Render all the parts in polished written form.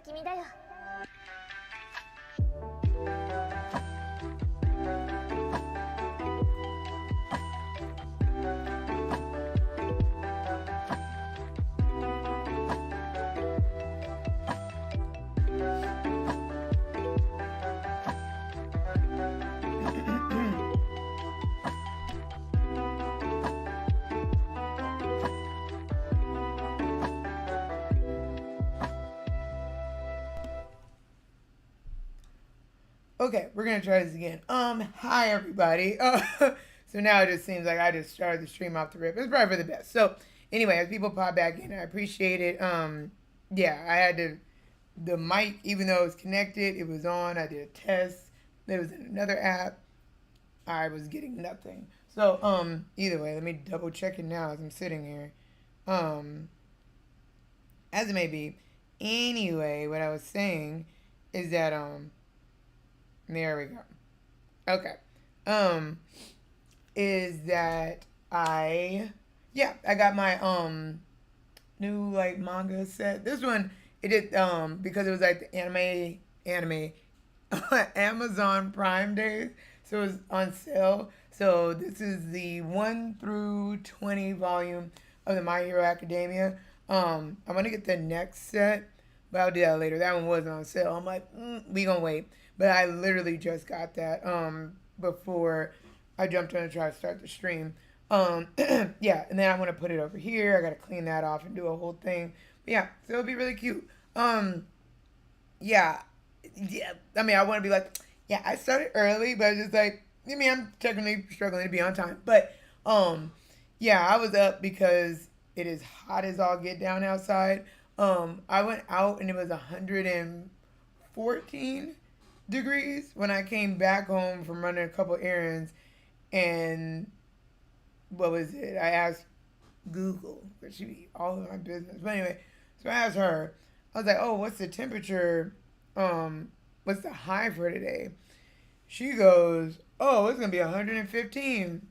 君だよ。Okay, we're gonna try this again. Hi everybody. So now it just seems like I just started the stream off the rip. It's probably for the best. So anyway, as people pop back in, I appreciate it. Yeah, I had the mic, even though it was connected, it was on. I did a test. There was in another app. I was getting nothing. So either way, let me double check it now as I'm sitting here. As it may be. Anyway, what I was saying is that there we go. Okay. Is that I got my new like manga set. This one it did because it was like the anime Amazon Prime Days. So it was on sale. So this is the 1 through 20 volume of the My Hero Academia. I'm gonna get the next set, but I'll do that later. That one wasn't on sale. I'm like, we gonna wait. But I literally just got that before I jumped on to try to start the stream. Yeah, and then I'm gonna put it over here. I gotta clean that off and do a whole thing. But yeah, so it'll be really cute. Yeah, yeah. I mean, I want to be like, yeah, I started early, but it's just like, I mean, I'm technically struggling to be on time. But yeah, I was up because it is hot as all get down outside. I went out and it was 114 degrees when I came back home from running a couple errands. And what was it? I asked Google, because she be all in my business. But anyway, so I asked her, I was like, oh, what's the temperature? What's the high for today? She goes, oh, it's going to be 115.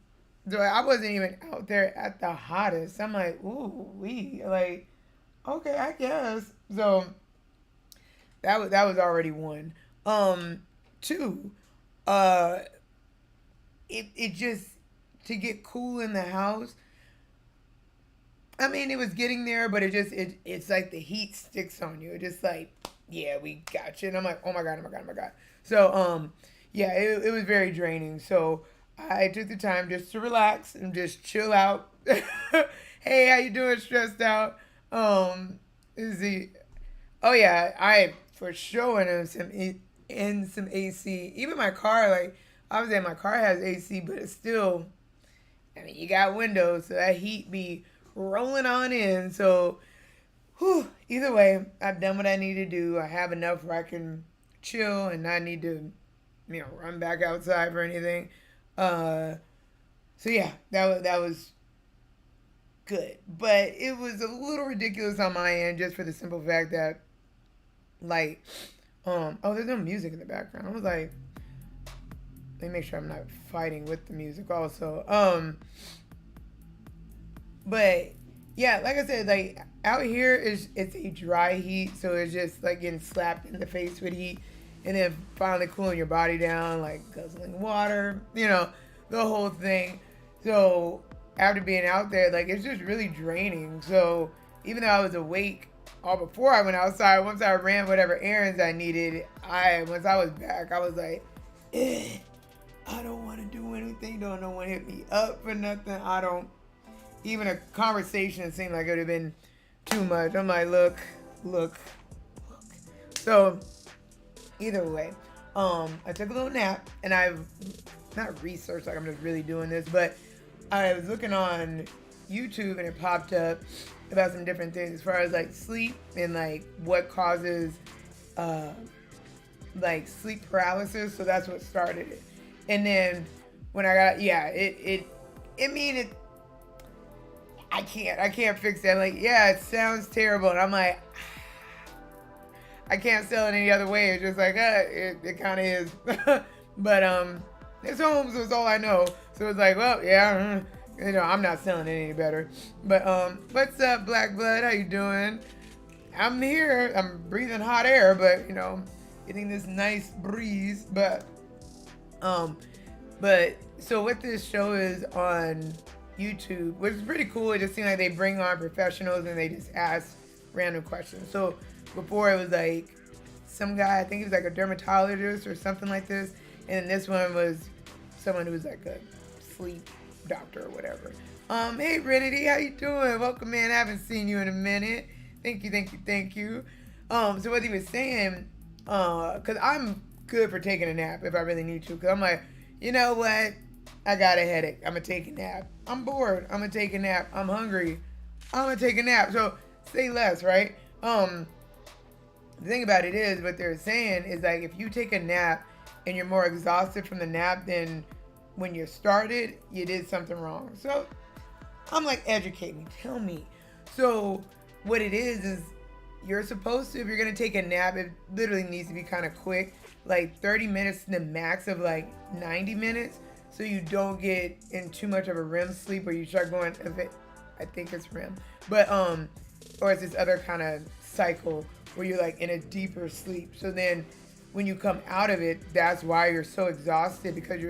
So I wasn't even out there at the hottest. I'm like, ooh, like, okay, I guess. So that was already one. Two, it just to get cool in the house. I mean, it was getting there, but it's like the heat sticks on you. It just like, yeah, we got you. And I'm like, oh my god, oh my god, oh my god. So yeah, it was very draining. So I took the time just to relax and just chill out. Hey, how you doing? Stressed out? Is the Oh yeah, I for sure in some AC. Even my car, like obviously my car has AC, but it's still. I mean, you got windows, so that heat be rolling on in. So, either way, I've done what I need to do. I have enough where I can chill and not need to, run back outside for anything. So yeah, that was good, but it was a little ridiculous on my end just for the simple fact that, like, oh, there's no music in the background. I was like, let me make sure I'm not fighting with the music also. But yeah, like I said, like out here it's a dry heat, so it's just like getting slapped in the face with heat, and then finally cooling your body down, like guzzling water, the whole thing. So after being out there, like it's just really draining. So even though I was awake all before I went outside, once I ran whatever errands I needed, once I was back, I was like, I don't want to do anything. Don't no one hit me up for nothing. I don't. Even a conversation seemed like it would have been too much. I'm like, look. So either way, I took a little nap and I've not researched like I'm just really doing this, but I was looking on YouTube and it popped up about some different things as far as like sleep and like what causes like sleep paralysis. So that's what started it. And then when I got, I can't fix that. Like, yeah, it sounds terrible. And I'm like, I can't sell it any other way. It's just like, it kind of is. But, it's home, so it's all I know. So it's like, well, yeah, I'm not selling it any better. But, what's up, Black Blood? How you doing? I'm here. I'm breathing hot air, but getting this nice breeze. Um, but so what this show is on YouTube, which is pretty cool. It just seems like they bring on professionals and they just ask random questions. So before it was like some guy, I think he was like a dermatologist or something like this, and then this one was someone who was like a sleep doctor or whatever. Hey Renity, how you doing? Welcome, man. I haven't seen you in a minute. Thank you, thank you, thank you. So what he was saying, cause I'm good for taking a nap if I really need to. Cause I'm like, you know what? I got a headache. I'm gonna take a nap. I'm bored. I'm gonna take a nap. I'm hungry. I'm gonna take a nap. So say less, right? The thing about it is, what they're saying is like if you take a nap and you're more exhausted from the nap than when you started, you did something wrong. So I'm like, educate me, tell me. So what it is you're supposed to, if you're gonna take a nap, it literally needs to be kind of quick, like 30 minutes to the max of like 90 minutes, so you don't get in too much of a REM sleep where you start going, I think it's REM, but or it's this other kind of cycle where you're like in a deeper sleep. So then when you come out of it, that's why you're so exhausted, because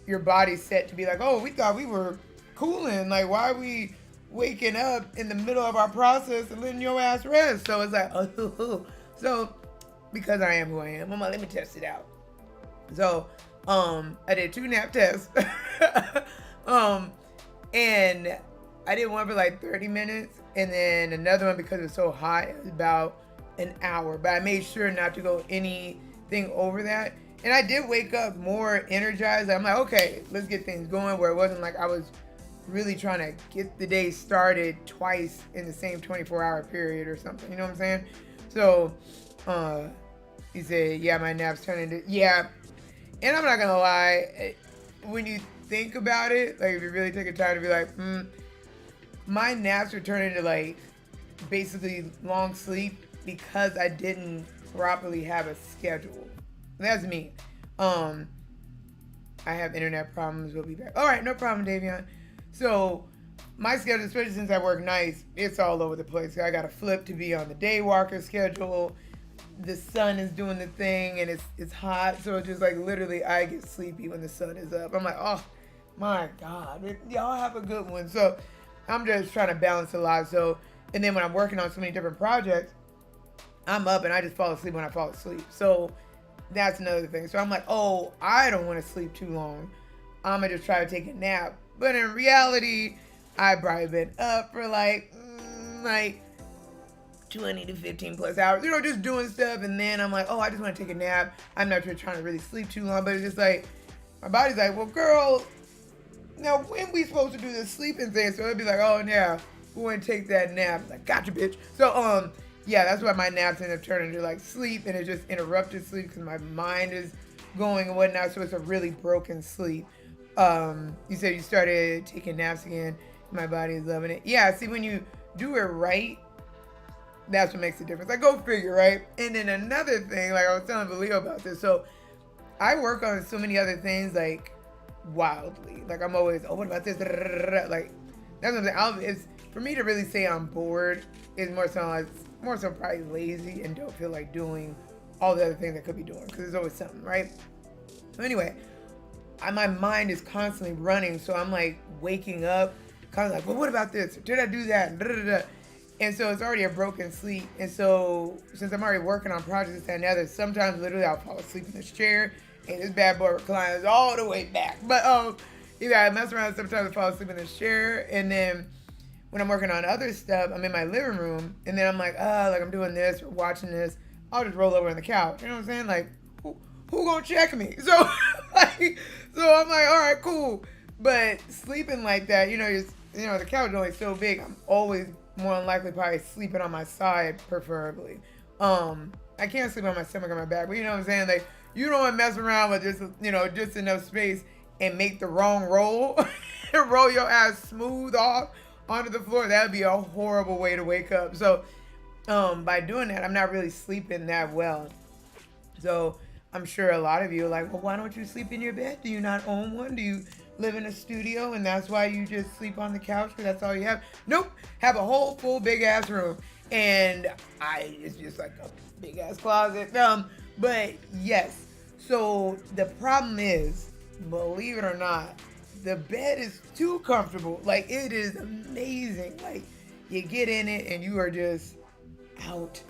your body's set to be like, oh, we thought we were cooling, like why are we waking up in the middle of our process and letting your ass rest? So it's like, oh. So because I am who I am, I'm like, let me test it out. So I did 2 nap tests. And I did one for like 30 minutes, and then another one, because it was so hot, it was about an hour. But I made sure not to go anything over that. And I did wake up more energized. I'm like, okay, let's get things going, where it wasn't like I was really trying to get the day started twice in the same 24-hour period or something. You know what I'm saying? So he said, yeah, my naps turn into, yeah. And I'm not going to lie, when you think about it, like if you really take a time to be like, my naps are turning into like basically long sleep because I didn't properly have a schedule. That's me. I have internet problems. We'll be back. All right, no problem, Davion. So my schedule, especially since I work nights, it's all over the place. I got to flip to be on the day walker schedule. The sun is doing the thing, and it's hot, so it's just like literally I get sleepy when the sun is up. I'm like, oh my God, y'all have a good one. So I'm just trying to balance a lot. So, and then when I'm working on so many different projects, I'm up and I just fall asleep when I fall asleep. So that's another thing. So I'm like, oh, I don't want to sleep too long. I'm gonna just try to take a nap. But in reality, I've probably been up for like 20 to 15 plus hours, just doing stuff. And then I'm like, oh, I just want to take a nap. I'm not trying to really sleep too long, but it's just like, my body's like, well, girl, now when we supposed to do this sleeping thing? So it'd be like, oh, yeah, go and take that nap. Like, gotcha, bitch. So, yeah, that's why my naps end up turning into like sleep, and it just interrupted sleep because my mind is going and whatnot. So it's a really broken sleep. You said you started taking naps again. My body is loving it. Yeah, see, when you do it right, that's what makes the difference. Like, go figure, right? And then another thing, like I was telling Valio about this. So I work on so many other things, like wildly. Like I'm always, oh, what about this? Like that's what I'm saying. It's for me to really say I'm bored is more so probably lazy and don't feel like doing all the other things I could be doing, because there's always something, right? So anyway, my mind is constantly running, so I'm like waking up, kind of like, well, what about this? Did I do that? And so it's already a broken sleep. And so since I'm already working on projects and other, sometimes literally I'll fall asleep in this chair, and this bad boy reclines all the way back. But I mess around, sometimes I fall asleep in this chair, and then when I'm working on other stuff, I'm in my living room, and then I'm like, like I'm doing this or watching this, I'll just roll over on the couch. You know what I'm saying? Like, who gonna check me? So, so I'm like, all right, cool. But sleeping like that, the couch is only so big. I'm always more than likely probably sleeping on my side, preferably. I can't sleep on my stomach or my back, but you know what I'm saying? Like, you don't want to mess around with just enough space and make the wrong roll and roll your ass smooth off onto the floor. That would be a horrible way to wake up. So by doing that, I'm not really sleeping that well. So I'm sure a lot of you are like, well, why don't you sleep in your bed? Do you not own one? Do you live in a studio and that's why you just sleep on the couch because that's all you have? Nope. Have a whole full big ass room. and it's just like a big ass closet. But yes, so the problem is, believe it or not, the bed is too comfortable. Like, it is amazing. Like, you get in it and you are just out.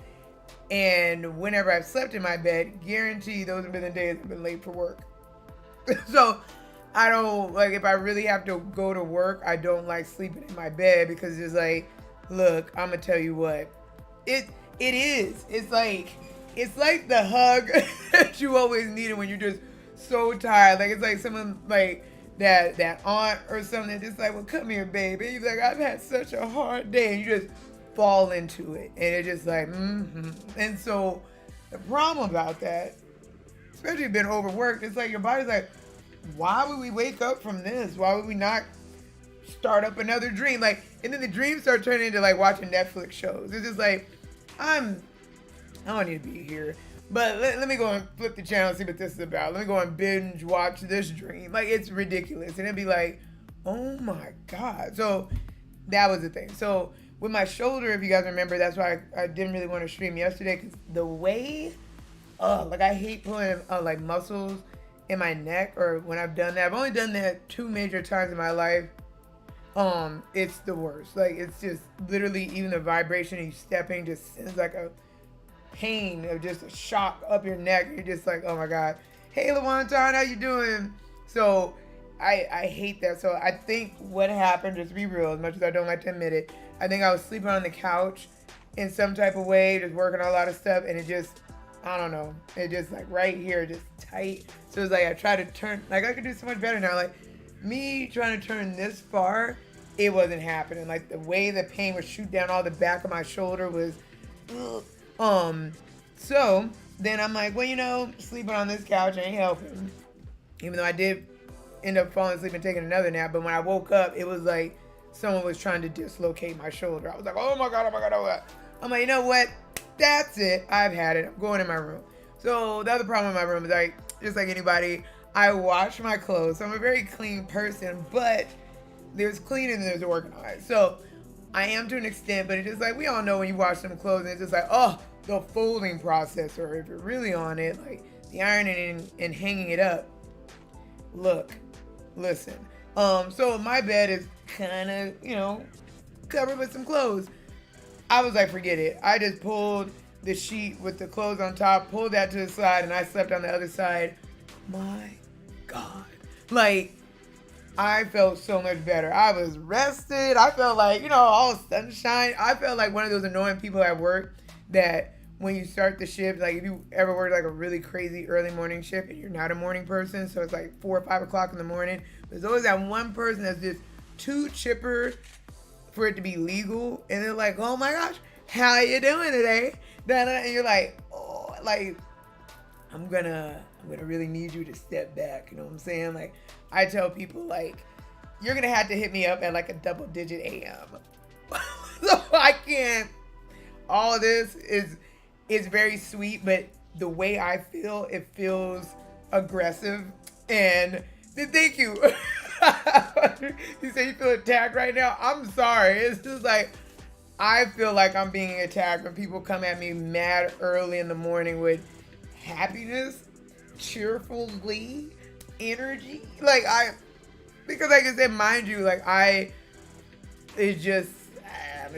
And whenever I've slept in my bed, guarantee those have been the days I've been late for work. So I don't like, if I really have to go to work, I don't like sleeping in my bed, because it's like, look, I'm gonna tell you what, it is. It's like the hug that you always needed when you're just so tired. Like, it's like someone like that aunt or something just like, well, come here, baby. And you're like, I've had such a hard day, and you just fall into it, and it's just like, And so the problem about that, especially if you've been overworked, it's like your body's like, why would we wake up from this? Why would we not start up another dream? Like, and then the dreams start turning into like watching Netflix shows. It's just like, I don't need to be here. But let me go and flip the channel and see what this is about. Let me go and binge watch this dream. Like, it's ridiculous. And it'd be like, oh my God. So that was the thing. So with my shoulder, if you guys remember, that's why I didn't really want to stream yesterday, because the way, like, I hate pulling like muscles in my neck, or when I've done that. I've only done that 2 major times in my life. It's the worst. Like, it's just literally, even the vibration of you stepping just sends like a pain of just a shock up your neck. You're just like, oh my God. Hey, LaWanton, how you doing? So I hate that. So I think what happened, just to be real, as much as I don't like to admit it, I think I was sleeping on the couch in some type of way, just working on a lot of stuff, and it just, I don't know, it just like right here, just tight. So it's like I try to turn, like I could do so much better now. Like, me trying to turn this far, it wasn't happening. Like, the way the pain would shoot down all the back of my shoulder was, ugh. So then I'm like, well, sleeping on this couch ain't helping. Even though I did end up falling asleep and taking another nap, but when I woke up, it was like someone was trying to dislocate my shoulder. I was like, oh my God, oh my God, oh my God. I'm like, you know what? That's it. I've had it. I'm going in my room. So the other problem in my room is, like, just like anybody, I wash my clothes. So I'm a very clean person, but there's clean and there's organized. So I am to an extent, but it's just like, we all know when you wash some clothes and it's just like, oh, the folding process, or if you're really on it, like the ironing and hanging it up. Look, listen. So my bed is kind of, covered with some clothes. I was like, forget it. I just pulled the sheet with the clothes on top, pulled that to the side, and I slept on the other side. My God. Like, I felt so much better. I was rested. I felt like, all sunshine. I felt like one of those annoying people at work that when you start the shift, like if you ever work like a really crazy early morning shift and you're not a morning person, so it's like 4 or 5 o'clock in the morning, there's always that one person that's just too chipper for it to be legal, and they're like, oh my gosh, how you doing today? And you're like, oh, like, I'm gonna really need you to step back, you know what I'm saying? Like, I tell people, like, you're gonna have to hit me up at like a double digit AM. So I can't, all of this is very sweet, but the way I feel, it feels aggressive. And thank you. You say you feel attacked right now? I'm sorry. It's just like, I feel like I'm being attacked when people come at me mad early in the morning with happiness, cheerfully, energy. Like, because like I said, mind you, like I'm a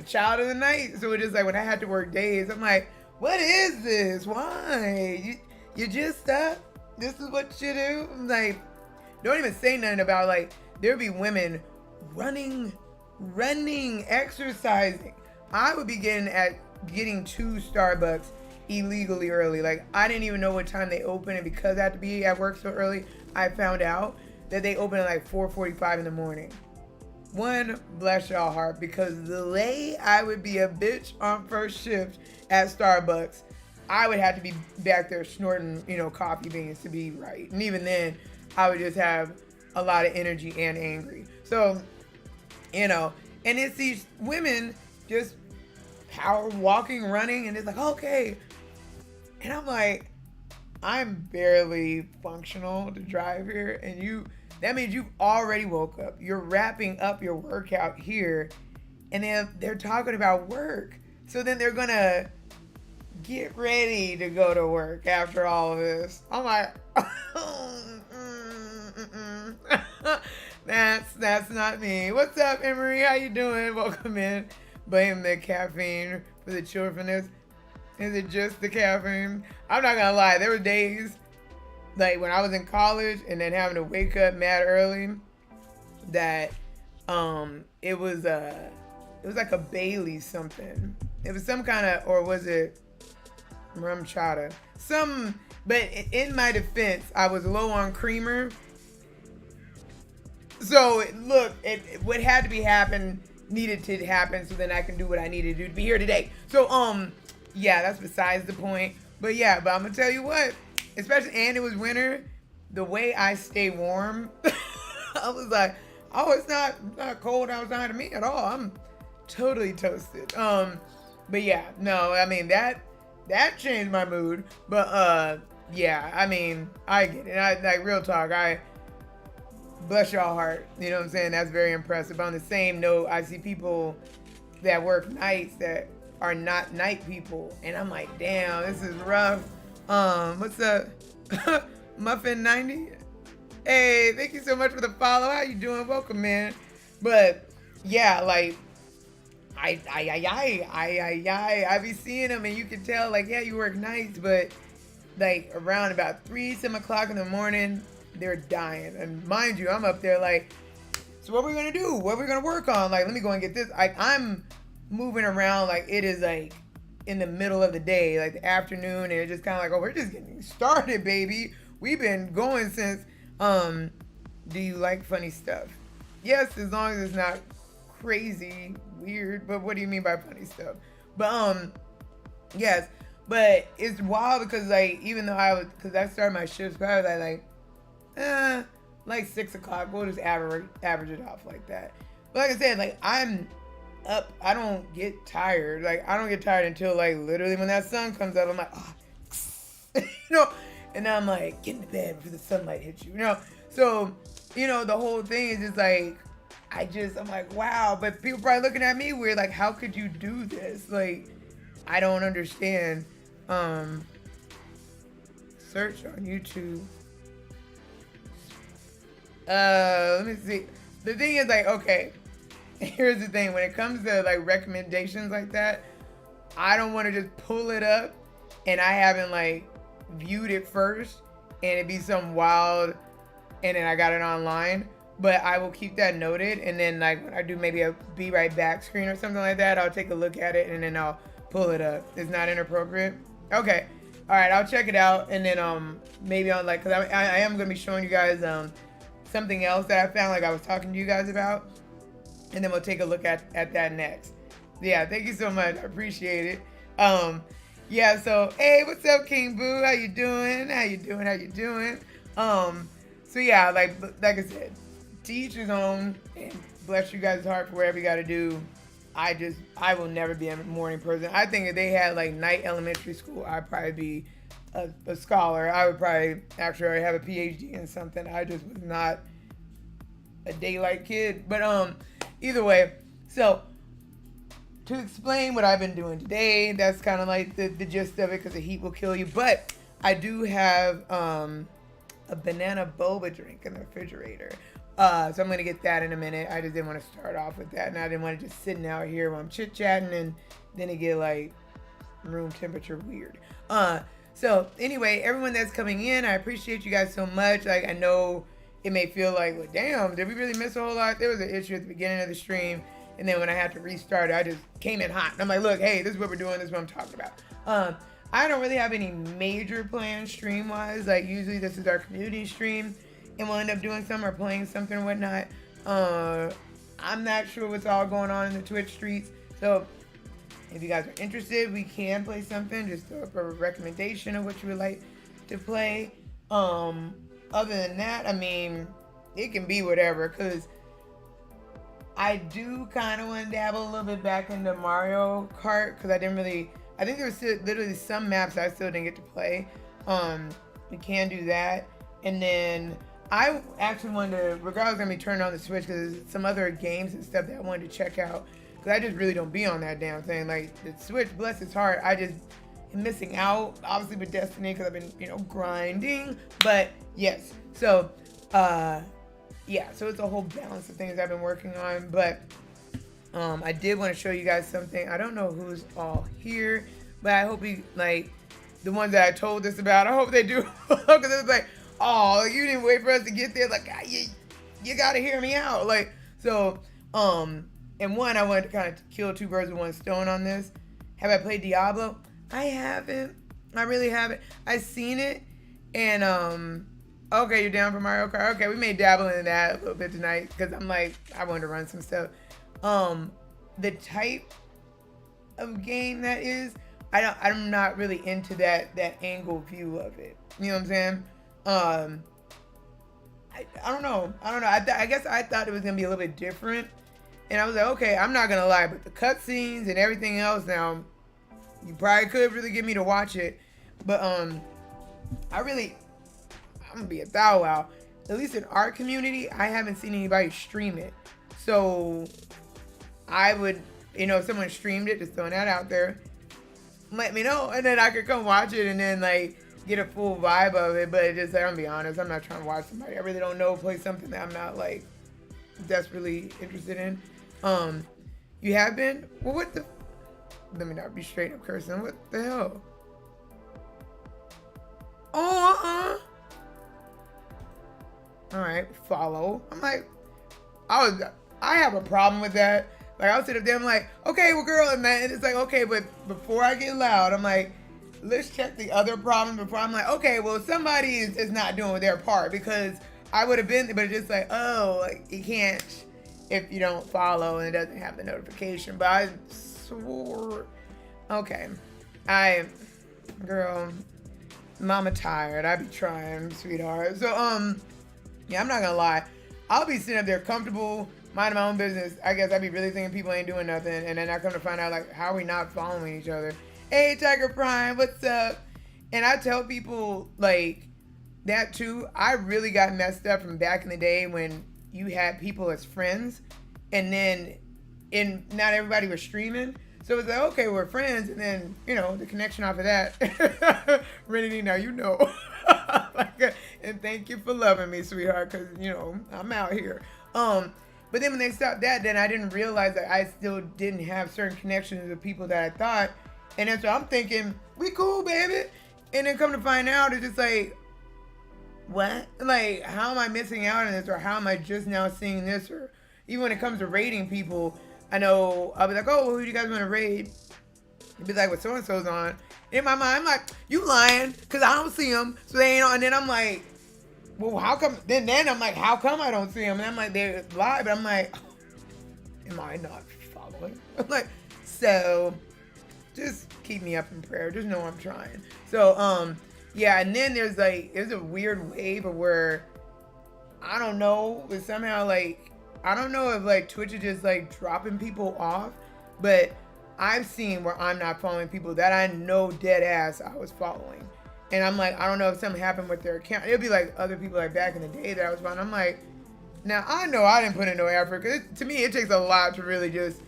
child of the night. So it's just like when I had to work days, I'm like, what is this? Why? You just up? This is what you do? I'm like, don't even say nothing about, like, there'd be women running, exercising. I would be getting to Starbucks illegally early. Like, I didn't even know what time they open, and because I had to be at work so early, I found out that they open at like 4:45 in the morning. One, bless y'all heart, because the way I would be a bitch on first shift at Starbucks, I would have to be back there snorting, coffee beans to be right. And even then, I would just have a lot of energy and angry. So, and it's these women just power walking, running, and it's like, okay. And I'm like, I'm barely functional to drive here, and that means you've already woke up. You're wrapping up your workout here, and then they're talking about work. So then they're gonna get ready to go to work after all of this. I'm like, that's not me. What's up, Emery? How you doing? Welcome in. Blame the caffeine for the chillfulness. Is it just the caffeine? I'm not gonna lie. There were days like when I was in college and then having to wake up mad early that it was like a Bailey something. It was some kind of, or was it rum chata? But in my defense, I was low on creamer. So look, what had to be happen needed to happen, so then I can do what I needed to do to be here today. So yeah, that's besides the point. But yeah, but I'm gonna tell you what, especially, and it was winter, the way I stay warm, I was like, oh, it's not cold outside of me at all. I'm totally toasted. But yeah, no, I mean that changed my mood. But yeah, I mean, I get it. I like, real talk, I bless y'all heart. You know what I'm saying? That's very impressive. On the same note, I see people that work nights that are not night people, and I'm like, damn, this is rough. What's up? Muffin 90? Hey, thank you so much for the follow. How you doing? Welcome, man. But yeah, like I be seeing them, and you can tell, like, yeah, you work nights, but like around about 3-7 o'clock in the morning, they're dying. And mind you, I'm up there like, so what we're gonna do? What we're gonna work on? Like, let me go and get this. Like, I'm moving around like it is like in the middle of the day, like the afternoon, and it's just kind of like, oh, we're just getting started, baby. We've been going since. Do you like funny stuff? Yes, as long as it's not crazy weird. But what do you mean by funny stuff? But yes, but it's wild because, like, even though because I started my shifts probably like 6 o'clock. We'll just average it off like that. But like I said, like, I'm up. I don't get tired. Like, I don't get tired until, like, literally when that sun comes out. I'm like, oh, you know. And then I'm like, get into bed before the sunlight hits you, you know. So, you know, the whole thing is just like, I'm like, wow. But people probably looking at me weird, like, how could you do this? Like, I don't understand. Search on YouTube. Let me see. The thing is, like, okay, here's the thing. When it comes to, like, recommendations like that, I don't want to just pull it up and I haven't, like, viewed it first and it be some wild and then I got it online. But I will keep that noted, and then, like, when I do maybe a be right back screen or something like that, I'll take a look at it and then I'll pull it up. It's not inappropriate. Okay. All right, I'll check it out, and then maybe on, like, because I am going to be showing you guys something else that I found, like I was talking to you guys about, and then we'll take a look at that next. Yeah, thank you so much. I appreciate it. Yeah, so, hey, what's up, King Boo? How you doing? So yeah, like I said, to each his own, and bless you guys' heart for whatever you got to do. I will never be a morning person. I think if they had, like, night elementary school, I'd probably be a scholar. I would probably actually have a PhD in something. I just was not a daylight kid. But either way, so to explain what I've been doing today, that's kind of like the gist of it, because the heat will kill you. But I do have a banana boba drink in the refrigerator. So I'm going to get that in a minute. I just didn't want to start off with that. And I didn't want to just sitting out here while I'm chit-chatting and then it get, like, room temperature weird. So anyway, everyone that's coming in, I appreciate you guys so much. Like, I know it may feel like, well, damn, did we really miss a whole lot? There was an issue at the beginning of the stream. And then when I had to restart it, I just came in hot. And I'm like, look, hey, this is what we're doing. This is what I'm talking about. I don't really have any major plans stream-wise. Like, usually this is our community stream, and we'll end up doing some or playing something or whatnot. I'm not sure what's all going on in the Twitch streets. So if you guys are interested, we can play something. Just throw up a recommendation of what you would like to play. Other than that, I mean, it can be whatever, because I do kind of want to dabble a little bit back into Mario Kart, because I think there was literally some maps I still didn't get to play. We can do that. And then I actually wanted to, regardless, I'm going to be turning on the Switch, because there's some other games and stuff that I wanted to check out. Because I just really don't be on that damn thing. Like, the Switch, bless his heart, I just am missing out, obviously, with Destiny, because I've been, grinding. But, yes. So, yeah. So, it's a whole balance of things I've been working on. But, I did want to show you guys something. I don't know who's all here, but I hope you, like, the ones that I told this about, I hope they do. Because it's like, oh, you didn't wait for us to get there. Like, you got to hear me out. Like, so, and one, I wanted to kind of kill two birds with one stone on this. Have I played Diablo? I haven't. I really haven't. I've seen it, and okay, you're down for Mario Kart. Okay, we may dabble in that a little bit tonight because I'm like, I wanted to run some stuff. The type of game that is, I'm not really into that angle view of it. You know what I'm saying? I don't know. I guess I thought it was gonna be a little bit different. And I was like, okay, I'm not gonna lie, but the cutscenes and everything else, now you probably could really get me to watch it, but I'm gonna be a thou wow. At least in our community, I haven't seen anybody stream it. So I would, if someone streamed it, just throwing that out there, let me know, and then I could come watch it and then like get a full vibe of it. But just like, I'm gonna be honest, I'm not trying to watch somebody I really don't know play something that I'm not like desperately interested in. You have been? Well, what the? Let me not be straight up cursing. What the hell? Oh, all right, follow. I'm like, I have a problem with that. Like, I'll sit up there, I'm like, okay, well, girl, and then it's like, okay, but before I get loud, I'm like, let's check the other problem before I'm like, okay, well, somebody is not doing their part, because I would have been, but it's just like, oh, like, you can't if you don't follow and it doesn't have the notification. But I swore, okay, girl, mama tired. I be trying, sweetheart. So, yeah, I'm not gonna lie. I'll be sitting up there comfortable, minding my own business. I guess I'd be really thinking people ain't doing nothing. And then I come to find out, like, how are we not following each other? Hey, Tiger Prime, what's up? And I tell people, like, that too. I really got messed up from back in the day when you had people as friends. And then not everybody was streaming. So it's like, okay, we're friends. And then, the connection off of that. Renity, now you know. And thank you for loving me, sweetheart, because, I'm out here. But then when they stopped that, then I didn't realize that I still didn't have certain connections with people that I thought. And then so I'm thinking, we cool, baby. And then come to find out, it's just like, what? Like, how am I missing out on this? Or how am I just now seeing this? Or even when it comes to rating people, I know I'll be like, oh, who do you guys want to raid? It'd be like, what so-and-so's on. In my mind, I'm like, you lying, because I don't see them. So they ain't on. And then I'm like, well, how come? Then I'm like, how come I don't see them? And I'm like, they're live. But I'm like, am I not following? I'm like, so just keep me up in prayer. Just know I'm trying. So, yeah. And then there's a weird wave of where, I don't know, but somehow, like, I don't know if, like, Twitch is just, like, dropping people off, but I've seen where I'm not following people that I know dead ass I was following. And I'm like, I don't know if something happened with their account. It'll be like other people like back in the day that I was following. I'm like, now I know I didn't put in no effort, because to me it takes a lot to really just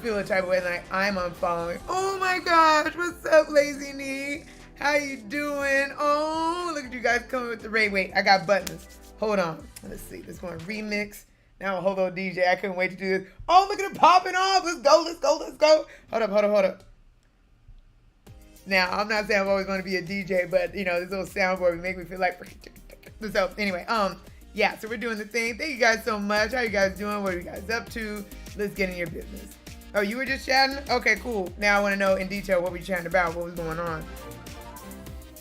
feel a type of way like I'm unfollowing. Oh my gosh, what's up, Lazy Knee? How you doing? Oh, look at you guys coming with the raid. Wait, I got buttons. Hold on. Let's see. This one remix. Now, hold on, DJ. I couldn't wait to do this. Oh, look at it popping off. Let's go, let's go, let's go. Hold up. Now, I'm not saying I'm always going to be a DJ, but, this little soundboard would make me feel like... So, anyway, yeah, so we're doing the thing. Thank you guys so much. How you guys doing? What are you guys up to? Let's get in your business. Oh, you were just chatting? Okay, cool. Now I want to know in detail what we chatting about, what was going on.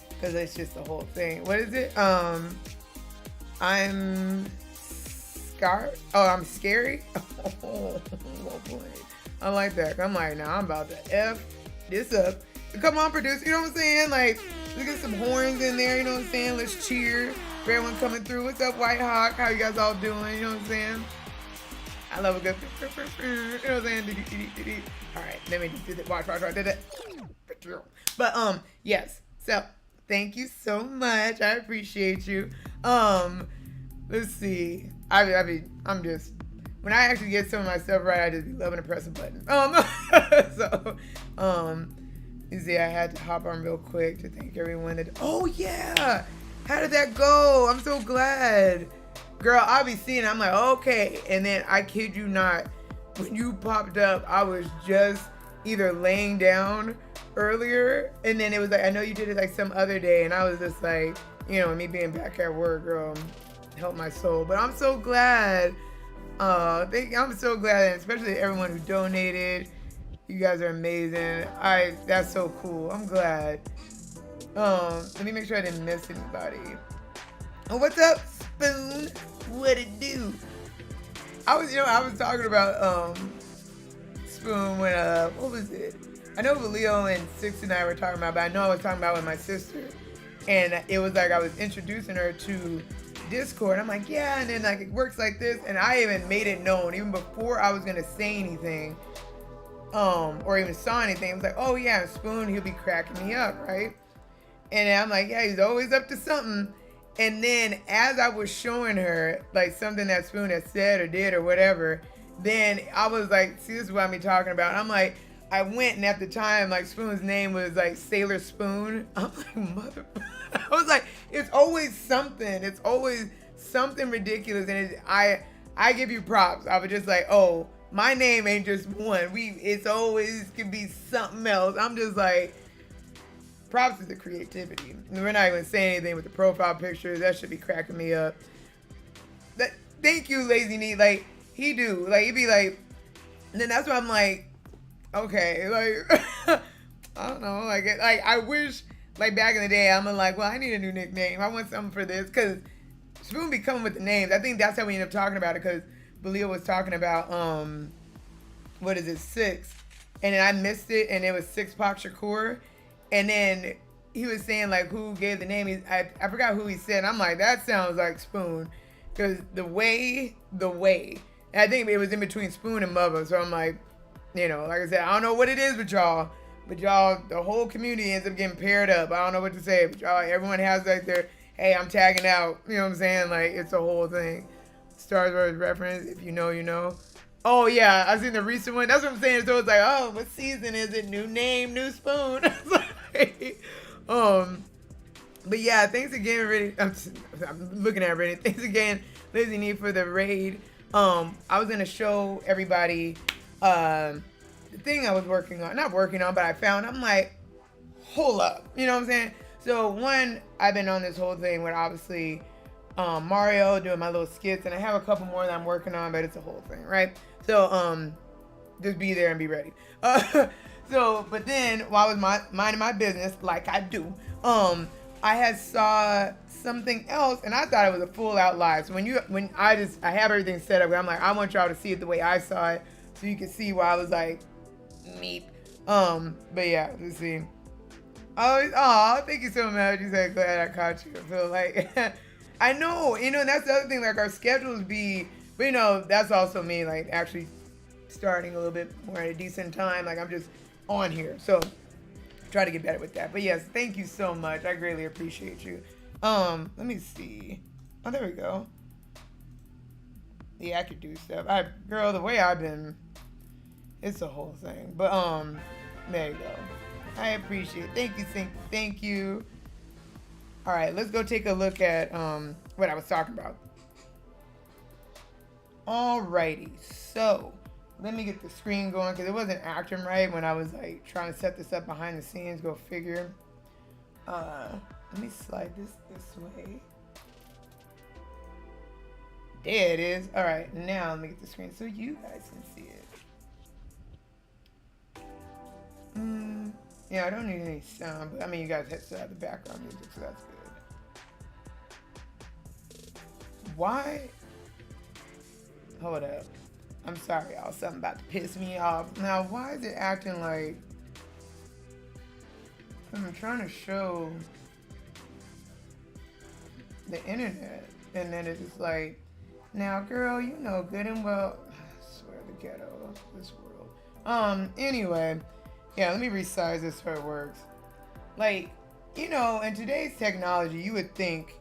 Because it's just the whole thing. What is it? I'm scary? Oh, boy. I like that. I'm like, nah, I'm about to F this up. Come on, producer. You know what I'm saying? Like, let's get some horns in there. You know what I'm saying? Let's cheer for everyone coming through. What's up, White Hawk? How you guys all doing? You know what I'm saying? I love a good, you know what I'm saying? All right, let me just do that. Watch. But, yes. So, thank you so much. I appreciate you. Let's see. I'm just when I actually get some of my stuff right, I just be loving to press a button. So, you see, I had to hop on real quick to thank everyone that. Oh yeah, how did that go? I'm so glad, girl. I'll be seeing. I'm like, okay, and then I kid you not, when you popped up, I was just either laying down earlier, and then it was like, I know you did it like some other day, and I was just like, me being back at work, girl, help my soul. But I'm so glad. I'm so glad, and especially everyone who donated. You guys are amazing. That's so cool. I'm glad. Let me make sure I didn't miss anybody. Oh, what's up, Spoon? What it do? I was talking about Spoon when what was it? I know Leo and Six and I were talking about, but I know I was talking about with my sister, and it was like I was introducing her to Discord. I'm like, yeah, and then like it works like this, and I even made it known even before I was gonna say anything, or even saw anything. It was like, oh yeah, Spoon, he'll be cracking me up, right? And I'm like, yeah, he's always up to something. And then as I was showing her like something that Spoon had said or did or whatever, then I was like, see, this is what I'm talking about. I'm like, I went, and at the time, like, Spoon's name was like Sailor Spoon. I'm like, mother. I was like, it's always something. It's always something ridiculous. And I give you props. I was just like, oh, my name ain't just one. It's always can be something else. I'm just like, props to the creativity. And we're not even saying anything with the profile pictures. That should be cracking me up. Thank you, Lazy Neat. Like, he do. Like, he'd be like, and then that's why I'm like, okay, like, I don't know. Like, I wish, like, back in the day, I'm like, well, I need a new nickname. I want something for this. Because Spoon be coming with the names. I think that's how we ended up talking about it. Because Belia was talking about, what is it, Six. And then I missed it. And it was Six Pac Shakur. And then he was saying, like, who gave the name. I forgot who he said. I'm like, that sounds like Spoon. Because the way. And I think it was in between Spoon and Mother. So I'm like, like I said, I don't know what it is with y'all. But y'all, the whole community ends up getting paired up. I don't know what to say. But y'all, everyone has like their, hey, I'm tagging out. You know what I'm saying? Like, it's a whole thing. Star Wars reference. If you know, you know. Oh, yeah. I seen the recent one. That's what I'm saying. So it's like, oh, what season is it? New name, new Spoon. But yeah, thanks again, Rennie. I'm looking at Rennie. Thanks again, Lizzie Neat, for the raid. I was gonna show everybody the thing I was not working on, but I found. I'm like, hold up, you know what I'm saying? So one, I've been on this whole thing with obviously Mario doing my little skits, and I have a couple more that I'm working on, but it's a whole thing, right? So just be there and be ready. So, but then while I was minding my business, like I do, I had saw something else, and I thought it was a full out live. So when I have everything set up, I'm like, I want y'all to see it the way I saw it, so you can see why I was like, meep. But yeah, let's see. Oh, thank you so much. You said glad I caught you. I feel like I know, that's the other thing. Like our schedules be, but that's also me. Like actually starting a little bit more at a decent time. Like I'm just on here, so try to get better with that. But yes, thank you so much. I greatly appreciate you. Let me see. Oh, there we go. Yeah, I could do stuff. Girl, the way I've been, it's a whole thing. But there you go. I appreciate it. Thank you. All right, let's go take a look at what I was talking about. Alrighty, so let me get the screen going because it wasn't acting right when I was like trying to set this up behind the scenes. Go figure. Let me slide this way. There it is. All right, now let me get the screen so you guys can see it. Yeah, I don't need any sound, but I mean, you guys still have the background music, so that's good. Why? Hold up. I'm sorry, y'all. Something about to piss me off. Now, why is it acting like I'm trying to show the internet, and then it's just like, now, girl, you know good and well. I swear, the ghetto, this world. Anyway, yeah, let me resize this so it works. Like, in today's technology, you would think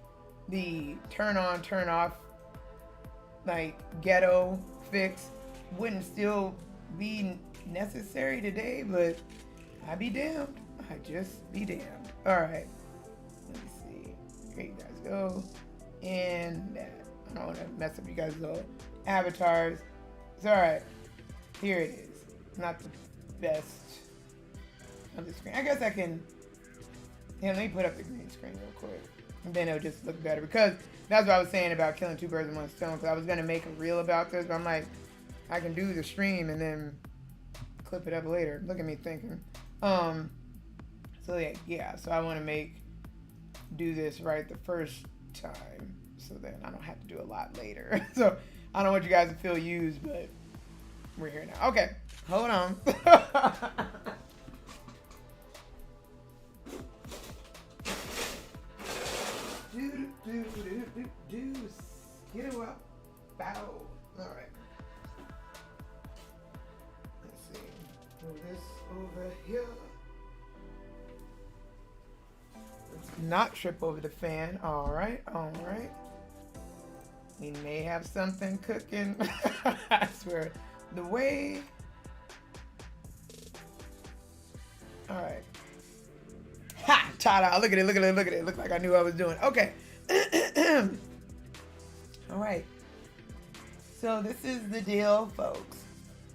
the turn on, turn off, like ghetto fix wouldn't still be necessary today, but I be damned. I just be damned. All right, let me see. Here you guys go. And that. I don't want to mess up you guys' little avatars. It's all right. Here it is. Not the best of the screen. I guess I can. Yeah, let me put up the green screen real quick, and then it'll just look better. Because that's what I was saying about killing two birds with one stone. Because I was gonna make a reel about this, but I'm like, I can do the stream and then clip it up later. Look at me thinking. So yeah. So I want to do this right the first time, so then I don't have to do a lot later. So I don't want you guys to feel used, but we're here now. Okay, hold on. Get it up. Bow. All right. Let's see. Move this over here. Let's not trip over the fan. All right. All right. We may have something cooking. I swear. The way. All right. Ha! Ta-da! Look at it. Look at it. Look at it. Looked like I knew what I was doing. Okay. All right. So this is the deal, folks.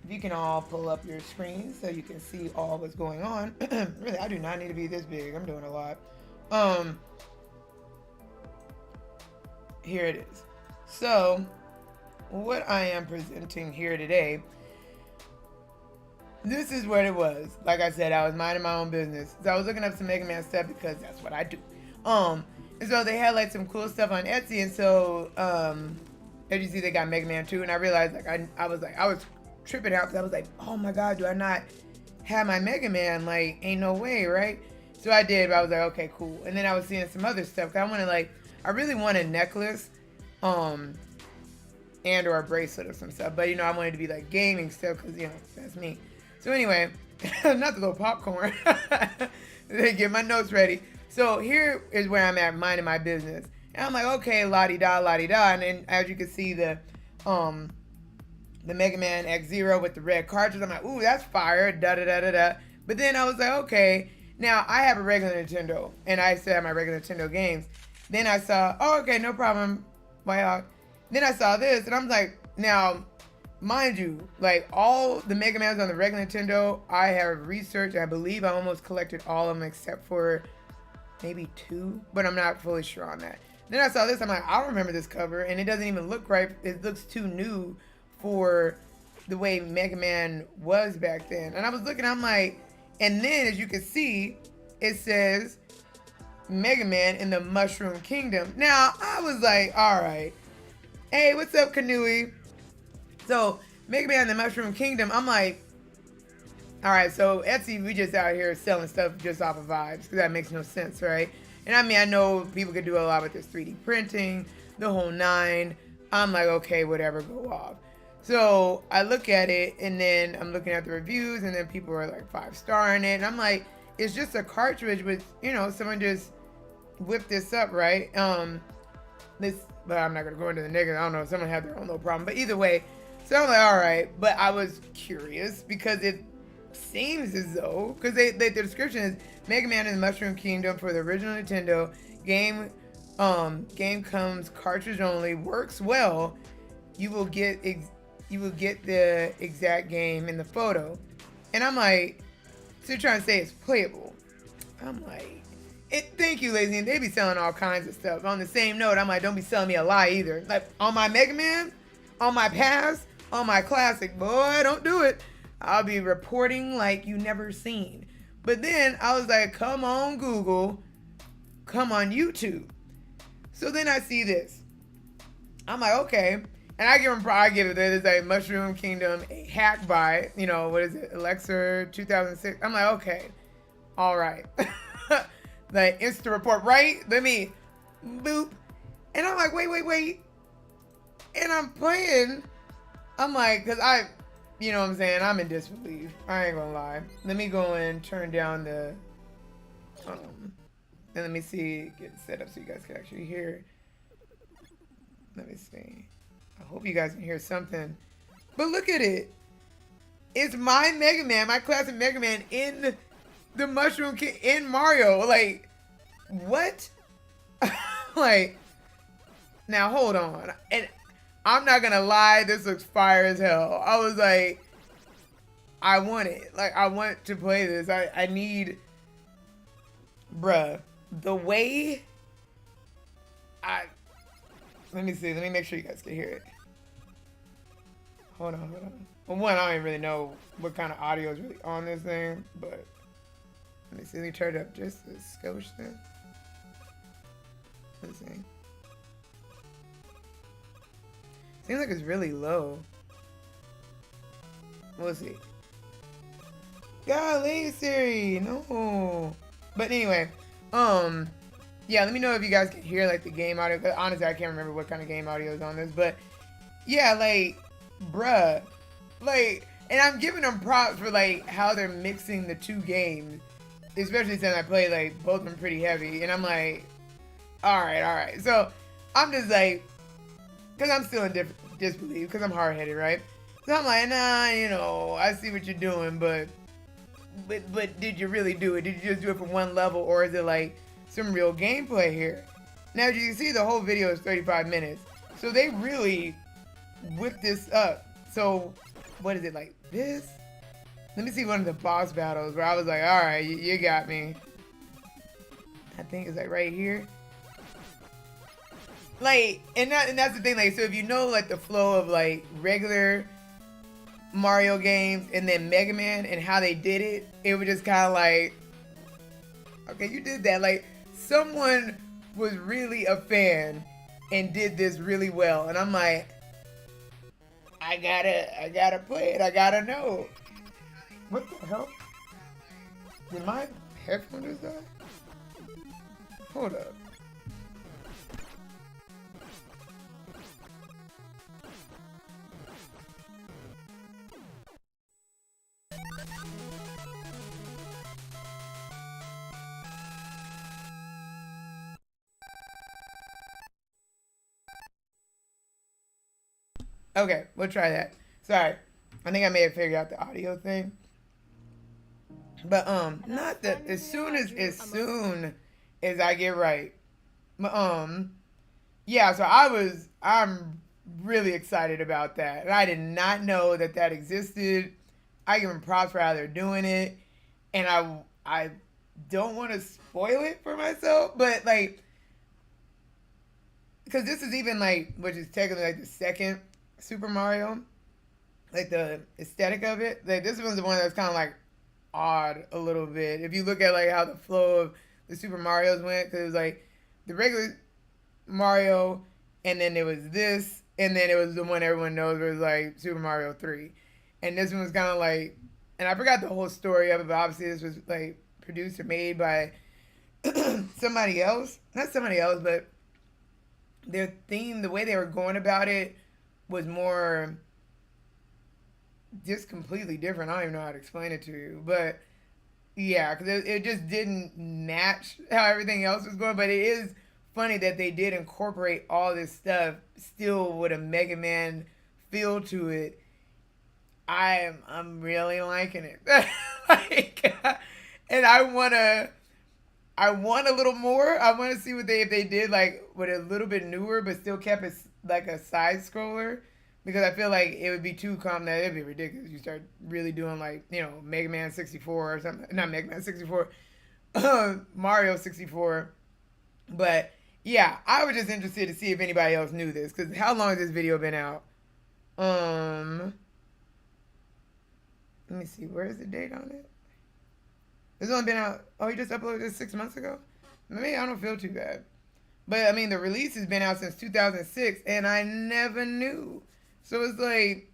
If you can all pull up your screen so you can see all what's going on. Really, I do not need to be this big. I'm doing a lot. Here it is. So what I am presenting here today, this is what it was. Like I said, I was minding my own business. So I was looking up some Mega Man stuff because that's what I do. And so they had like some cool stuff on Etsy, and so as you see, they got Mega Man 2, and I realized like I was tripping out because I was like, oh my god, do I not have my Mega Man? Like, ain't no way, right? So I did, but I was like, okay, cool. And then I was seeing some other stuff. Cause I really want a necklace, and or a bracelet or some stuff. But I wanted to be like gaming stuff because that's me. So anyway, not the little popcorn. Get my notes ready. So here is where I'm at, minding my business. And I'm like, okay, la-di-da, la-di-da. And then as you can see, the Mega Man X-Zero with the red cartridge, I'm like, ooh, that's fire, da-da-da-da-da. But then I was like, okay, now I have a regular Nintendo, and I still have my regular Nintendo games. Then I saw, oh, okay, no problem. Then I saw this, and I'm like, now, mind you, like all the Mega Mans on the regular Nintendo, I have researched, I believe I almost collected all of them except for maybe 2, but I'm not fully sure on that. Then I saw this, I'm like, I don't remember this cover, and it doesn't even look right. It looks too new for the way Mega Man was back then. And I was looking, I'm like, and then as you can see, it says Mega Man in the Mushroom Kingdom. Now, I was like, all right. Hey, what's up, Kanui? So, Mega Man in the Mushroom Kingdom, I'm like, all right, so Etsy, we just out here selling stuff just off of vibes, because that makes no sense, right? And I mean, I know people could do a lot with this 3D printing, the whole 9. I'm like, okay, whatever, go off. So I look at it, and then I'm looking at the reviews, and then people are like 5-starring it. And I'm like, it's just a cartridge with, someone just whipped this up, right? But I'm not going to go into the negative. I don't know, someone had their own little problem. But either way, so I'm like, all right. But I was curious because it seems as though, because the description is Mega Man in the Mushroom Kingdom for the original Nintendo game. Game comes cartridge only, works well. You will get the exact game in the photo. And I'm like, so you're trying to say it's playable? I'm like, thank you, Lazy, and they be selling all kinds of stuff. On the same note, I'm like, don't be selling me a lie either. Like on my Mega Man, on my past, on my classic, boy, don't do it. I'll be reporting like you never seen. But then I was like, come on, Google. Come on, YouTube. So then I see this. I'm like, okay. And I give it, there's a Mushroom Kingdom, a hack by, what is it? Alexa 2006. I'm like, okay. All right. Like, instant report, right? Let me boop. And I'm like, wait. And I'm playing. I'm like, because you know what I'm saying? I'm in disbelief. I ain't gonna lie. Let me go and turn down the, and let me see, get it set up so you guys can actually hear. Let me see. I hope you guys can hear something. But look at it. It's my Mega Man, my classic Mega Man in the Mushroom King in Mario. Like, what? Like, now hold on. And I'm not gonna lie, this looks fire as hell. I was like, I want it. Like, I want to play this. I need, bruh, the way I, let me see. Let me make sure you guys can hear it. Hold on, hold on. Well, one, I don't even really know what kind of audio is really on this thing, but let me see. Let me turn it up just a skosh then. Let's see. Seems like it's really low. We'll see. Golly, Siri, no. But anyway, yeah, let me know if you guys can hear like the game audio. Cause honestly, I can't remember what kind of game audio is on this, but yeah, like, bruh, like, and I'm giving them props for like how they're mixing the two games, especially since I play like both of them pretty heavy, and I'm like, all right. So I'm just like, cause I'm still in disbelief, cause I'm hard headed, right? So I'm like, nah, you know, I see what you're doing, but did you really do it? Did you just do it for one level, or is it like some real gameplay here? Now, as you can see, the whole video is 35 minutes, so they really whipped this up. So, what is it, like this? Let me see one of the boss battles where I was like, all right, you got me. I think it's like right here. Like, and that's the thing, like, so if you know like the flow of like regular Mario games and then Mega Man and how they did it, it was just kind of like, okay, you did that. Like, someone was really a fan and did this really well, and I'm like, I gotta play it. I gotta know. What the hell? Did my headphones die? Hold up. Okay, we'll try that. Sorry. I think I may have figured out the audio thing. But not that as soon as I get right. Yeah, so I'm really excited about that. And I did not know that that existed. I give them props for how they're doing it. And I don't want to spoil it for myself, but like, because this is even like, which is technically like the second Super Mario, like the aesthetic of it. Like, this one's the one that's kind of like odd a little bit. If you look at like how the flow of the Super Mario's went, because it was like the regular Mario, and then there was this, and then it was the one everyone knows where it was like Super Mario 3. And this one was kind of like, and I forgot the whole story of it, but obviously this was like produced or made by somebody else. Not somebody else, but their theme, the way they were going about it was more just completely different. I don't even know how to explain it to you, but yeah, because it just didn't match how everything else was going. But it is funny that they did incorporate all this stuff still with a Mega Man feel to it. I'm really liking it. Like, and I want a little more. I want to see what if they did like with a little bit newer, but still kept it like a side scroller, because I feel like it would be too common. That it'd be ridiculous. You start really doing like, you know, Mega Man 64 or something. Not Mega Man 64, Mario 64. But yeah, I was just interested to see if anybody else knew this, because how long has this video been out? Let me see. Where is the date on it? It's only been out. Oh, he just uploaded this 6 months ago. Maybe I don't feel too bad. But I mean, the release has been out since 2006, and I never knew. So it's like,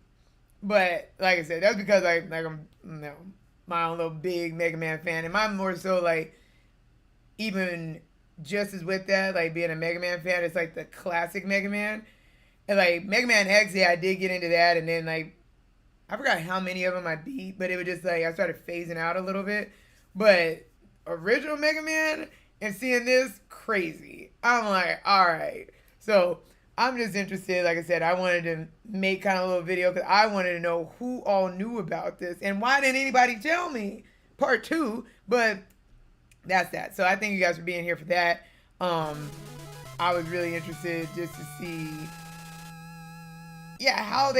but like I said, that's because I'm you know, my own little big Mega Man fan, and I'm more so like, even just as with that, like being a Mega Man fan, it's like the classic Mega Man, and like Mega Man X. Yeah, I did get into that, and then like I forgot how many of them I beat, but it was just like I started phasing out a little bit. But original Mega Man and seeing this, crazy. I'm like, all right. So I'm just interested. Like I said, I wanted to make kind of a little video because I wanted to know who all knew about this and why didn't anybody tell me. Part two, but that's that. So I thank you guys for being here for that. I was really interested just to see, yeah, how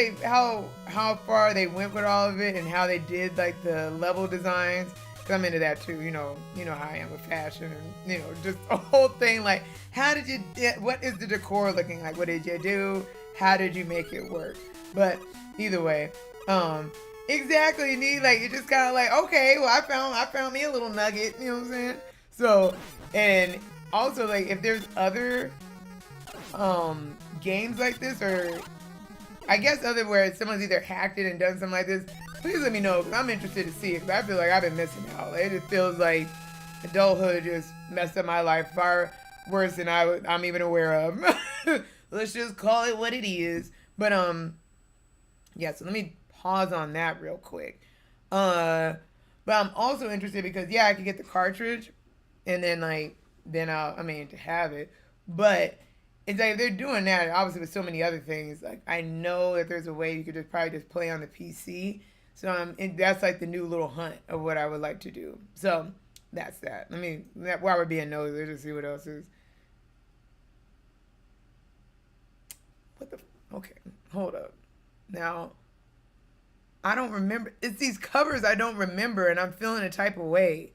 far they went with all of it and how they did like the level designs. Cause I'm into that too. You know how I am with fashion and just a whole thing. Like, how did you? What is the decor looking like? What did you do? How did you make it work? But either way, exactly. Need like it's just kind of like, okay, well I found me a little nugget. You know what I'm saying? So, and also like if there's other games like this, or I guess other where someone's either hacked it and done something like this, please let me know because I'm interested to see it. Because I feel like I've been missing out. Like, it just feels like adulthood just messed up my life far worse than I'm even aware of. Let's just call it what it is. But yeah. So let me pause on that real quick. But I'm also interested because yeah, I could get the cartridge, and then to have it, but it's like they're doing that obviously with so many other things. Like I know that there's a way you could just probably just play on the PC. So that's like the new little hunt of what I would like to do. So that's that. While we're being nosy, let's just see what else is. Okay, hold up. Now, I don't remember. It's these covers I don't remember, and I'm feeling a type of way.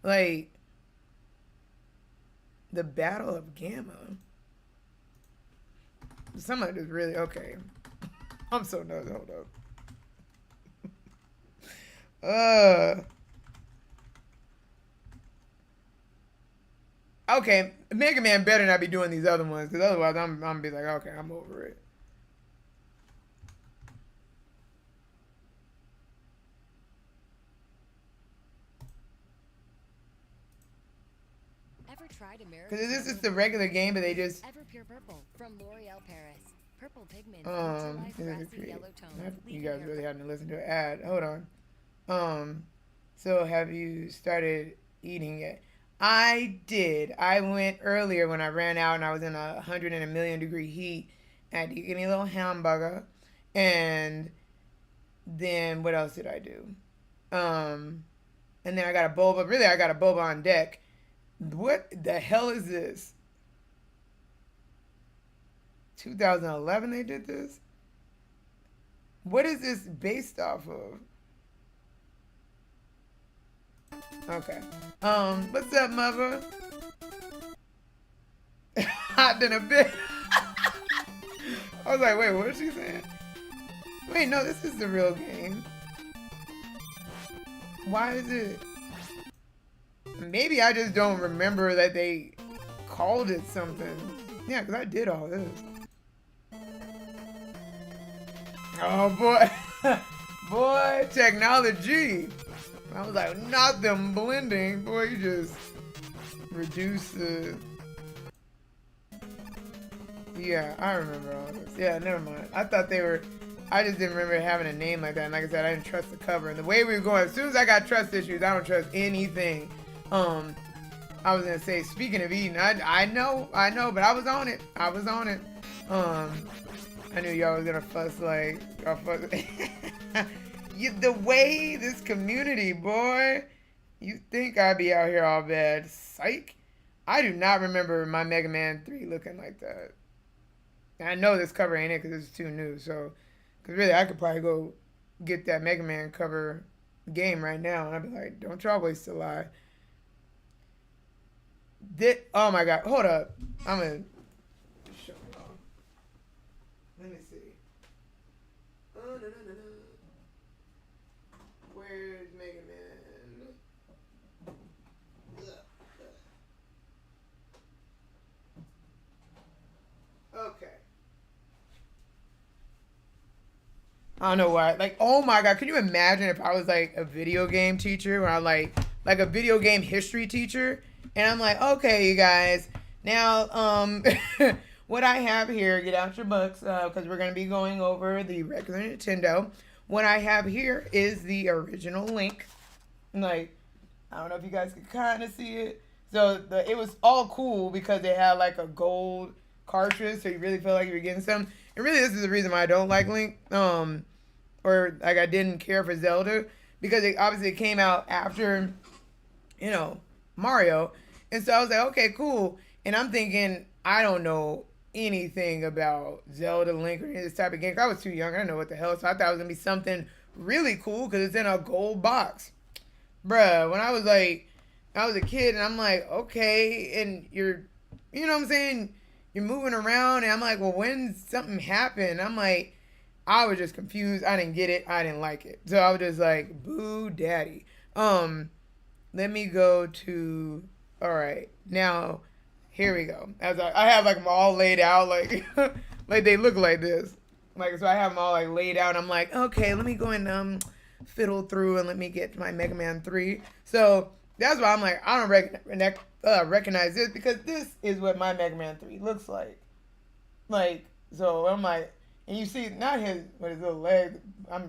Like, the Battle of Gamma. Some of it is really, okay. I'm so nosy. Hold up. Okay, Mega Man better not be doing these other ones, because otherwise I'm gonna be like, okay, I'm over it. Because this is the regular game, but they just Everpure Purple from L'Oreal Paris. Purple pigment. You guys really having to listen to an ad. Hold on. So have you started eating yet? I did. I went earlier when I ran out and I was in 100 degree heat. I had to get me a little hamburger. And then what else did I do? And then I got a boba. Really, I got a boba on deck. What the hell is this? 2011 they did this? What is this based off of? Okay. What's up, mother? Hot than a bit. I was like, wait, what is she saying? Wait, no, this is the real game. Why is it? Maybe I just don't remember that they called it something. Yeah, because I did all this. Oh, boy. Boy, technology. I was like, not them blending. Boy, you just reduce the... Yeah, I remember all this. Yeah, never mind. I thought they were... I just didn't remember having a name like that. And like I said, I didn't trust the cover. And the way we were going, as soon as I got trust issues, I don't trust anything. I was gonna say, speaking of eating, I know, but I was on it. I knew y'all was gonna fuss like, the way this community, boy, you think I'd be out here all bad. Psych. I do not remember my Mega Man 3 looking like that. And I know this cover ain't it because it's too new, so, because really I could probably go get that Mega Man cover game right now, and I'd be like, don't y'all waste a lie. Oh my god, hold up. I'm gonna show you all. Let me see. Oh, no. Where's Mega Man? Okay. I don't know why. Like, oh my god, can you imagine if I was like a video game teacher, where I'm like a video game history teacher? And I'm like, okay, you guys, now, what I have here, get out your books, because we're going to be going over the regular Nintendo. What I have here is the original Link. Like, I don't know if you guys can kind of see it. So, it was all cool because they had, like, a gold cartridge, so you really feel like you're getting something. And really, this is the reason why I don't like Link, or like I didn't care for Zelda, because it obviously came out after, you know, Mario, and so I was like, okay, cool. And I'm thinking, I don't know anything about Zelda, Link, or any of this type of game. I was too young. I didn't know what the hell, so I thought it was gonna be something really cool because it's in a gold box, bruh. When I was like, I was a kid, and I'm like, okay, and you know what I'm saying? You're moving around, and I'm like, well, when something happened, I'm like, I was just confused. I didn't get it. I didn't like it. So I was just like, boo, daddy. Let me go to. All right, now, here we go. As I have like them all laid out, like, like they look like this. Like, so I have them all like laid out. I'm like, okay, let me go and fiddle through and let me get to my Mega Man 3. So that's why I'm like, I don't recognize this, because this is what my Mega Man 3 looks like. Like, so I'm like, and you see, not his little leg.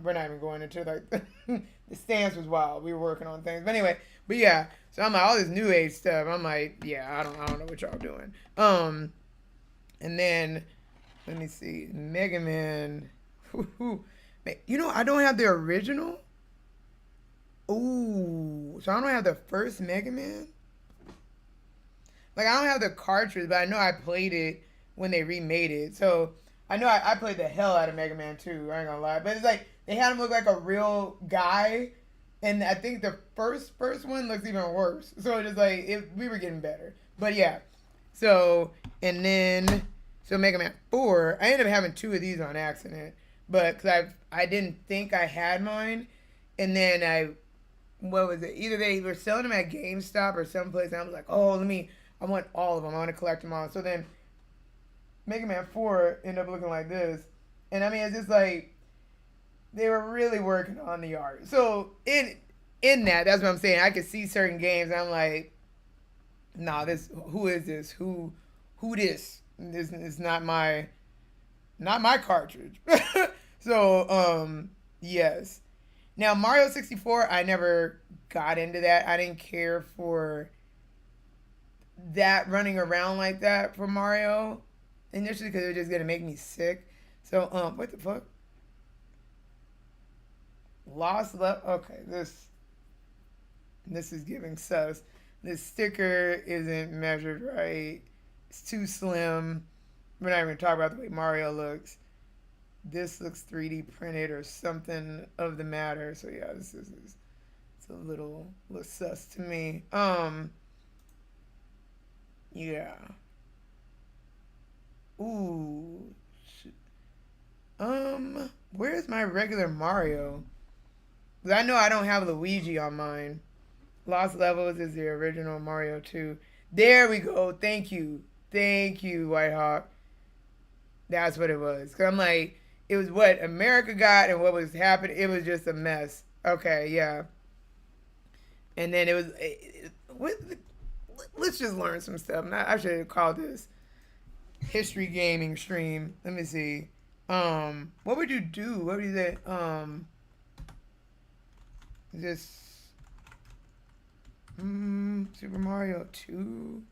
We're not even going into like the stance was wild. We were working on things, but anyway. But yeah, so I'm like, all this new age stuff. I'm like, yeah, I don't know what y'all doing. And then let me see, Mega Man. You know, I don't have the original. Ooh, so I don't have the first Mega Man. Like, I don't have the cartridge, but I know I played it when they remade it. So I know I played the hell out of Mega Man 2. I ain't gonna lie, but it's like they had him look like a real guy, and I think the first one looks even worse. So it's just like we were getting better. But yeah, so and then so Mega Man 4, I ended up having 2 of these on accident, but because I didn't think I had mine, and then what was it? Either they were selling them at GameStop or someplace, and I was like, oh, I want all of them. I want to collect them all. So then Mega Man 4 ended up looking like this. And I mean, it's just like, they were really working on the art. So in that's what I'm saying. I could see certain games, and I'm like, nah, who is this? Who this? This is not my cartridge. So, yes. Now, Mario 64, I never got into that. I didn't care for that running around like that for Mario initially, because it was just gonna make me sick. So what the fuck? Lost love. Okay, this is giving sus. This sticker isn't measured right. It's too slim. We're not even gonna talk about the way Mario looks. This looks 3D printed or something of the matter. So yeah, it's a little sus to me. Yeah. Ooh. Where's my regular Mario? 'Cause I know I don't have Luigi on mine. Lost Levels is the original Mario 2. There we go. Thank you, Whitehawk. That's what it was. 'Cause I'm like, it was what America got and what was happening. It was just a mess. Okay, yeah. And then let's just learn some stuff. I should have called this history gaming stream. Let me see. What would you do? What would you say? Just Super Mario 2.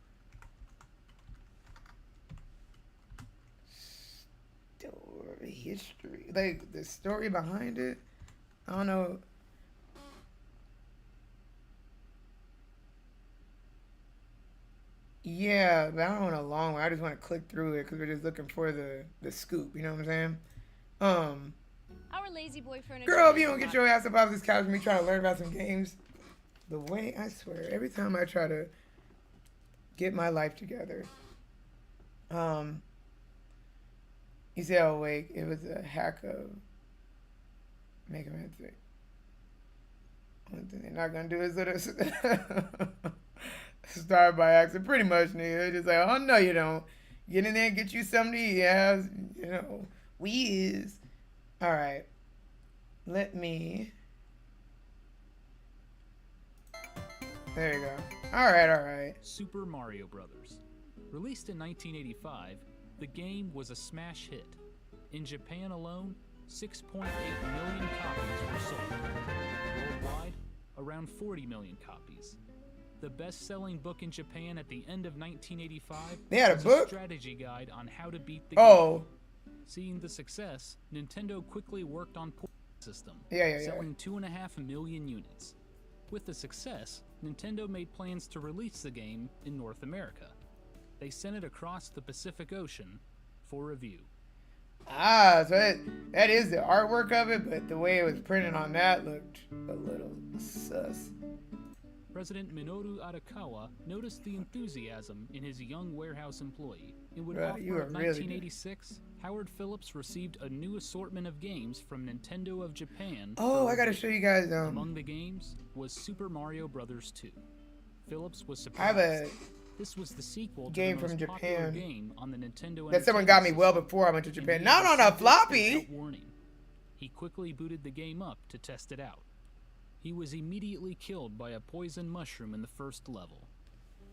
Story history, like the story behind it. I don't know. Yeah, but I don't want a long one. I just want to click through it because we're just looking for the scoop. You know what I'm saying? Our lazy boy furniture. Girl, if you don't get your ass up off this couch with me trying to learn about some games, the way I swear, every time I try to get my life together, you say, "Oh wait, it was a hack of Mega Man 3." One thing they're not gonna do is let us start by accident. Pretty much, nigga. They're just like, oh no, you don't. Get in there and get you something to eat. Yeah, you know, we is. All right. Let me. There you go. All right. Super Mario Brothers. Released in 1985, the game was a smash hit. In Japan alone, 6.8 million copies were sold. Worldwide, around 40 million copies. The best-selling book in Japan at the end of 1985 They had a was book? strategy guide on how to beat the Oh. game. Seeing the success, Nintendo quickly worked on port system, Yeah. selling 2.5 million units. With the success, Nintendo made plans to release the game in North America. They sent it across the Pacific Ocean for review. Ah, so that is the artwork of it, but the way it was printed on that looked a little sus. President Minoru Arakawa noticed the enthusiasm in his young warehouse employee. In Bruh, October you are of really 1986, Howard Phillips received a new assortment of games from Nintendo of Japan. Oh, for I gotta review. show you guys. Among the games was Super Mario Bros. 2. Phillips was I have surprised. a This was the sequel to game the most from popular Japan game on the Nintendo that someone Entertainment got me well System, before I went to and Japan. he Not on a received it floppy. without warning. He quickly booted the game up to test it out. He was immediately killed by a poison mushroom in the first level.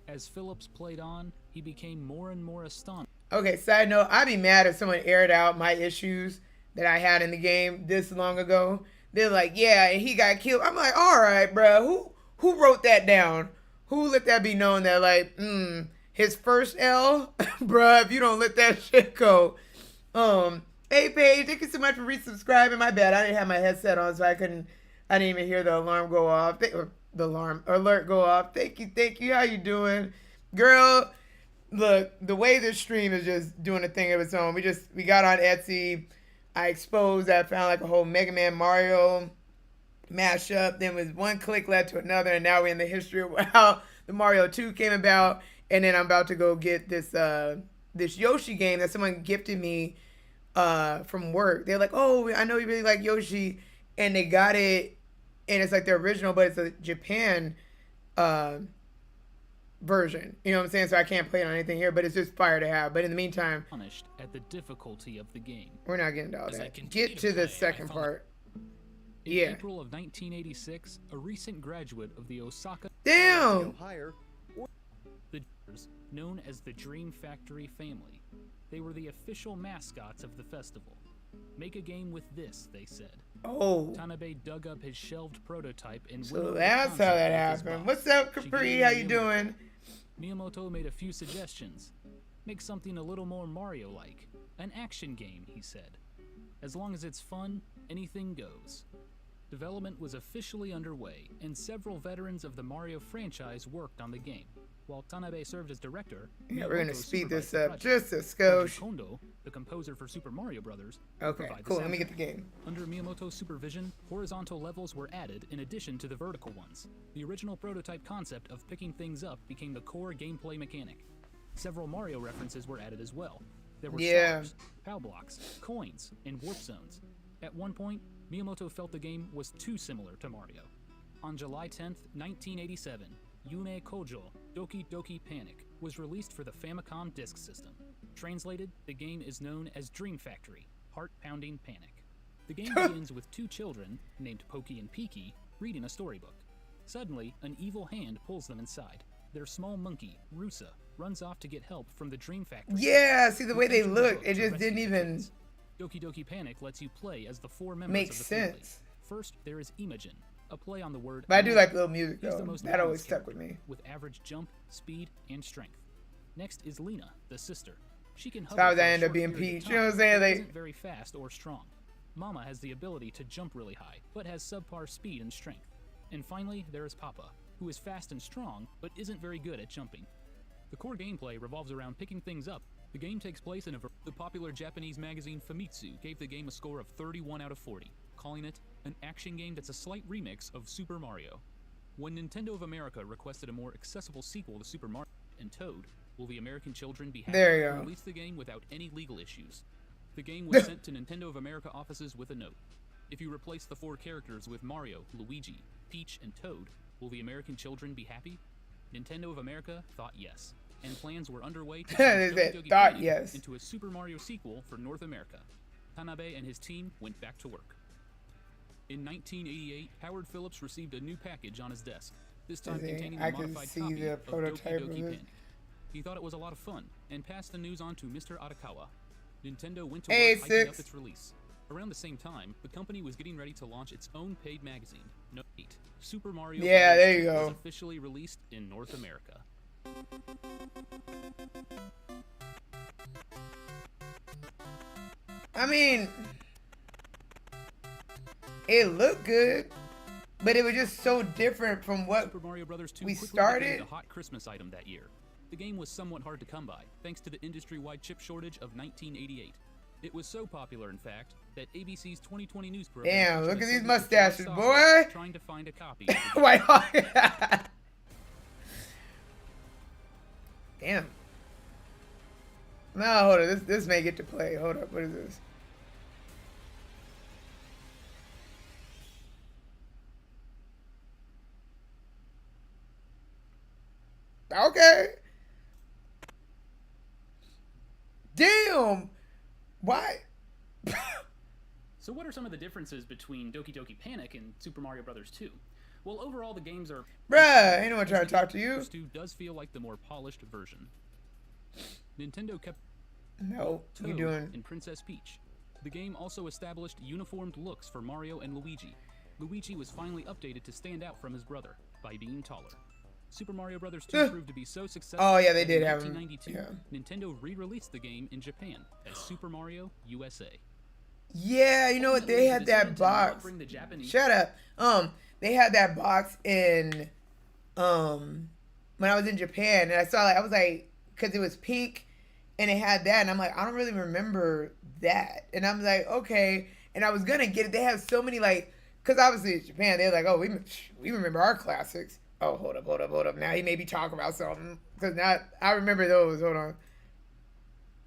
As Phillips played on, he became more and more astonished. Okay, side note, I'd be mad if someone aired out my issues that I had in the game this long ago. They're like, yeah, and he got killed. I'm like, all right, bro, who wrote that down? Who let that be known that, like, his first L? Bruh, if you don't let that shit go. Hey, Paige, thank you so much for resubscribing. My bad, I didn't have my headset on, so I didn't even hear the alarm go off. The alarm alert go off. Thank you. How you doing? Girl, look, the way this stream is just doing a thing of its own. We got on Etsy. I exposed, I found like a whole Mega Man Mario mashup. Then was one click led to another, and now we're in the history of how the Mario 2 came about. And then I'm about to go get this Yoshi game that someone gifted me from work. They're like, oh, I know you really like Yoshi, and they got it, and it's like the original, but it's a Japan version. You know what I'm saying? So I can't play it on anything here, but it's just fire to have. But in the meantime, At the difficulty of the game. we're not getting to all As I that. continue Get to to the play, second I found- part. In Yeah. April of 1986, a recent graduate of the Osaka Damn. the known as the Dream Factory family. They were the official mascots of the festival. Make a game with this, they said. Oh. Tanabe dug up his shelved prototype and So whittled the that's how concept that with his happened. boss. What's up, Shigeru Capri? How you Miyamoto. doing? Miyamoto made a few suggestions. Make something a little more Mario-like. An action game, he said. As long as it's fun, anything goes. Development was officially underway, and several veterans of the Mario franchise worked on the game. While Tanabe served as director, Yeah, we're gonna Miyamoto speed this supervised up the project. just a Koji skosh. Kondo, the composer for Super Mario Bros., Okay, provided the cool. Let me get soundtrack. the game. Under Miyamoto's supervision, horizontal levels were added in addition to the vertical ones. The original prototype concept of picking things up became the core gameplay mechanic. Several Mario references were added as well. There were Yeah. stars, POW blocks, coins, and warp zones. At one point, Miyamoto felt the game was too similar to Mario. On July 10th, 1987, Yume Kojo Doki Doki Panic was released for the Famicom Disk System. Translated, the game is known as Dream Factory, Heart-Pounding Panic. The game begins with two children, named Pokey and Peaky, reading a storybook. Suddenly, an evil hand pulls them inside. Their small monkey, Rusa, runs off to get help from the Dream Factory. Yeah, see the way they Enter the look, book it to just rescue didn't the even kids. Doki Doki Panic lets you play as the four members make of the family. sense. First, there is Imogen, a play on the word. But I do imagine. like the little music He's the though. most That always balanced stuck with me. character, with average jump, speed, and strength. Next is Lena, the sister. She can how hover does for that a end up short being period of Peach? You know what I'm time, saying? but Like- isn't very fast or strong. Mama has the ability to jump really high, but has subpar speed and strength. And finally, there is Papa, who is fast and strong, but isn't very good at jumping. The core gameplay revolves around picking things up. The game takes place in the popular Japanese magazine Famitsu gave the game a score of 31 out of 40, calling it an action game that's a slight remix of Super Mario. When Nintendo of America requested a more accessible sequel to Super Mario and Toad, will the American children be happy? There you to go. Release the game without any legal issues. The game was sent to Nintendo of America offices with a note. If you replace the four characters with Mario, Luigi, Peach, and Toad, will the American children be happy? Nintendo of America thought yes, and plans were underway to They turn said, Doki Doki "Thought Panic" yes. into a Super Mario sequel for North America. Tanabe and his team went back to work. In 1988, Howard Phillips received a new package on his desk, this time Is it- containing I a can modified see copy the of Doki prototype of Doki it. Panic. He thought it was a lot of fun, and passed the news on to Mr. Arakawa. Nintendo went to Hey, work hyping up Six. its release. Around the same time, the company was getting ready to launch its own paid magazine, No. 8. Super Mario Yeah, Bros. there you 2 was go. officially released in North America. I mean, it looked good, but it was just so different from what Super Mario Bros. 2 we quickly started. became the hot Christmas item that year. The game was somewhat hard to come by, thanks to the industry-wide chip shortage of 1988. It was so popular, in fact, that ABC's 2020 news program... Damn, featured look a at these segment with mustaches, George boy. Sasser trying to find a copy of the game. White Hawk. Damn. No, hold on. This may get to play. Hold up. What is this? Okay. Damn. Why? So what are some of the differences between Doki Doki Panic and Super Mario Bros. 2? Well, overall, the games are... Bruh, ain't no one trying to talk to you. Bros. 2 does feel like the more polished version. Nintendo kept No, you Toad doing... in Princess Peach. The game also established uniformed looks for Mario and Luigi. Luigi was finally updated to stand out from his brother by being taller. Super Mario Bros. 2 proved to be so successful Oh, yeah, they that did in have 'em. 1992, Yeah. Nintendo re-released the game in Japan as Super Mario USA. Yeah, you know what? They had that box. Bring the Japanese Shut up. They had that box in, when I was in Japan, and I saw, like, I was like, because it was pink, and it had that, and I'm like, I don't really remember that, and I'm like, okay, and I was gonna get it. They have so many, like, because obviously it's Japan. They're like, oh, we remember our classics. Oh, hold up. Now he may be talking about something, because now I remember those. Hold on.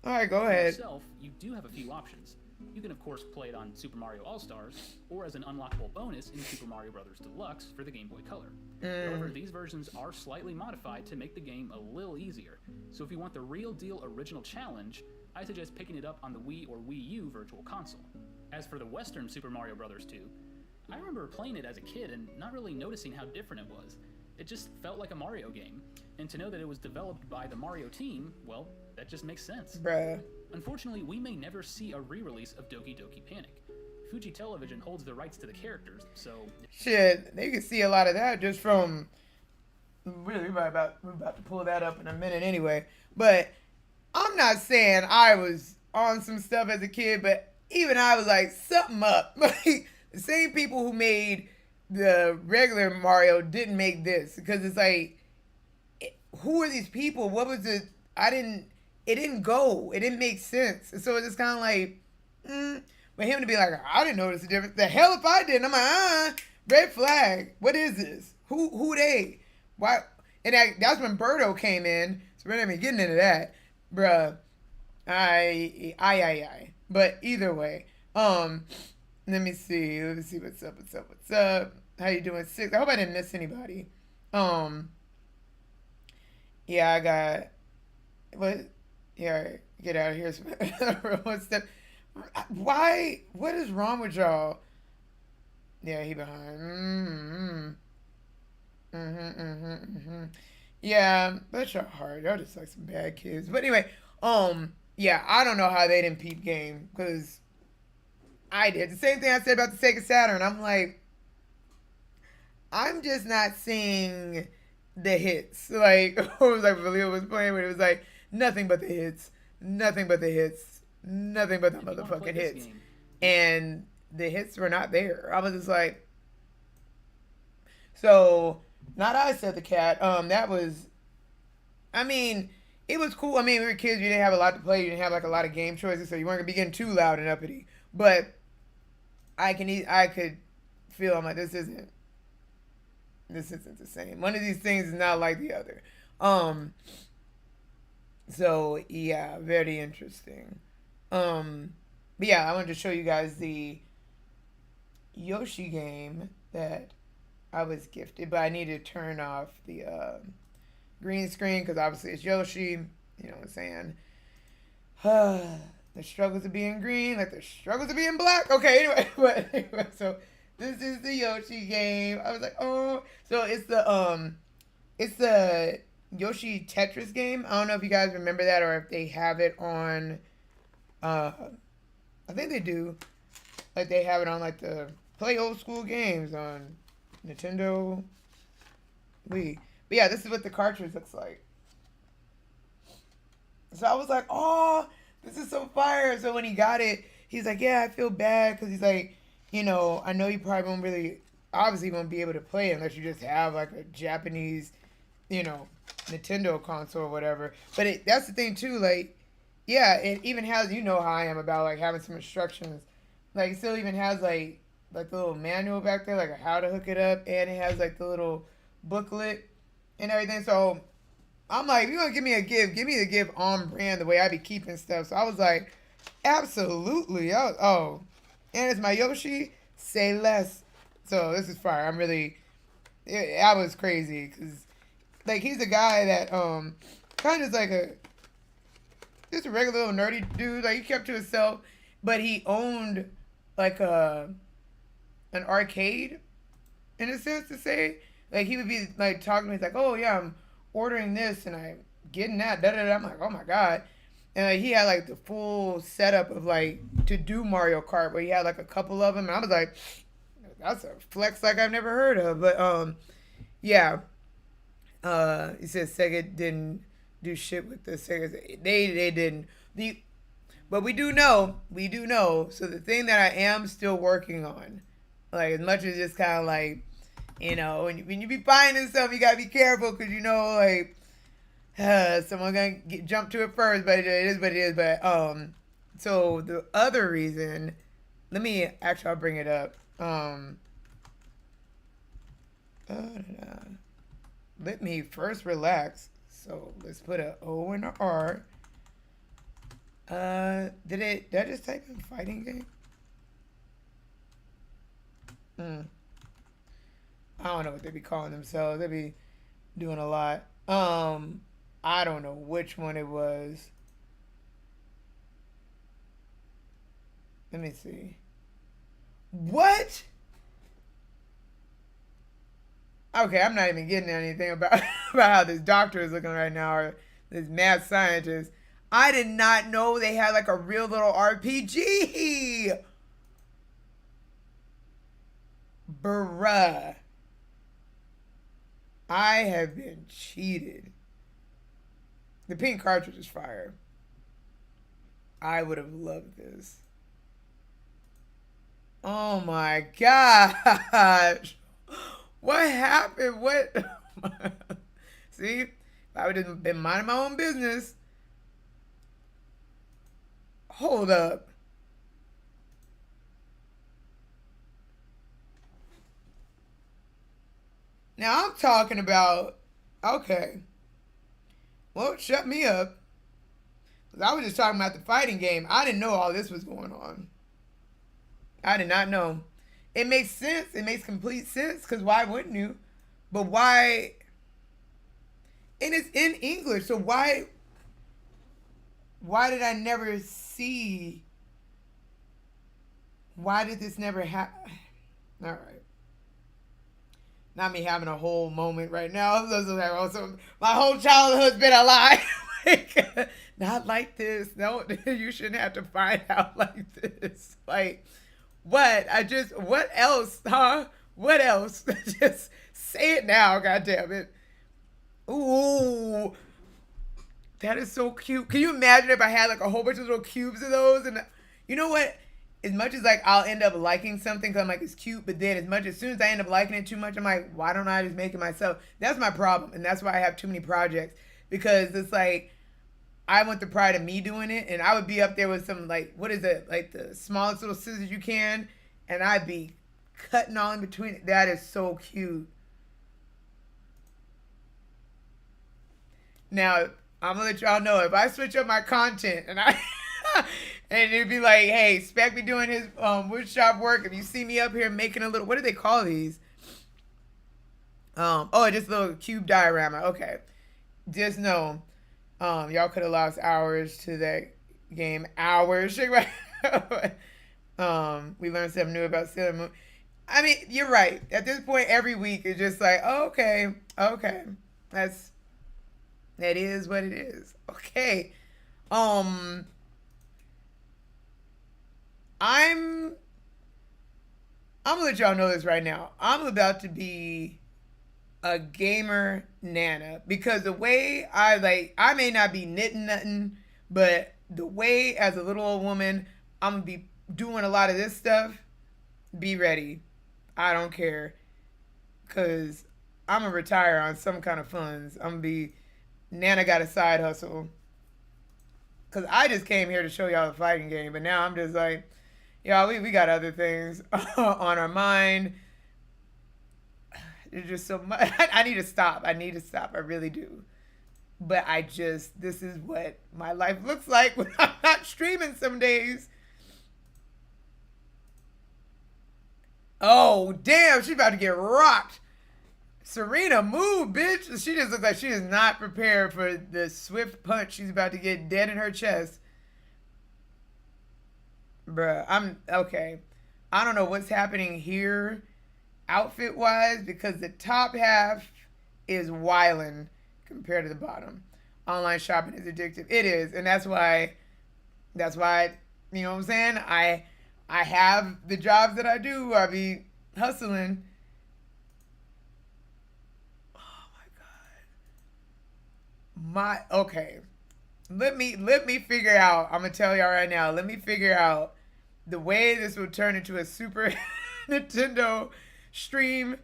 All right, go For ahead. yourself, you do have a few options. You can, of course, play it on Super Mario All-Stars, or as an unlockable bonus in Super Mario Bros. Deluxe for the Game Boy Color. However, these versions are slightly modified to make the game a little easier. So if you want the real deal original challenge, I suggest picking it up on the Wii or Wii U Virtual Console. As for the Western Super Mario Bros. 2, I remember playing it as a kid and not really noticing how different it was. It just felt like a Mario game, and to know that it was developed by the Mario team, well, that just makes sense. Bruh. Unfortunately, we may never see a re-release of Doki Doki Panic. Fuji Television holds the rights to the characters, so... Shit, they can see a lot of that just from... Really, we're about to pull that up in a minute anyway. But I'm not saying I was on some stuff as a kid, but even I was like, something up. Like, the same people who made the regular Mario didn't make this. Because it's like, who are these people? What was it? It didn't go. It didn't make sense. So it's just kind of like, for him to be like, I didn't notice the difference. The hell if I didn't. I'm like, red flag. What is this? Who they? Why? And that's when Birdo came in. So we're not even getting into that. Bruh. But either way, let me see what's up. How you doing? 6. I hope I didn't miss anybody. Yeah, I got, what? Yeah, get out of here. One step. Why? What is wrong with y'all? Yeah, he behind. Yeah, bless your heart. Y'all just like some bad kids. But anyway, yeah, I don't know how they didn't peep game, because I did. The same thing I said about the Sega Saturn. I'm like, I'm just not seeing the hits. Like, it was like Valio was playing, but it was like, nothing but the hits. Nothing but the hits. Nothing but the motherfucking hits. And the hits were not there. I was just like, so, not I said the cat. That was, I mean, it was cool. I mean, we were kids. You didn't have a lot to play. You didn't have like a lot of game choices, so you weren't gonna be getting too loud and uppity. But I could feel, I'm like, this isn't the same. One of these things is not like the other. So yeah, very interesting. But yeah, I wanted to show you guys the Yoshi game that I was gifted, but I need to turn off the green screen because obviously it's Yoshi. You know what I'm saying? The struggles of being green, like the struggles of being black. Okay, anyway, so this is the Yoshi game. I was like, oh, so it's the Yoshi Tetris game. I don't know if you guys remember that or if they have it on. I think they do. Like they have it on like the play old school games on Nintendo Wii. But yeah, this is what the cartridge looks like. So I was like, oh, this is so fire. So when he got it, he's like, yeah, I feel bad because he's like, I know you probably won't really, obviously won't be able to play it unless you just have like a Japanese, Nintendo console or whatever. But that's the thing too, like, yeah, it even has, how I am about like having some instructions. Like it still even has like the little manual back there, like how to hook it up, and it has like the little booklet and everything. So I'm like, you're gonna give me a gift, give me the gift on brand the way I be keeping stuff. So I was like, absolutely. And it's my Yoshi, say less. So this is fire. I was crazy because like he's a guy that kind of is like just a regular little nerdy dude. Like he kept to himself, but he owned like an arcade in a sense to say. Like he would be like talking to me, he's like, oh yeah, I'm ordering this and I'm getting that. Da da da. I'm like, oh my god. And like, he had like the full setup of like to do Mario Kart, where he had like a couple of them. And I was like, that's a flex like I've never heard of. But yeah. He said Sega didn't do shit with the Sega. They didn't. But we do know. So the thing that I am still working on, like as much as just kind of like, when you be finding stuff, you gotta be careful because like someone gonna jump to it first. But it is what it is. But so the other reason, I'll bring it up. Let me first relax. So let's put an O and an R. Did I just type in fighting game? I don't know what they be calling themselves. They be doing a lot. I don't know which one it was. Let me see. What? Okay, I'm not even getting anything about how this doctor is looking right now or this mad scientist. I did not know they had like a real little RPG. Bruh. I have been cheated. The pink cartridge is fire. I would have loved this. Oh my gosh. What happened? What? See? If I would have been minding my own business. Hold up. Now I'm talking about, okay. Well, shut me up. 'Cause I was just talking about the fighting game. I didn't know all this was going on. I did not know. It makes sense. It makes complete sense. Because why wouldn't you? But why? And it's in English. So why did I never see? Why did this never happen? All right. Not me having a whole moment right now. So my whole childhood's been a lie. Not like this. No, you shouldn't have to find out like this. Like, what? What else, huh? What else? Just say it now, goddamn it. Ooh. That is so cute. Can you imagine if I had like a whole bunch of little cubes of those? And you know what? As much as like I'll end up liking something because I'm like it's cute, but then as soon as I end up liking it too much, I'm like, why don't I just make it myself? That's my problem, and that's why I have too many projects, because it's like I want the pride of me doing it, and I would be up there with some like, what is it, like the smallest little scissors you can, and I'd be cutting all in between it. That is so cute. Now I'm gonna let y'all know if I switch up my content and and it'd be like, hey, Spec be doing his woodshop work. If you see me up here making a little, what do they call these? Just a little cube diorama. Okay. Just know, y'all could have lost hours to that game. Hours. We learned something new about Sailor Moon. I mean, you're right. At this point, every week it's just like, oh, okay. That is what it is. Okay. I'm I'm gonna let y'all know this right now. I'm about to be a gamer nana because the way I may not be knitting nothing, but the way as a little old woman, I'm gonna be doing a lot of this stuff. Be ready. I don't care. Cause I'm gonna retire on some kind of funds. I'm gonna be Nana got a side hustle. Cause I just came here to show y'all the fighting game, but now I'm just like, y'all, we got other things on our mind. There's just so much. I need to stop. I need to stop. I really do. But this is what my life looks like when I'm not streaming some days. Oh, damn. She's about to get rocked. Serena, move, bitch. She just looks like she is not prepared for the swift punch she's about to get dead in her chest. Bruh, I'm okay. I don't know what's happening here outfit wise because the top half is wildin' compared to the bottom. Online shopping is addictive. It is, and that's why you know what I'm saying? I have the jobs that I do. I be hustling. Oh my god. Okay. Let me figure out. I'm gonna tell y'all right now. Let me figure out the way this will turn into a Super Nintendo stream.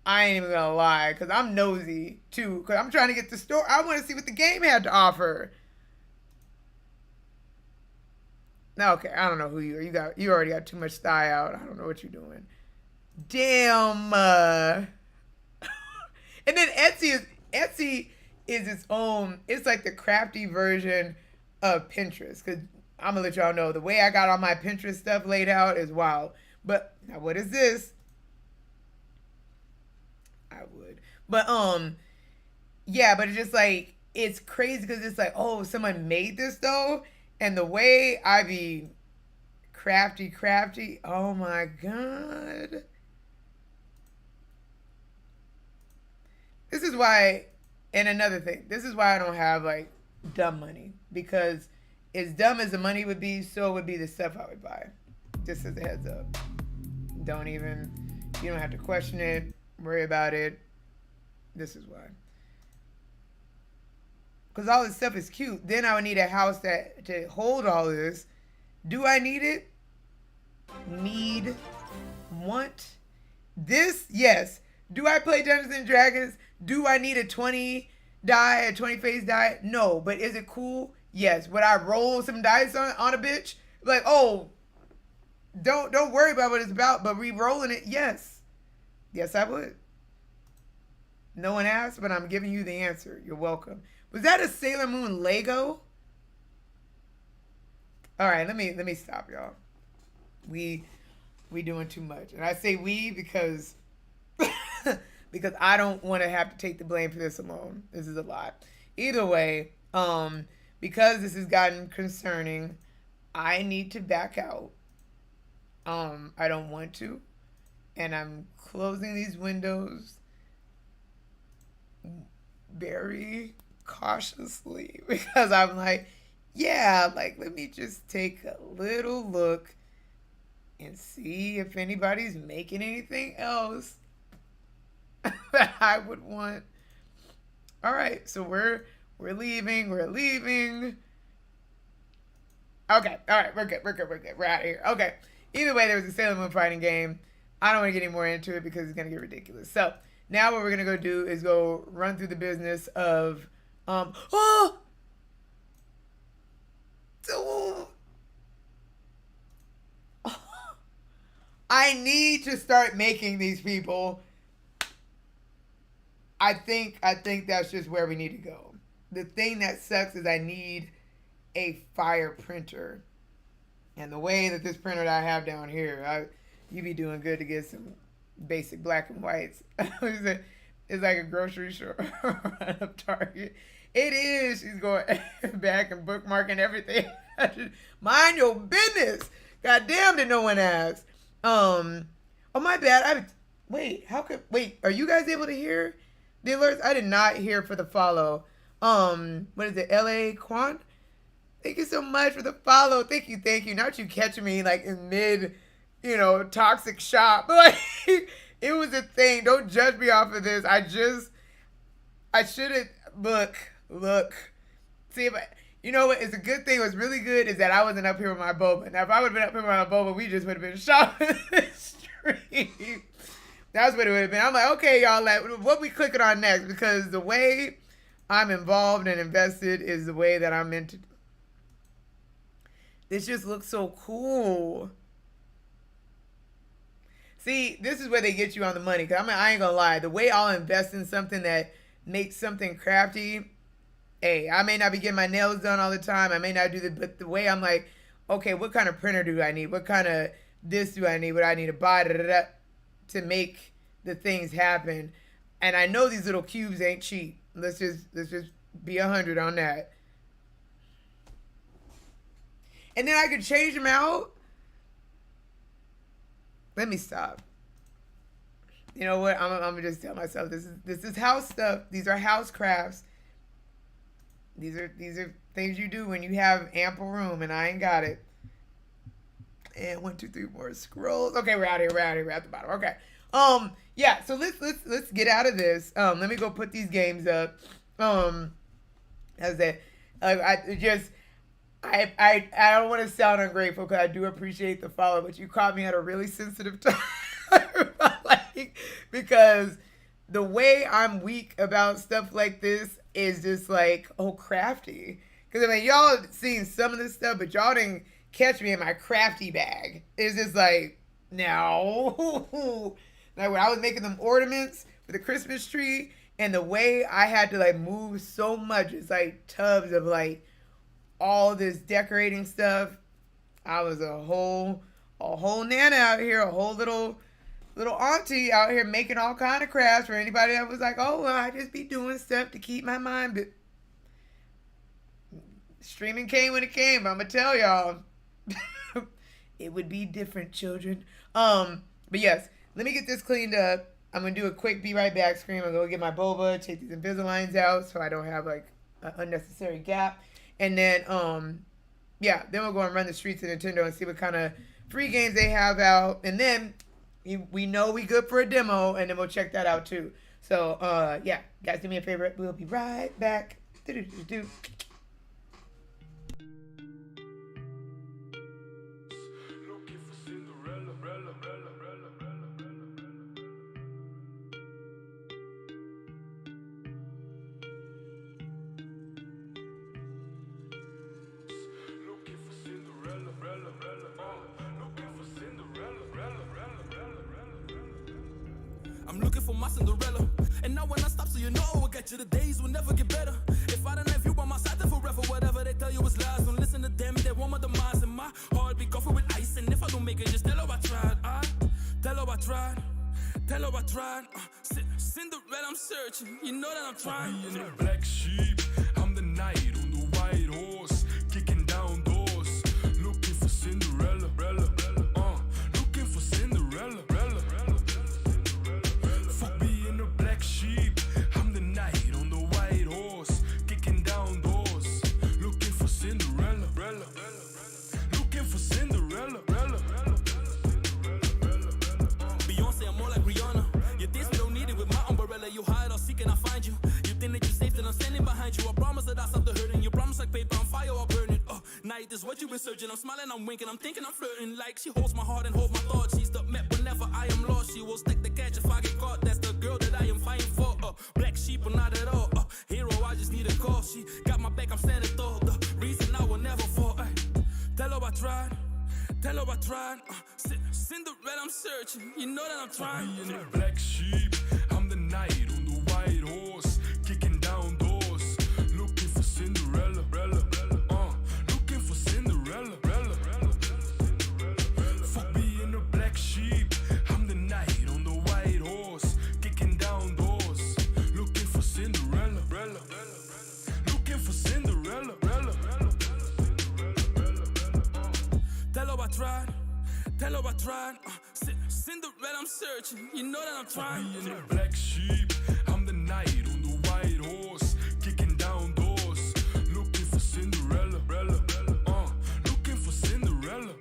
I ain't even gonna lie, cause I'm nosy too. Cause I'm trying to get the store. I want to see what the game had to offer. Okay, I don't know who you are. You already got too much thigh out. I don't know what you're doing. Damn. And then Etsy is its own. It's like the crafty version of Pinterest. Cause I'm gonna let y'all know the way I got all my Pinterest stuff laid out is wild. But now what is this? I would. But yeah, but it's just like it's crazy because it's like, oh, someone made this though. And the way I be crafty, oh my god. This is why, and another thing, this is why I don't have like dumb money. Because as dumb as the money would be, so would be the stuff I would buy. Just as a heads up. You don't have to question it, worry about it. This is why. Because all this stuff is cute. Then I would need a house to hold all this. Do I need it? Need? Want? This? Yes. Do I play Dungeons and Dragons? Do I need a 20 face die? No. But is it cool? Yes. Would I roll some dice on a bitch? Like, oh, don't worry about what it's about, but re-rolling it, yes. Yes, I would. No one asked, but I'm giving you the answer. You're welcome. Was that a Sailor Moon Lego? All right, let me stop, y'all. We doing too much, and I say we because because I don't want to have to take the blame for this alone. This is a lot. Either way, because this has gotten concerning, I need to back out. I don't want to, and I'm closing these windows very cautiously because I'm like, yeah, like let me just take a little look and see if anybody's making anything else that I would want. All right, so we're leaving. Okay, all right, we're good. We're out of here. Okay. Either way, there was a Sailor Moon fighting game. I don't want to get any more into it because it's gonna get ridiculous. So now what we're gonna go do is go run through the business of I need to start making these people. I think that's just where we need to go. The thing that sucks is I need a fire printer. And the way that this printer that I have down here, you be doing good to get some basic black and whites. It's like a grocery store of Target. It is. She's going back and bookmarking everything. Mind your business. God damn, did no one ask. Oh my bad. Wait, are you guys able to hear the alerts? I did not hear for the follow. What is it? LA Quan? Thank you so much for the follow. Thank you. Not you catching me like in mid toxic shop. Like, it was a thing. Don't judge me off of this. I shouldn't look. See, if you know what? It's a good thing. What's really good is that I wasn't up here with my boba. Now, if I would have been up here with my boba, we just would have been shopping in the street. That's what it would have been. I'm like, okay, y'all, like, what we clicking on next? Because the way I'm involved and invested is the way that I'm meant to. This just looks so cool. See, this is where they get you on the money. Because I ain't going to lie. The way I'll invest in something that makes something crafty, hey, I may not be getting my nails done all the time. I may not do but the way I'm like, okay, what kind of printer do I need? What kind of this do I need? What I need to buy to make the things happen. And I know these little cubes ain't cheap. Let's just be 100 on that. And then I could change them out. Let me stop. You know what? I'm gonna just tell myself this is house stuff. These are house crafts. These are things you do when you have ample room, and I ain't got it. And 1, 2, 3 more scrolls. Okay, we're out here. We're at the bottom. Okay. Yeah. So let's get out of this. Let me go put these games up. As that, I don't want to sound ungrateful because I do appreciate the follow, but you caught me at a really sensitive time. Like, because the way I'm weak about stuff like this is just like, oh, crafty. Because, I mean, y'all seen some of this stuff, but y'all didn't catch me in my crafty bag. It's just like, no. Like, when I was making them ornaments for the Christmas tree, and the way I had to, like, move so much, it's like tubs of, like, all this decorating stuff. I was a whole nana out here, a whole little auntie out here making all kind of crafts for anybody that was like, oh, well, I just be doing stuff to keep my mind. But streaming came when it came. I'm gonna tell y'all, it would be different, children. But yes, let me get this cleaned up. I'm gonna do a quick be right back scream. I'm gonna go get my boba, take these Invisaligns out so I don't have like an unnecessary gap. And then, yeah, then we'll go and run the streets of Nintendo and see what kind of free games they have out. And then we know we good for a demo, and then we'll check that out too. So, yeah, guys, do me a favor. We'll be right back. Do-do-do-do. I'm looking for my Cinderella, and now when I stop, so you know I'll get you. The days will never get better. If I don't have you by my side, then forever, whatever they tell you is lies. Don't listen to them, they want my demise. And my heart be covered with ice, and if I don't make it, just tell her I tried. Tell her I tried. Tell her I tried. Cinderella, I'm searching. You know that I'm trying. In the black sheep, I'm the knight on the white horse, kicking down doors, looking for Cinderella. Looking for Cinderella. Fuck me in the black sheep, I'm the knight on the white horse, kicking down doors, looking for Cinderella. Looking for Cinderella. Beyonce, I'm more like Rihanna. You think we don't need it with my umbrella. You hide or seek and I find you. You think that you're safe, then I'm standing behind you. I promise that I'll stop the hurting. You promise like paper on fire, I'll burn it. Night is what you've been searching. I'm smiling, I'm winking, I'm thinking, I'm flirting. Like she holds my heart and holds my thoughts. She's the map whenever I am lost. She will stack the catch if I get caught. That's the girl that I am fighting for. Black sheep, but not at all. Hero, I just need a call. She got my back, I'm standing tall. The reason I will never fall. Tell her I tried. Tell her I tried. Cinderella, I'm searching. You know that I'm trying. In the black sheep, I'm the knight on the white horse, kicking down doors, looking for Cinderella. Looking for Cinderella. Fuck me in the black sheep, I'm the knight on the white horse, kicking down doors, looking for Cinderella. Looking for Cinderella. Tell her I tried. Tell her I tried. Cinderella, I'm searching. You know that I'm trying. In the black sheep, I'm the knight on the white horse, kicking down doors, looking for Cinderella. Looking for Cinderella.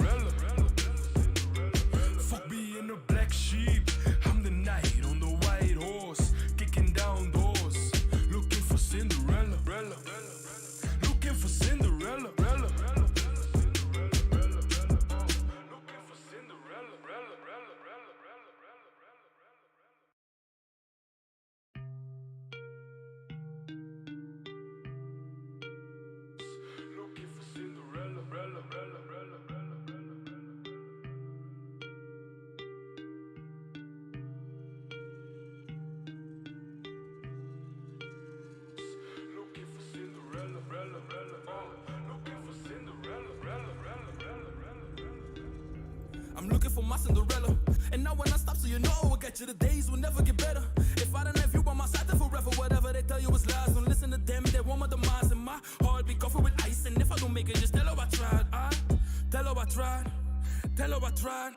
for my Cinderella. And now when I stop, so you know I will get you. The days will never get better. If I don't have you by my side, then forever, whatever they tell you is lies. Don't listen to them, they want my demise. And my heart be covered with ice. And if I don't make it, just tell her I tried. Tell her I tried. Tell her I tried.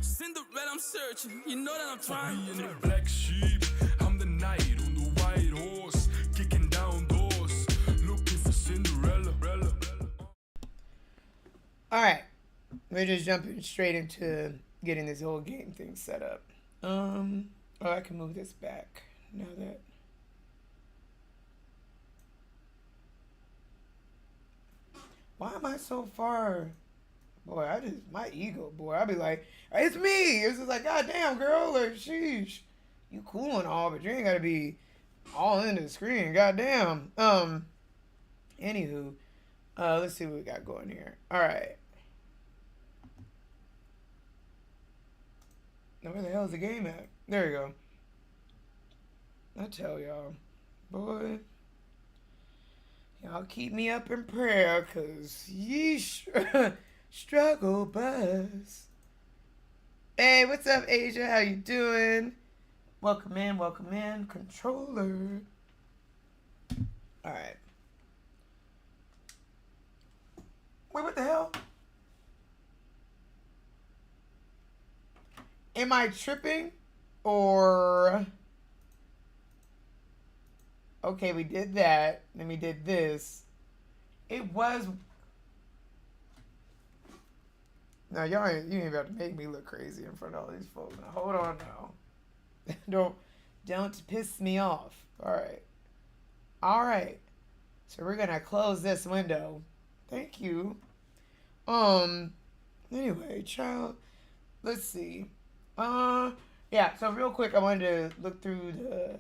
Cinderella, I'm searching. You know that I'm trying. Me and the black sheep, I'm the knight on the white horse, kicking down doors, looking for Cinderella. Alright. We're just jumping straight into getting this whole game thing set up. Oh, I can move this back now that. Why am I so far? Boy, my ego, boy. I'd be like, it's me. It's just like, God damn, girl. Like, sheesh. You cool and all, but you ain't got to be all into the screen. God damn. Anywho, let's see what we got going here. All right. Now, where the hell is the game at? There you go. I tell y'all, boy, y'all keep me up in prayer, cause yeesh, struggle bus. Hey, what's up, Asia? How you doing? Welcome in, controller. All right. Wait, what the hell? Am I tripping? Or... Okay, we did that. Then we did this. It was... Now, you ain't about to make me look crazy in front of all these folks. Now, hold on now. Don't piss me off. All right. So we're going to close this window. Thank you. Anyway, child, let's see. Yeah, so real quick, I wanted to look through the...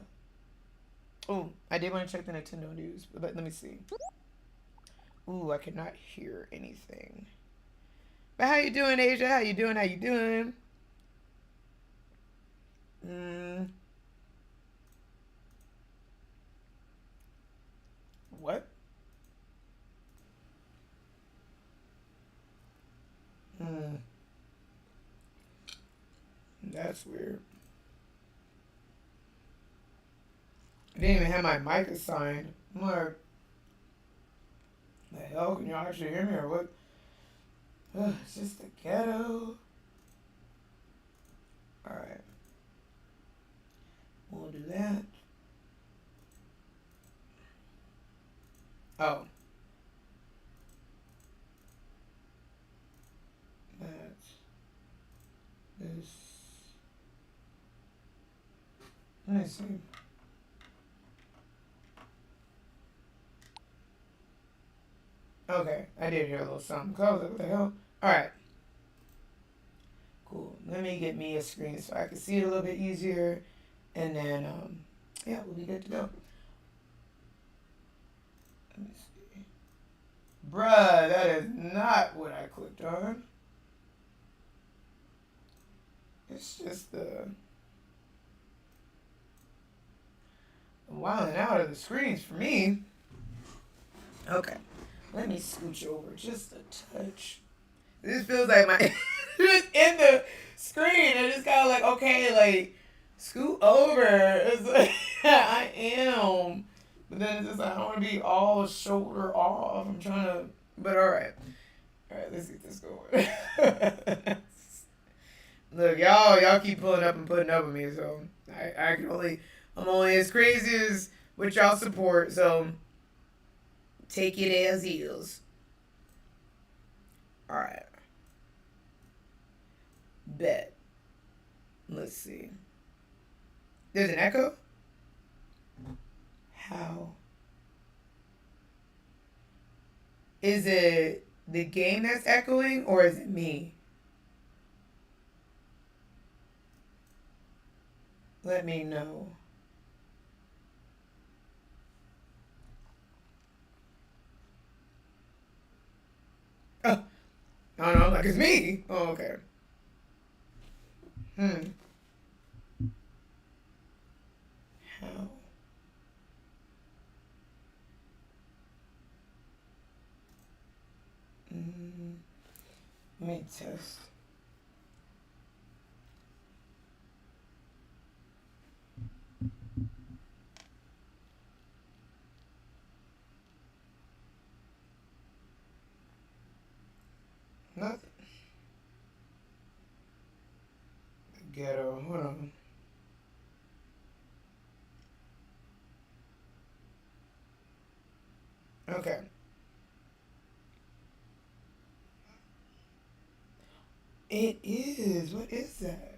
Oh, I did want to check the Nintendo news, but let me see. Ooh, I cannot hear anything. But how you doing, Asia? How you doing? What? That's weird. I didn't even have my mic assigned. I'm like, the hell? Can y'all actually hear me or what? It's just the ghetto. Alright. We'll do that. Oh. That's this. Let me see. Okay, I did hear a little something. I was like, what the hell? Alright. Cool. Let me get me a screen so I can see it a little bit easier. And then, yeah, we'll be good to go. Let me see. Bruh, that is not what I clicked on. It's just the wilding out of the screens for me. Okay. Let me scooch over just a touch. This feels like my just in the screen. I just kind of like, okay, like, scoot over. It's like, I am. But then it's just like, I don't want to be all shoulder off. I'm trying to, but all right. All right, let's get this going. Look, y'all keep pulling up and putting up with me, so I'm only as crazy as what y'all support, so take it as is. Alright. Bet. Let's see. There's an echo? How? Is it the game that's echoing, or is it me? Let me know. Oh, I don't know, like it's me. Oh, okay. How? Let me test. ghetto. Hold on. Okay. It is. What is that?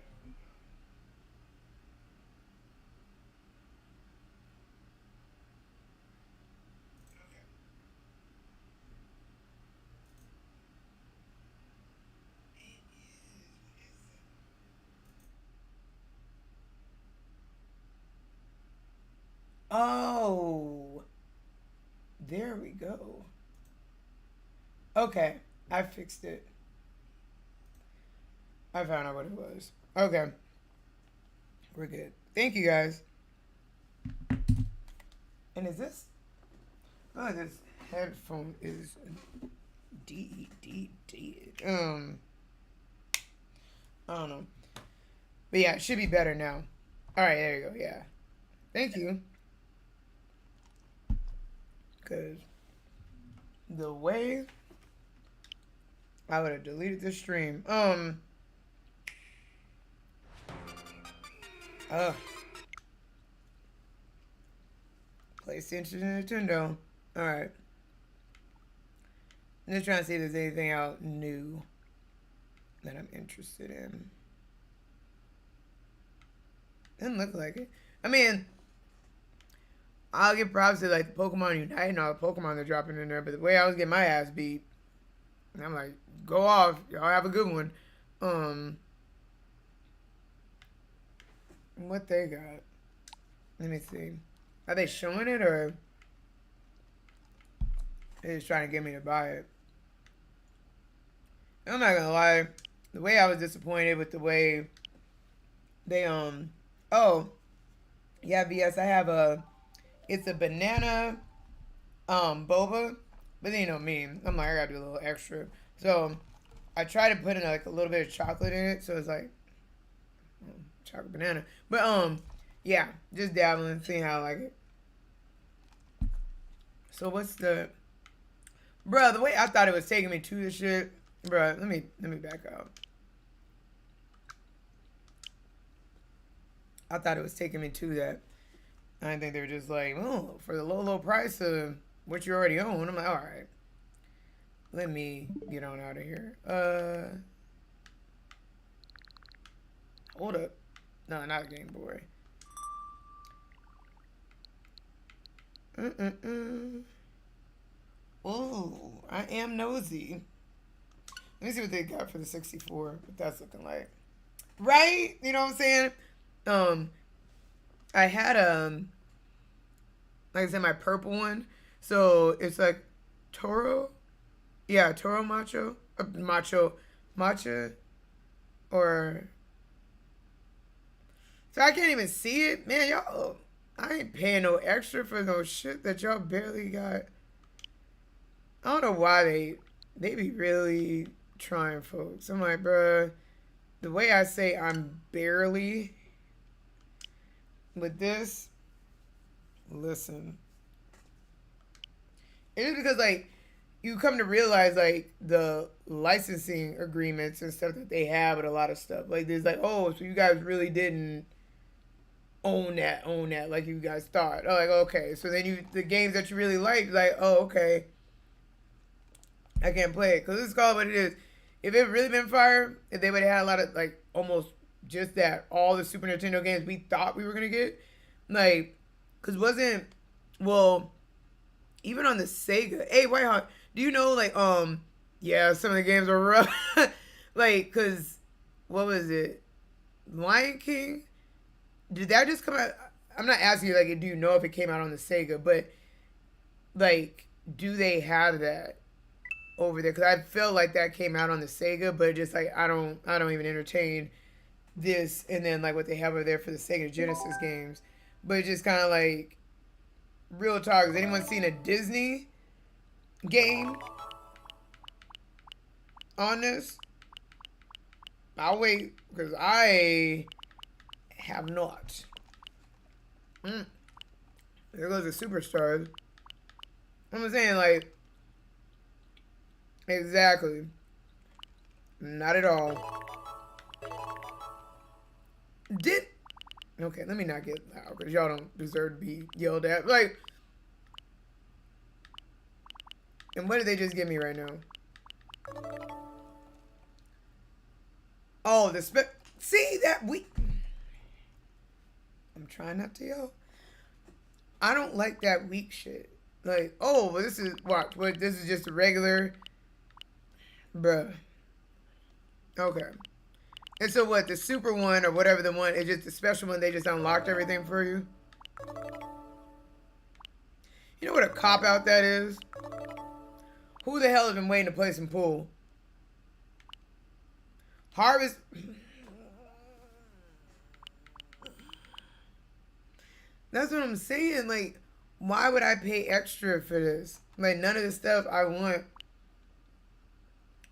Oh, there we go. Okay, I fixed it. I found out what it was. Okay, we're good. Thank you guys. And is this? Oh, this headphone is D. I don't know. But yeah, it should be better now. All right, there you go. Yeah, thank you. Cause the way I would have deleted the stream. PlayStation and Nintendo. Alright. I'm just trying to see if there's anything out new that I'm interested in. Doesn't look like it. I mean, I'll give props to like Pokemon Unite and all the Pokemon they're dropping in there, but the way I was getting my ass beat, and I'm like, go off, y'all have a good one. What they got? Let me see. Are they showing it or they just trying to get me to buy it? I'm not gonna lie, the way I was disappointed with the way they oh yeah, VS, I have it's a banana boba, but then you know me, I'm like, I gotta do a little extra, so I try to put in like a little bit of chocolate in it, so it's like chocolate banana, but yeah, just dabbling, seeing how I like it. So what's the, bruh, the way I thought it was taking me to the shit, bruh, let me back up. I thought it was taking me to that. I didn't think they were just like, oh, for the low price of what you already own. I'm like, all right, let me get on out of here. Hold up. No, not a Game Boy. Oh, I am nosy. Let me see what they got for the 64. What that's looking like. Right? You know what I'm saying? I had like I said, my purple one. So it's like Toro. Yeah, Toro Matcha, or so I can't even see it, man. Y'all, I ain't paying no extra for no shit that y'all barely got. I don't know why they be really trying, folks. I'm like, bruh, the way I say I'm barely with this, listen, it is because like you come to realize like the licensing agreements and stuff that they have with a lot of stuff. Like there's like, oh, so you guys really didn't own that like you guys thought. Oh, like okay, so then the games that you really like, oh okay, I can't play it because it's called what it is. If it really been fire, if they would have had a lot of like almost just that all the Super Nintendo games we thought we were gonna get, like, cause wasn't, well, even on the Sega. Hey, Whitehawk, do you know like yeah, some of the games are rough. Like, cause what was it, Lion King? Did that just come out? I'm not asking you like, do you know if it came out on the Sega, but like, do they have that over there? Because I felt like that came out on the Sega, but just like I don't even entertain this, and then like what they have over there for the Sega Genesis games. But just kind of like, real talk, has anyone seen a Disney game on this? I'll wait, because I have not. There goes the Superstars. I'm saying, like, exactly. Not at all. Did okay? Let me not get loud because y'all don't deserve to be yelled at. Like, and what did they just give me right now? Oh, see that I'm trying not to yell. I don't like that weak shit. Like, oh, well, this is watch. What? This is just a regular, bruh. Okay. And so what? The super one or whatever the one is just the special one. They just unlocked everything for you. You know what a cop out that is? Who the hell has been waiting to play some pool? Harvest. That's what I'm saying. Like, why would I pay extra for this? Like, none of the stuff I want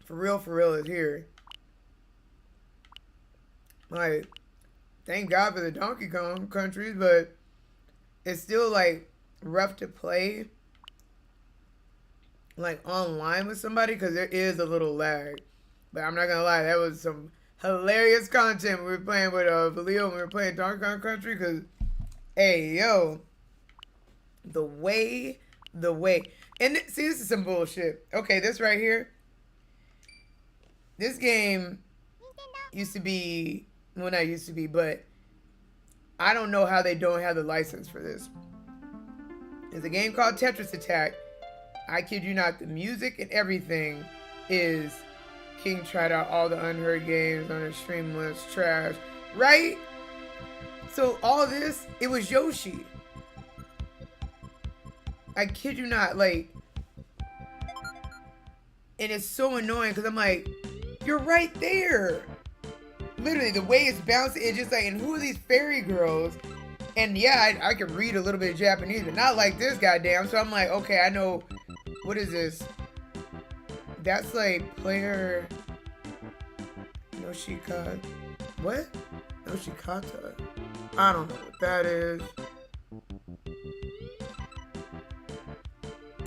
for real is here. Like, thank God for the Donkey Kong countries, but it's still, like, rough to play, like, online with somebody because there is a little lag. But I'm not gonna lie, that was some hilarious content we were playing with Valio when we were playing Donkey Kong Country because, hey, yo, the way, and see, this is some bullshit. Okay, this right here, this game used to be, well, not used to be, but I don't know how they don't have the license for this. There's a game called Tetris Attack. I kid you not, the music and everything is King tried out all the unheard games on his stream list, trash, right? So all this, it was Yoshi. I kid you not, like, and it's so annoying because I'm like, you're right there. Literally, the way it's bouncing, it's just like, and who are these fairy girls? And yeah, I can read a little bit of Japanese, but not like this goddamn. So I'm like, okay, I know, what is this? That's like player Yoshika. What? Yoshikata. I don't know what that is.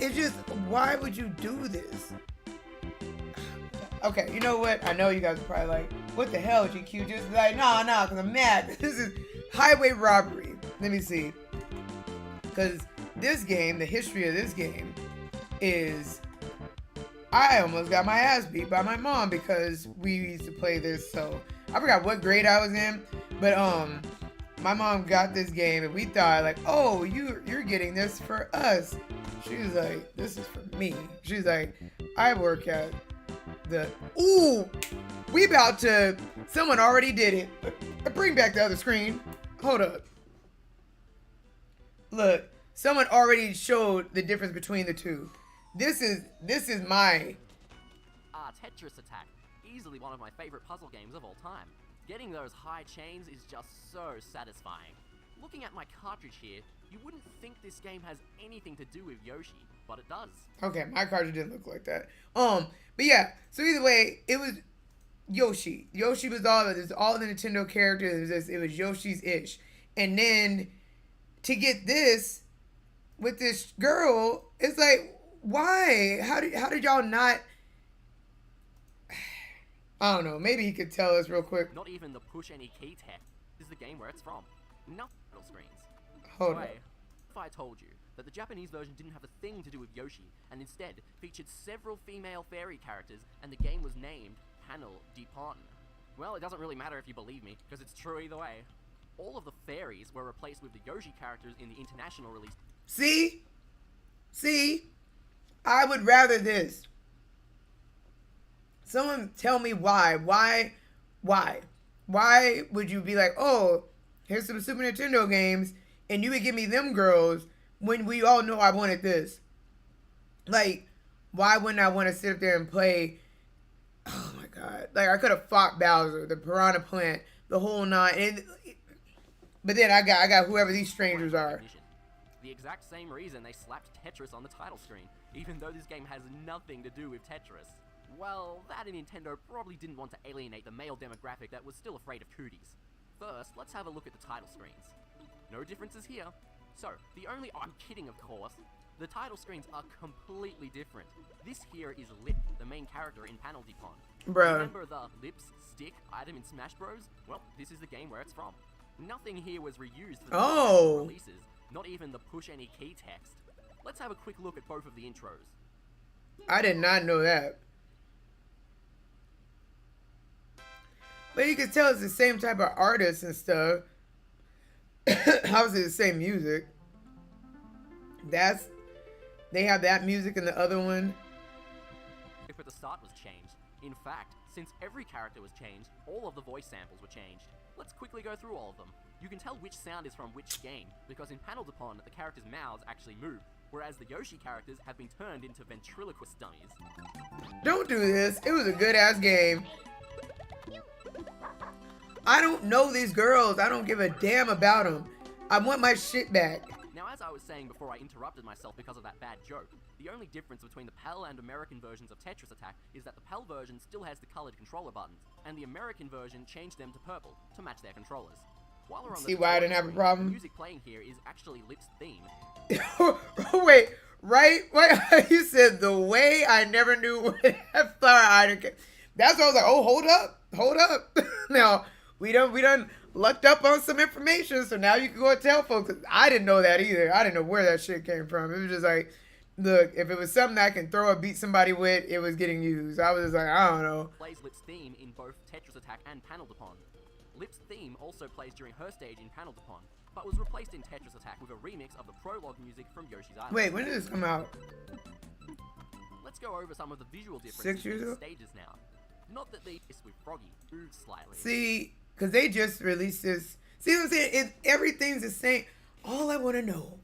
It's just, why would you do this? Okay, you know what? I know you guys are probably like, what the hell, GQ? Just like, no, because I'm mad. This is highway robbery. Let me see. Because this game, the history of this game is, I almost got my ass beat by my mom because we used to play this. So I forgot what grade I was in, but my mom got this game and we thought like, oh, you're getting this for us. She was like, this is for me. She's like, I work at the, ooh, we about to, someone already did it. Bring back the other screen. Hold up. Look, someone already showed the difference between the two. This is my... Tetris Attack. Easily one of my favorite puzzle games of all time. Getting those high chains is just so satisfying. Looking at my cartridge here, you wouldn't think this game has anything to do with Yoshi, but it does. Okay, my cartridge didn't look like that. But yeah, so either way, it was Yoshi. Yoshi was all of it. It was all the Nintendo characters. It was Yoshi's ish. And then to get this with this girl, it's like, why? How did y'all not? I don't know. Maybe he could tell us real quick. Not even the push any key tech is the game where it's from. Nothing screens. Hold on. If I told you that the Japanese version didn't have a thing to do with Yoshi and instead featured several female fairy characters and the game was named Panel de Pon. Well, it doesn't really matter if you believe me, because it's true either way. All of the fairies were replaced with the Yoshi characters in the international release. See? I would rather this. Someone tell me why. Why would you be like, oh, here's some Super Nintendo games, and you would give me them girls when we all know I wanted this? Like, why wouldn't I want to sit up there and play? Oh my God! Like, I could have fought Bowser, the Piranha Plant, the whole nine. But then I got whoever these strangers are. The exact same reason they slapped Tetris on the title screen, even though this game has nothing to do with Tetris. Well, that and Nintendo probably didn't want to alienate the male demographic that was still afraid of cooties. First, let's have a look at the title screens. No differences here. So, I'm kidding of course, the title screens are completely different. This here is Lip, the main character in Panel de Pon. Bruh. Remember the lips stick item in Smash Bros? Well, this is the game where it's from. Nothing here was reused for the releases, not even the push any key text. Let's have a quick look at both of the intros. I did not know that. But you can tell it's the same type of artists and stuff. Obviously the same music. They have that music in the other one. If at the start was changed. In fact, since every character was changed, all of the voice samples were changed. Let's quickly go through all of them. You can tell which sound is from which game, because in Paneled Upon, the characters' mouths actually move, whereas the Yoshi characters have been turned into ventriloquist dummies. Don't do this. It was a good ass game. I don't know these girls. I don't give a damn about them. I want my shit back. Now, as I was saying before I interrupted myself because of that bad joke, the only difference between the PAL and American versions of Tetris Attack is that the PAL version still has the colored controller buttons, and the American version changed them to purple to match their controllers. While we're on See why I didn't have a problem? The music playing here is actually Lip's theme. Wait, right? Wait, you said the way I never knew what that flower item came. That's why I was like, oh, hold up. Now, we done lucked up on some information, so now you can go and tell folks. I didn't know that either. I didn't know where that shit came from. It was just like, look, if it was something I can throw or beat somebody with, it was getting used. I was just like, I don't know. Plays Lip's theme in both Tetris Attack and Paneled Upon. Lip's theme also plays during her stage in Paneled Upon, but was replaced in Tetris Attack with a remix of the prologue music from Yoshi's Island. Wait, when did this come out? Let's go over some of the visual differences 6 years in the ago? stages now. Not that these with Froggy moved slightly. See, because they just released this. See what I'm saying? Everything's the same. All I want to know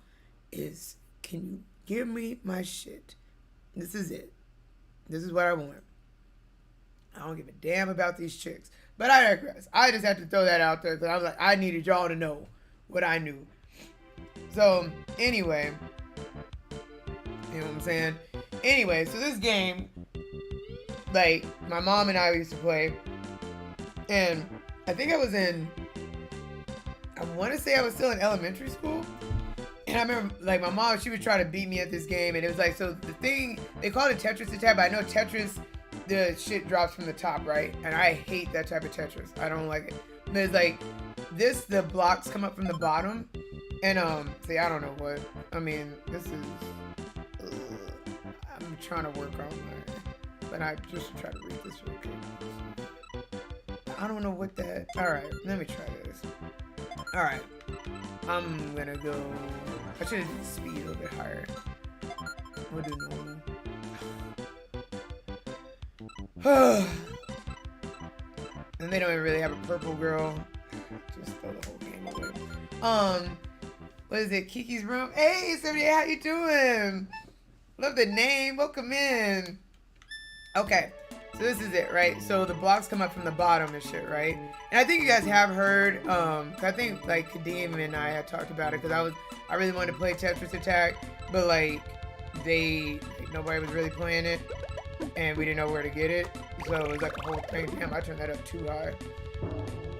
is, can you give me my shit? This is it. This is what I want. I don't give a damn about these chicks. But I digress. I just had to throw that out there because I was like, I needed y'all to know what I knew. So, anyway. You know what I'm saying? Anyway, so this game, like, my mom and I used to play. And I think I want to say I was still in elementary school. And I remember, like, my mom, she would try to beat me at this game. And it was like, so the thing, they called it Tetris Attack, but I know Tetris, the shit drops from the top, right? And I hate that type of Tetris. I don't like it. There's like, the blocks come up from the bottom. And, see, I don't know what, I mean, this is, I'm trying to work on my, but I just try to read this real quick. I don't know what that, alright, let me try this. Alright, I'm gonna go, I should have speed a little bit higher. We'll do normal. And they don't even really have a purple girl. Just throw the whole game away. What is it? Kiki's room. Hey, 78, how you doing? Love the name. Welcome in. Okay, so this is it, right? So the blocks come up from the bottom and shit, right? And I think you guys have heard. I think like Kadeem and I had talked about it because I really wanted to play Tetris Attack, but like nobody was really playing it. And we didn't know where to get it, so it was like a whole thing. Damn, I turned that up too high.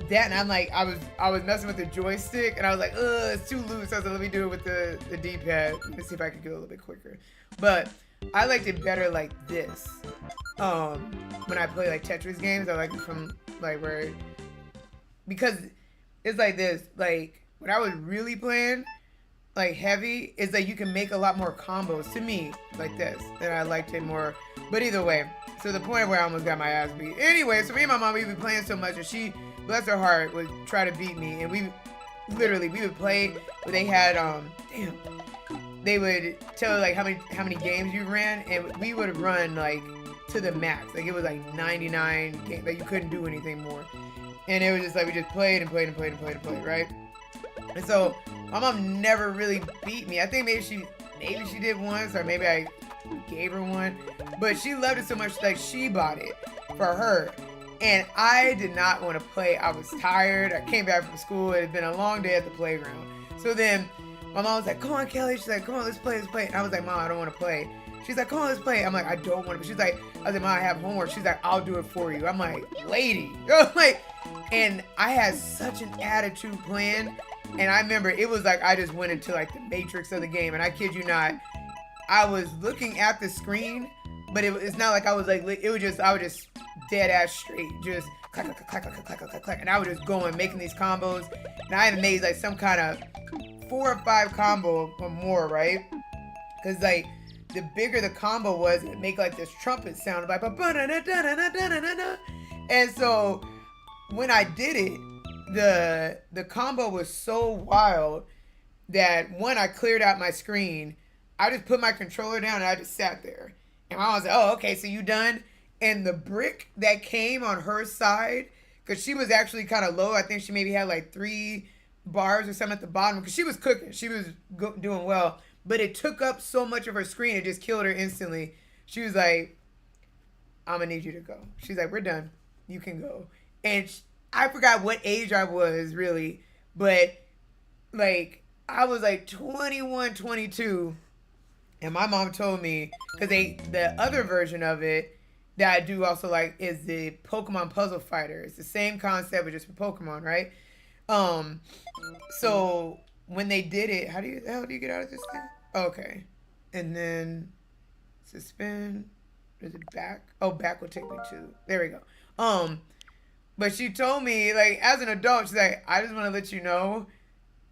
That, and I'm like, I was messing with the joystick, and I was like, ugh, it's too loose. I was like, let me do it with the D-pad. Let me see if I can get a little bit quicker. But I liked it better like this. When I play like Tetris games, I like it from like where, because it's like this. Like when I was really playing like heavy, it's like you can make a lot more combos to me like this, and I liked it more. But either way, so the point where I almost got my ass beat. Anyway, so me and my mom, we'd be playing so much, and she, bless her heart, would try to beat me, and we would play. They had they would tell like how many games you ran, and we would run like to the max. Like it was like 99 games, like you couldn't do anything more. And it was just like we just played and played and played and played and played, right? And so my mom never really beat me. I think maybe she did once, or maybe I gave her one, but she loved it so much like she bought it for her, and I did not want to play. I was tired. I came back from school. It had been a long day at the playground. So then my mom was like, come on, Kelly. She's like, come on, let's play. And I was like, Mom, I don't want to play. She's like, come on, let's play. I'm like, I don't want to. She's like, I was like, Mom, I have homework. She's like, I'll do it for you. I'm like, lady. Like, and I had such an attitude playing, and I remember it was like I just went into like the matrix of the game, and I kid you not, I was looking at the screen, but it's not like I was like, it was just, I would just dead ass straight, just clack, clack, clack, clack, clack, clack, clack, clack. And I was just going, making these combos. And I even made like some kind of 4 or 5 combo or more, right? Because like the bigger the combo was, it would make like this trumpet sound, like and so when I did it, the combo was so wild that when I cleared out my screen, I just put my controller down and I just sat there. And I was like, oh, okay, so you done? And the brick that came on her side, because she was actually kind of low. I think she maybe had like 3 bars or something at the bottom, because she was cooking. She was doing well. But it took up so much of her screen, it just killed her instantly. She was like, I'm going to need you to go. She's like, we're done. You can go. And I forgot what age I was, really. But, like, I was like 21, 22. And my mom told me, because the other version of it that I do also like is the Pokemon Puzzle Fighter. It's the same concept, but just for Pokemon, right? So when they did it, how the hell do you get out of this thing? Okay. And then suspend. Is it back? Oh, back will take me to. There we go. But she told me, like, as an adult, she's like, I just want to let you know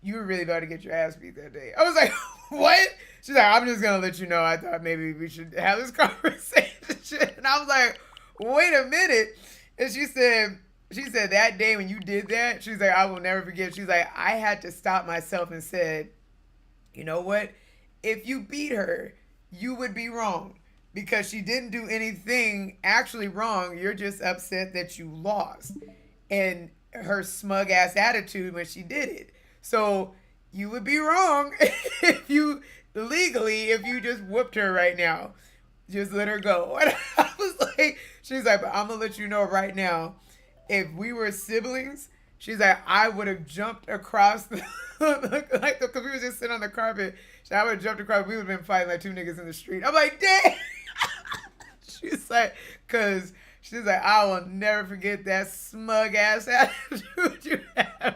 you were really about to get your ass beat that day. I was like, what? She's like, I'm just going to let you know. I thought maybe we should have this conversation. And I was like, wait a minute. And she said that day when you did that, she's like, I will never forget. She's like, I had to stop myself and said, you know what? If you beat her, you would be wrong. Because she didn't do anything actually wrong. You're just upset that you lost. And her smug ass attitude when she did it. So you would be wrong if you just whooped her right now. Just let her go. And I was like, she's like, but I'm going to let you know right now, if we were siblings, she's like, I would have jumped across because we were just sitting on the carpet. I would have jumped across. We would have been fighting like 2 niggas in the street. I'm like, dang. She's like, she's like, I will never forget that smug ass attitude you have.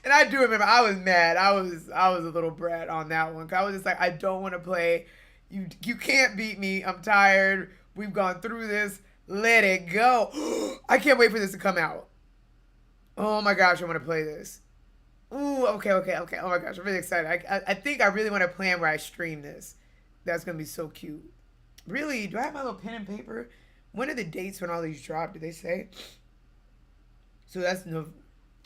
And I do remember I was mad. I was a little brat on that one. 'Cause I was just like, I don't want to play. You can't beat me. I'm tired. We've gone through this. Let it go. I can't wait for this to come out. Oh my gosh, I want to play this. Ooh, okay. Oh my gosh, I'm really excited. I think I really want to plan where I stream this. That's going to be so cute. Really, do I have my little pen and paper? When are the dates when all these drop? Did they say? So that's no.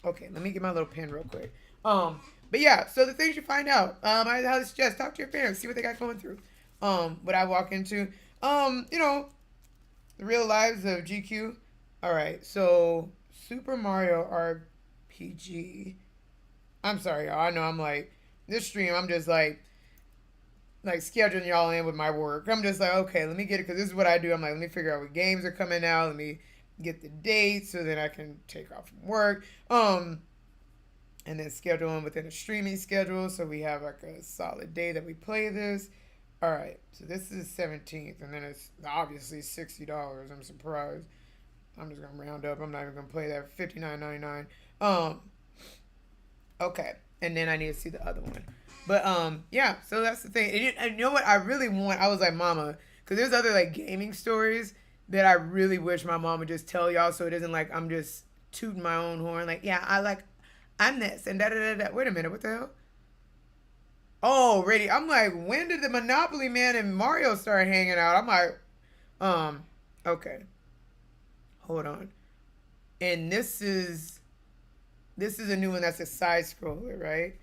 Okay, let me get my little pen real quick. But yeah, so the things you find out. I highly suggest talk to your parents, see what they got going through. What I walk into. The real lives of GQ. All right, so Super Mario RPG. I'm sorry, y'all. I know I'm like this stream. I'm just like scheduling y'all in with my work. I'm just like, okay, let me get it because this is what I do. I'm like, let me figure out what games are coming out. Let me get the dates so then I can take off from work. And then schedule them within a streaming schedule so we have like a solid day that we play this. All right, so this is 17th, and then it's obviously $60. I'm surprised. I'm just gonna round up. I'm not even gonna play that for $59.99. Okay, and then I need to see the other one. But yeah, so that's the thing. And you know what I really want? I was like, Mama, because there's other like gaming stories that I really wish my mom would just tell y'all, so it isn't like I'm just tooting my own horn. Like, yeah, I'm this and da da da da. Wait a minute, what the hell? Oh, ready. I'm like, when did the Monopoly Man and Mario start hanging out? I'm like, okay. Hold on. And this is a new one that's a side scroller, right?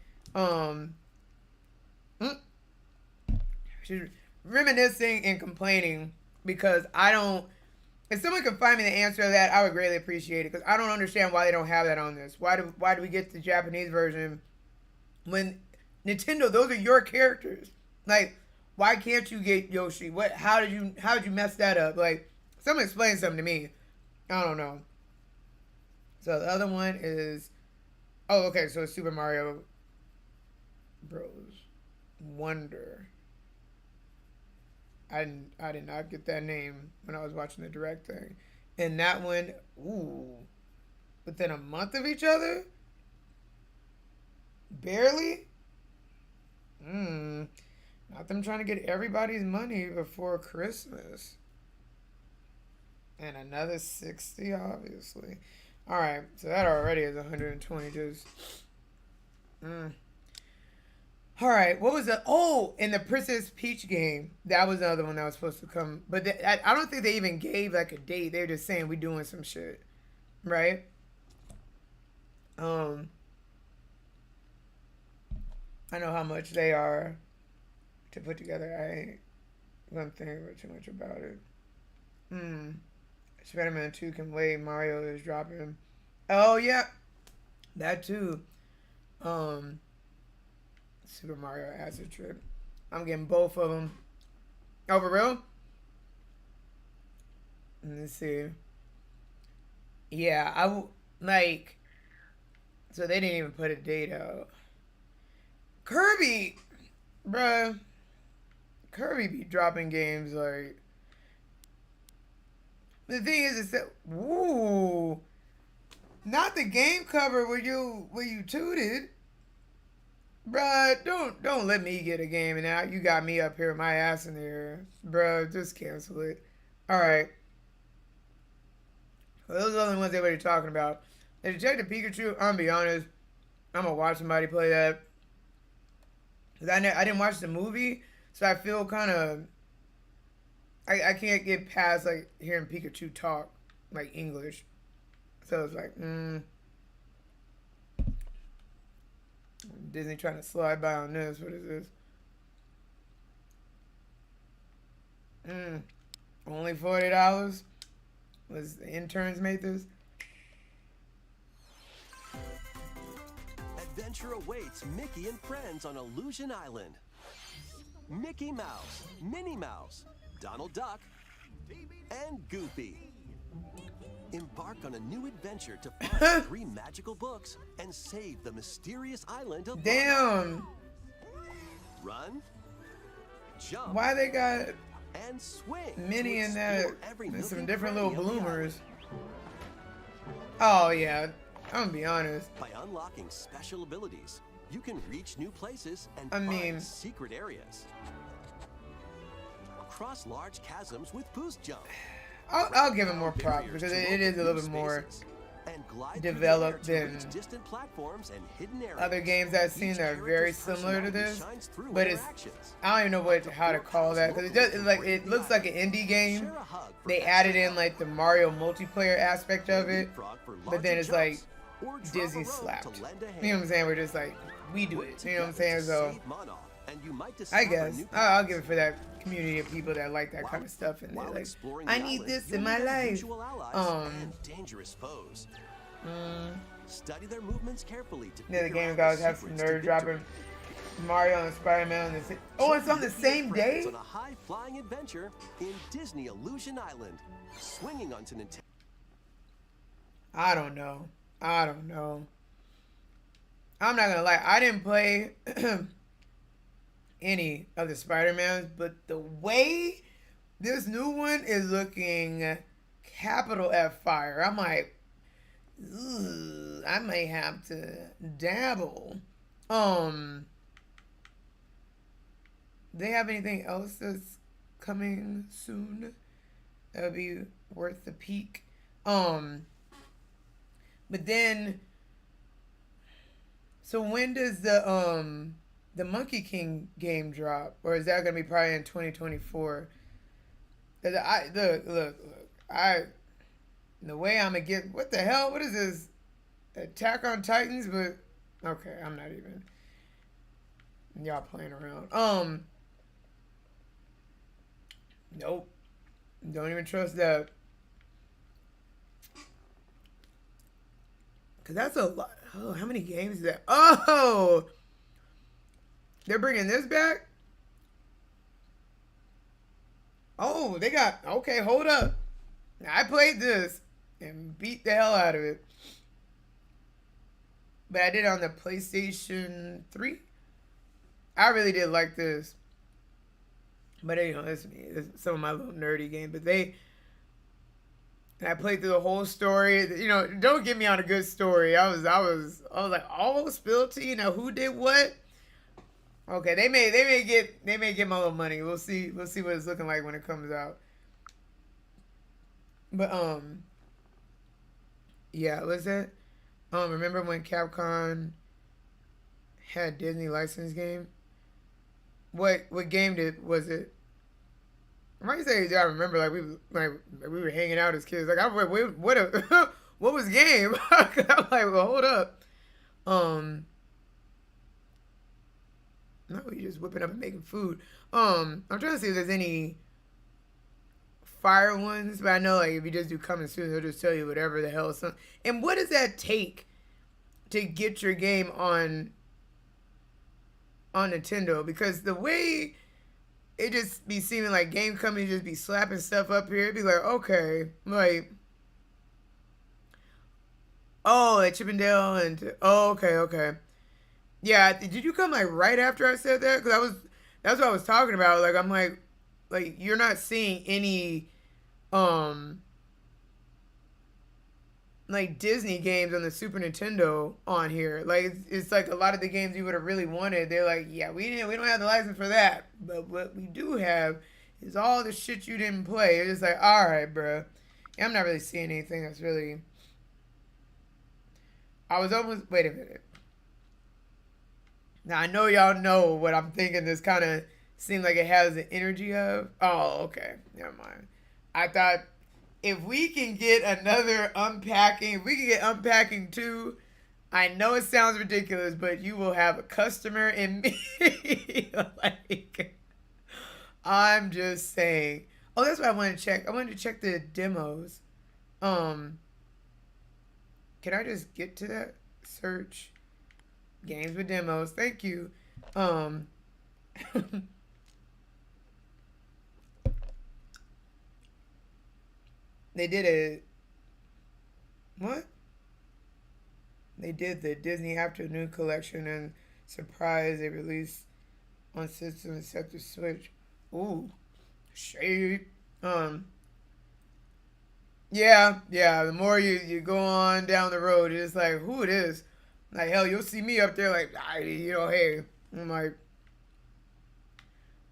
She's reminiscing and complaining because if someone could find me the answer to that, I would greatly appreciate it because I don't understand why they don't have that on this. Why do we get the Japanese version when Nintendo, those are your characters? Like, why can't you get Yoshi? How did you mess that up? Like, someone explain something to me. I don't know. So the other one is, oh, okay, so it's Super Mario Bros. Wonder. I did not get that name when I was watching the direct thing. And that one, ooh, within a month of each other? Barely? Not them trying to get everybody's money before Christmas. And another 60, obviously. All right, so that already is 120. Just. All right, what was the? Oh, in the Princess Peach game, that was another one that was supposed to come. But I don't think they even gave like a date. They were just saying we doing some shit, right? I know how much they are to put together. I ain't gonna think too much about it. Spider-Man 2 can wait. Mario is dropping. Oh yeah, that too. Super Mario Acid Trip. I'm getting both of them. Oh, for real? Let's see. Yeah, like. So they didn't even put a date out. Kirby, bruh. Kirby be dropping games like. The thing is that ooh, not the game cover where you tooted. Bruh, don't let me get a game and now you got me up here with my ass in the air. Bruh, just cancel it. Alright. Well, those are the only ones they were talking about. The Detective Pikachu, I'm gonna be honest, I'm gonna watch somebody play that. Cause I didn't watch the movie, so I feel kind of I can't get past like hearing Pikachu talk like English. So it's like, Disney trying to slide by on this. What is this? Only $40? Was the interns made this? Adventure awaits Mickey and friends on Illusion Island. Mickey Mouse, Minnie Mouse, Donald Duck, and Goofy. Embark on a new adventure to find 3 magical books and save the mysterious island of Damn. Run, jump. Why they got and swing Minnie in that? And some different little bloomers. bloomers. Oh yeah, I'm gonna be honest. By unlocking special abilities, you can reach new places and I mean, find secret areas. Cross large chasms with boost jump. I'll give it more props because it is a little bit more developed than other games I've seen that are very similar to this. But it's I don't even know how to call that because it looks like an indie game. They added in like the Mario multiplayer aspect of it, but then it's like Disney slapped. You know what I'm saying? We're just like we do it. You know what I'm saying? So I guess I'll give it for that community of people that like that kind of stuff and they're like, I need this in my life. Dangerous foes. Study their movements carefully to the game guys have some nerd dropping Mario and Spider-Man on the it's on the same day? On a high-flying adventure in Disney Illusion Island, swinging onto Nintendo. I don't know. I'm not gonna lie. I didn't play any of the Spider-Mans, but the way this new one is looking capital F fire, I'm like, I may have to dabble. They have anything else that's coming soon that would be worth the peek? But then, so when does the Monkey King game drop, or is that gonna be probably in 2024? Cause look, the way I'm gonna get, what the hell? What is this? Attack on Titans? But okay, I'm not even. Y'all playing around. Nope. Don't even trust that. Cause that's a lot. Oh, how many games is that? Oh, they're bringing this back. Oh, they got okay. Hold up. I played this and beat the hell out of it, but I did it on the PlayStation 3. I really did like this, but you know, it's some of my little nerdy game. But and I played through the whole story. You know, don't get me on a good story. I was like, oh, spill tea. You know who did what? Okay, they may get my little money. We'll see what it's looking like when it comes out. But yeah, was that remember when Capcom had Disney licensed game? What game was it? I might say I remember we were hanging out as kids. Like I wait, what was game? I'm like, well, hold up. No, we just whipping up and making food. I'm trying to see if there's any fire ones, but I know like if you just do coming soon, they'll just tell you whatever the hell. And what does that take to get your game on Nintendo? Because the way it just be seeming like game companies just be slapping stuff up here, it'd be like, okay, like, oh, at Chippendale and oh, okay. Yeah, did you come like right after I said that? Because that's what I was talking about. Like I'm like you're not seeing any like Disney games on the Super Nintendo on here. Like it's like a lot of the games you would have really wanted. They're like, yeah, we don't have the license for that, but what we do have is all the shit you didn't play. It's just like, all right, bro. Yeah, I'm not really seeing anything that's really. I was almost. Wait a minute. Now I know y'all know what I'm thinking. This kind of seems like it has the energy of. Oh, okay, never mind. I thought if we can get another unpacking, if we can get unpacking 2, I know it sounds ridiculous, but you will have a customer in me. Like, I'm just saying. Oh, that's what I wanted to check. I wanted to check the demos. Can I just get to that? Search games with demos. Thank you. They did a what? They did the Disney Afternoon Collection and surprise they released on system except the Switch. Ooh, shade. Yeah. The more you go on down the road, it's like who it is. Like hell, you'll see me up there like hey. I'm like,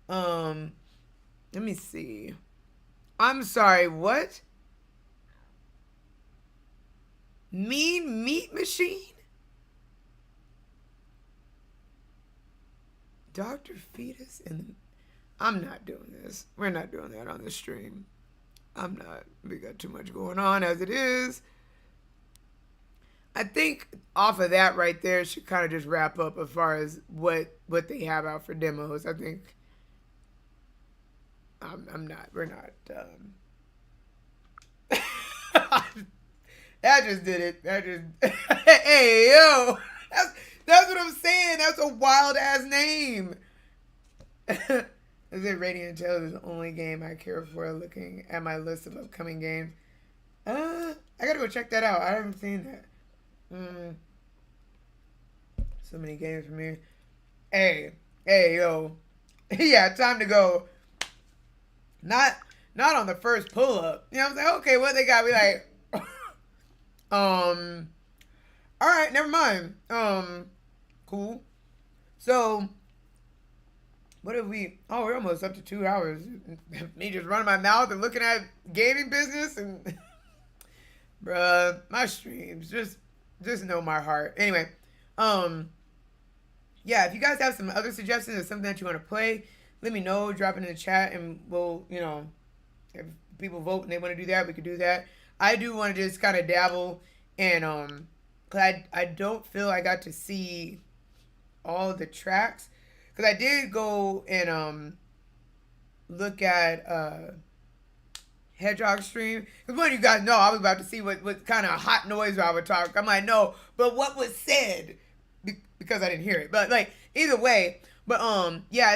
let me see. I'm sorry, what? Mean Meat Machine? Dr. Fetus and I'm not doing this. We're not doing that on the stream. I'm not. We got too much going on as it is. I think off of that right there should kind of just wrap up as far as what they have out for demos. I think I'm not. We're not. That just did it. That just. Hey yo, that's what I'm saying. That's a wild ass name. Is it Radiant Tales is the only game I care for looking at my list of upcoming games? I gotta go check that out. I haven't seen that. So many games for me. Hey yo. Yeah, time to go. Not on the first pull up. You know what I'm saying? Okay, what they got? We like all right, never mind. Cool. So what have we? Oh, we're almost up to 2 hours. Me just running my mouth and looking at gaming business and bruh, my streams just know my heart. Anyway, yeah, if you guys have some other suggestions or something that you want to play, let me know. Drop it in the chat and we'll, if people vote and they want to do that, we could do that. I do want to just kind of dabble and cause I don't feel I got to see all the tracks. Cause I did go and look at Hedgehog stream. Cause one of you guys know I was about to see what kind of hot noise I would talk. I'm like, no, but what was said because I didn't hear it. But like either way, but yeah,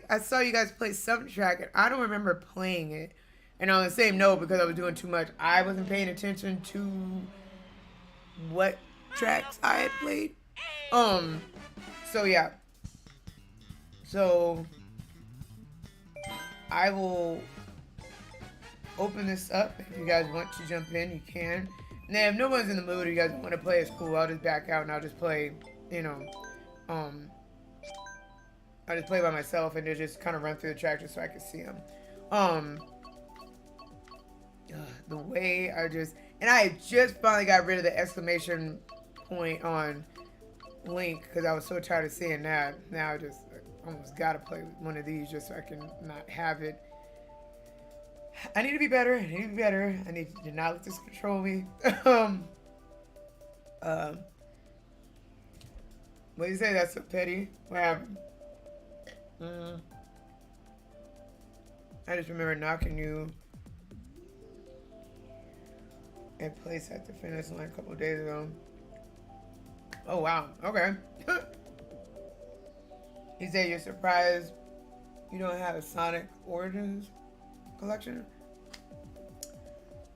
I saw you guys play some track and I don't remember playing it. And on the same note, because I was doing too much, I wasn't paying attention to what tracks I had played. So yeah. So I will open this up. If you guys want to jump in, you can. And then if no one's in the mood or you guys want to play, it's cool. I'll just back out and I'll just play, I'll just play by myself and just kind of run through the tracks just so I can see them. the way and I had just finally got rid of the exclamation point on Link because I was so tired of seeing that. Now I just almost gotta play one of these just so I can not have it. I need to be better. I need to not let this control me. What do you say? That's so petty. What happened? I just remember knocking you in place at the finish line a couple of days ago. Oh wow. Okay. You say you're surprised you don't have a Sonic Origins collection?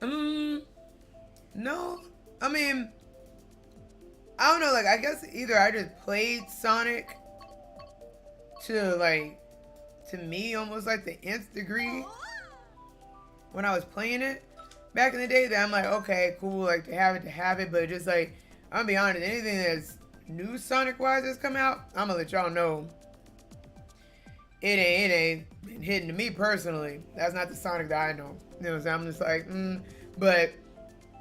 No. I mean, I don't know, like I guess either I just played Sonic to me almost like the nth degree when I was playing it back in the day, that I'm like, okay, cool, like to have it, but just like, I'm gonna be honest, anything that's new Sonic wise that's come out, I'm gonna let y'all know it ain't been hitting to me personally. That's not the Sonic that I know. You know what I'm saying? I'm just like, but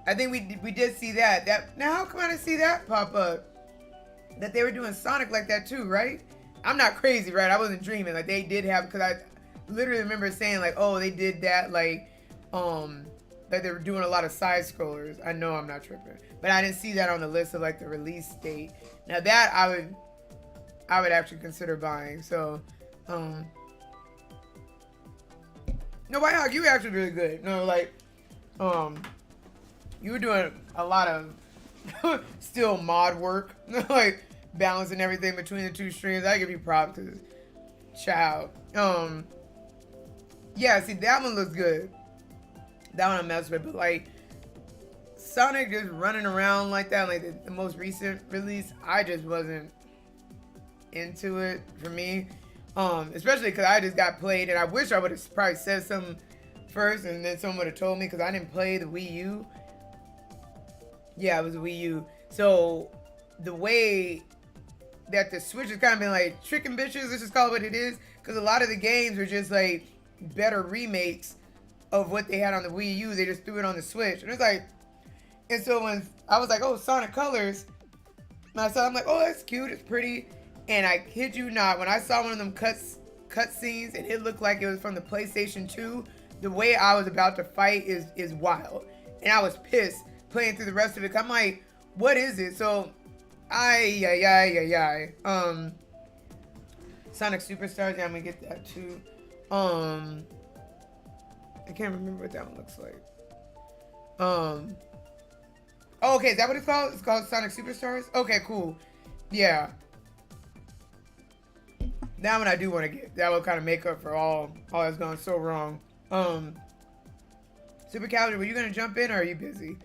I think we did see that. Now how come I didn't see that pop up? That they were doing Sonic like that too, right? I'm not crazy, right? I wasn't dreaming. Like they did have, because I literally remember saying like, oh, they did that like they were doing a lot of side scrollers. I know I'm not tripping, but I didn't see that on the list of like the release date. Now that I would actually consider buying. So, no, White Hawk, you were actually really good. No, like, you were doing a lot of still mod work, like balancing everything between the two streams. I give you props, cause child. Yeah, see that one looks good. That one I messed with, but like Sonic just running around like that, like the most recent release, I just wasn't into it for me. Especially because I just got played, and I wish I would have probably said something first, and then someone would have told me, because I didn't play the Wii U. Yeah, it was a Wii U. So the way that the Switch has kind of been like tricking bitches, let's just call it what it is, because a lot of the games are just like better remakes of what they had on the Wii U. They just threw it on the Switch, and it's like, and so when I was like, oh, Sonic Colors, and I saw, I'm like, oh, that's cute, it's pretty. And I kid you not, when I saw one of them cut scenes and it looked like it was from the PlayStation 2, the way I was about to fight is wild. And I was pissed playing through the rest of it. I'm like, what is it? So, Sonic Superstars, yeah, I'm gonna get that too. I can't remember what that one looks like. Oh, okay, is that what it's called? It's called Sonic Superstars? Okay, cool. Yeah. That one I do want to get. That will kind of make up for all that's gone so wrong. Super Casual, were you gonna jump in or are you busy?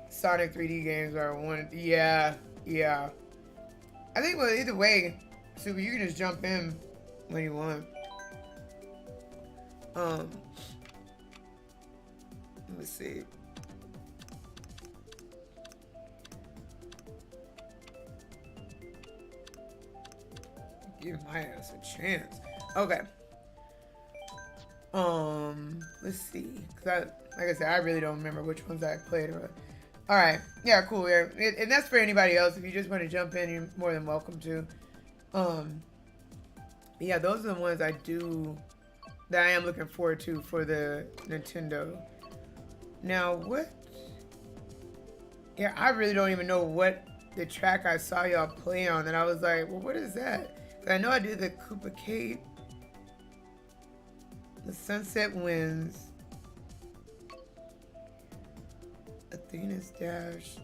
Sonic 3D games are one. Yeah. I think, well, either way, Super, you can just jump in when you want. Let's see. Give my ass a chance. Okay. Let's see. Cause like I said, I really don't remember which ones I played. All right. Yeah, cool. Yeah. And that's for anybody else. If you just want to jump in, you're more than welcome to. Yeah, those are the ones that I am looking forward to for the Nintendo. Now, what? Yeah, I really don't even know what the track I saw y'all play on that I was like, well, what is that? I know I did the Koopa Cape, the Sunset Winds, Athena's Dash,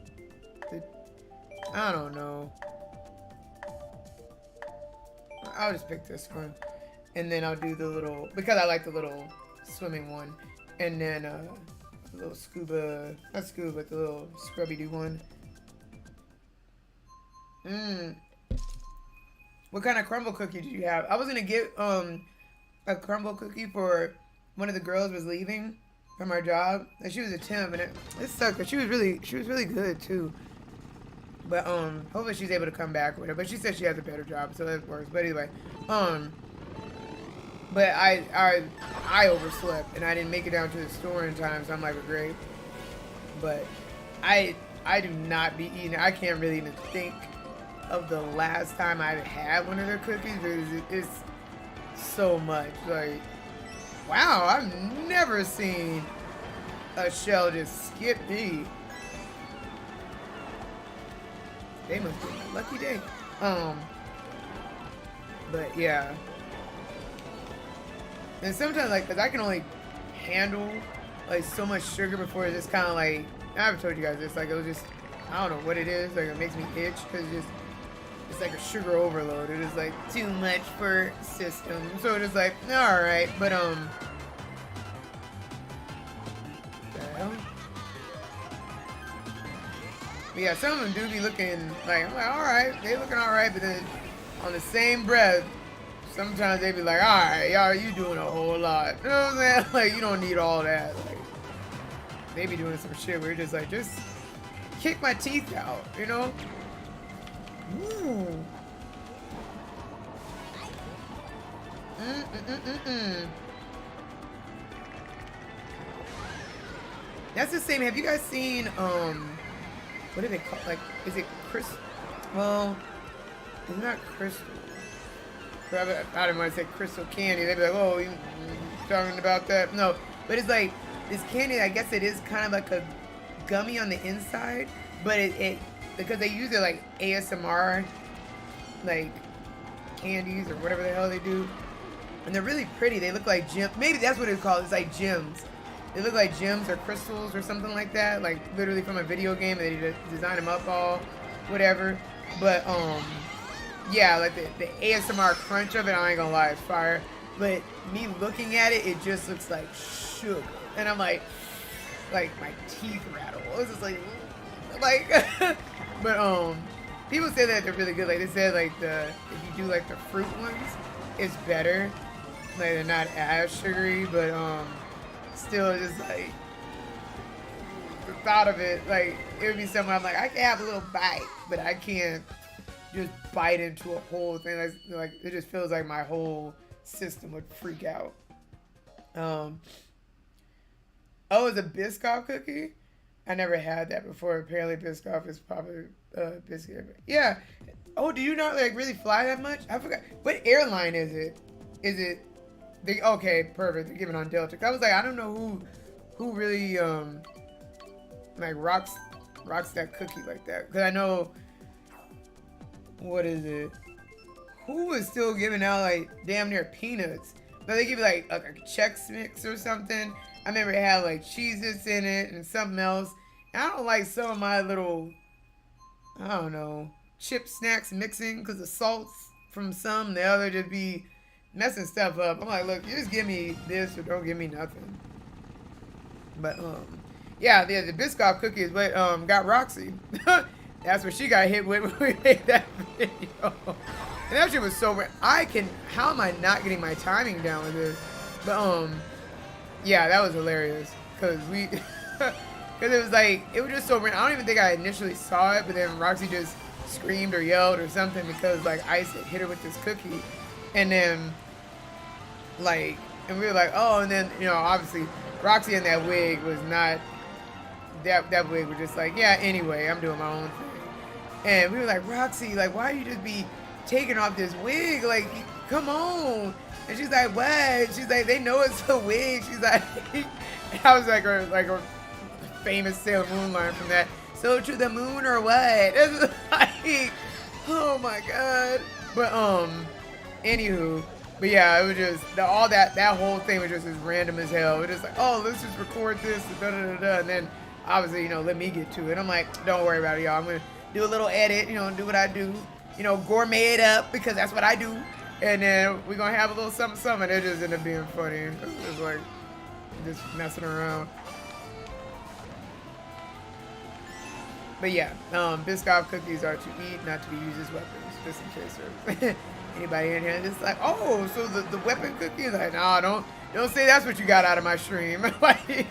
I don't know. I'll just pick this one, and then I'll do the little, because I like the little swimming one, and then the little scuba, not scuba, but the little scrubby-doo one. What kind of crumble cookie did you have? I was gonna get a crumble cookie for one of the girls was leaving from our job, and she was a temp, and it sucked, but she was really good too. But hopefully she's able to come back with her. But she said she has a better job, so that works. But anyway, But I overslept and I didn't make it down to the store in time, so I'm like, great. But I do not be eating. I can't really even think of the last time I had one of their cookies because it's so much. Like, wow, I've never seen a shell just skip me. They must be my lucky day. But yeah. And sometimes, like, because I can only handle, like, so much sugar before it's just kind of like, I've told you guys this, like, it was just, I don't know what it is, like, it makes me itch, because it's like a sugar overload. It is, like, too much for system. So it's just like, alright, but, the hell? But yeah, some of them do be looking, like, I'm like, alright, they looking alright, but then, on the same breath, sometimes they be like, alright, y'all, you doing a whole lot. You know what I'm saying? Like, you don't need all that. Like, they be doing some shit where you're just like, just kick my teeth out, you know? Ooh. That's the same. Have you guys seen, what do they call, like, is it crystal? Well, it's not crystal. I don't want to say crystal candy. They'd be like, oh, you talking about that? No, but it's like this candy. I guess it is kind of like a gummy on the inside, but it because they use it like ASMR, like candies or whatever the hell they do, and they're really pretty. They look like gems. Maybe that's what it's called. It's like gems. They look like gems or crystals or something like that. Like literally from a video game. They just design them up all, whatever. But yeah, like the ASMR crunch of it, I ain't gonna lie, it's fire. But me looking at it, it just looks like sugar. And I'm like my teeth rattle. It's just like but people say that they're really good. Like they said like if you do like the fruit ones, it's better. Like they're not as sugary, but still just like the thought of it, like it would be something I'm like, I can have a little bite, but I can't just bite into a whole thing. Like it just feels like my whole system would freak out. Oh, it's a Biscoff cookie? I never had that before. Apparently Biscoff is probably biscuit. Yeah. Oh, do you not like really fly that much? I forgot. What airline is it? Is it okay, perfect. They're giving on Delta. I was like, I don't know who really like rocks that cookie like that. Cause I know, what is it? Who is still giving out like damn near peanuts? But they give you like a Chex Mix or something. I remember it had like Cheez-Its in it and something else. And I don't like some of my little, I don't know, chip snacks mixing because the salts from some, the other just be messing stuff up. I'm like, look, you just give me this or don't give me nothing. But yeah, the Biscoff cookie is what got Roxy. That's what she got hit with when we made that video. And that shit was so weird. How am I not getting my timing down with this? But yeah, that was hilarious. Cause it was like, it was just so weird. I don't even think I initially saw it, but then Roxy just screamed or yelled or something because like Ice had hit her with this cookie. And then like, and we were like, oh, and then, you know, obviously Roxy in that wig was not, that wig was just like, yeah, anyway, I'm doing my own thing. And we were like, Roxy, like, why you just be taking off this wig? Like, come on. And she's like, what? She's like, they know it's a wig. She's like, I was like a famous Sailor Moon line from that. So to the moon or what? It's like, oh my God. But, anywho, but yeah, it was just, all that whole thing was just as random as hell. It was just like, oh, let's just record this, and then, obviously, you know, let me get to it. I'm like, don't worry about it, y'all. I'm going to do a little edit, you know, do what I do. You know, gourmet it up, because that's what I do. And then we're going to have a little something, it just ended up being funny. It was just like, just messing around. But yeah, Biscoff cookies are to eat, not to be used as weapons, just in case there's anybody in here just like, oh, so the weapon cookie? Like, nah, don't say that's what you got out of my stream. Like,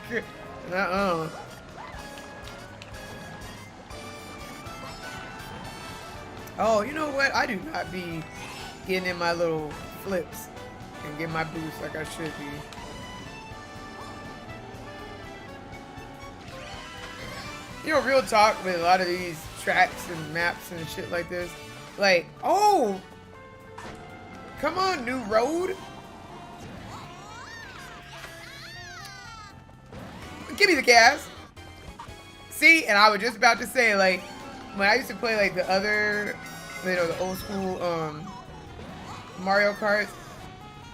Oh, you know what? I do not be getting in my little flips. and get my boost like I should be. You know, real talk with a lot of these tracks and maps and shit like this. Like, oh! Come on, new road! Give me the gas! See, and I was just about to say, like, when I used to play, like, the other, you know, the old school, Mario Kart,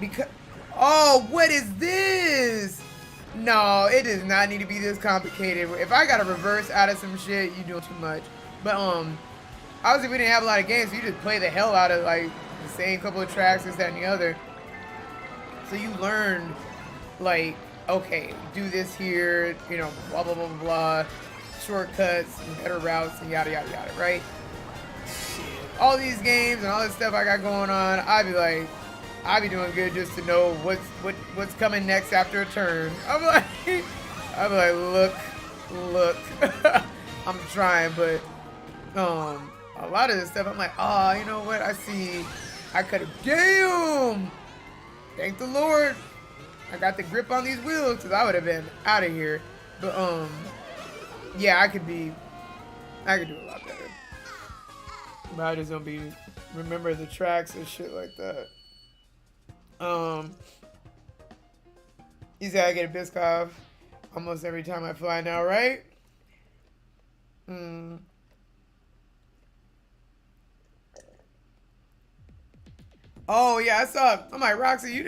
because, oh, what is this? No, it does not need to be this complicated. If I gotta reverse out of some shit, you doing too much. But obviously we didn't have a lot of games, so you just play the hell out of like the same couple of tracks, this, that, and the other. So you learn, like, okay, do this here, you know, blah blah blah blah blah, shortcuts and better routes and yada yada yada, right? Shit. All these games and all this stuff I got going on, I'd be doing good just to know what's coming next after a turn. I'm like, look. I'm trying, but a lot of this stuff I'm like, oh, you know what? I see. I could have. Damn. Thank the Lord. I got the grip on these wheels because I would have been out of here. But yeah, I could do a lot better. But I just don't remember the tracks and shit like that. You say I get a Biscoff almost every time I fly now, right? Oh yeah, I saw. I'm like, Roxy, you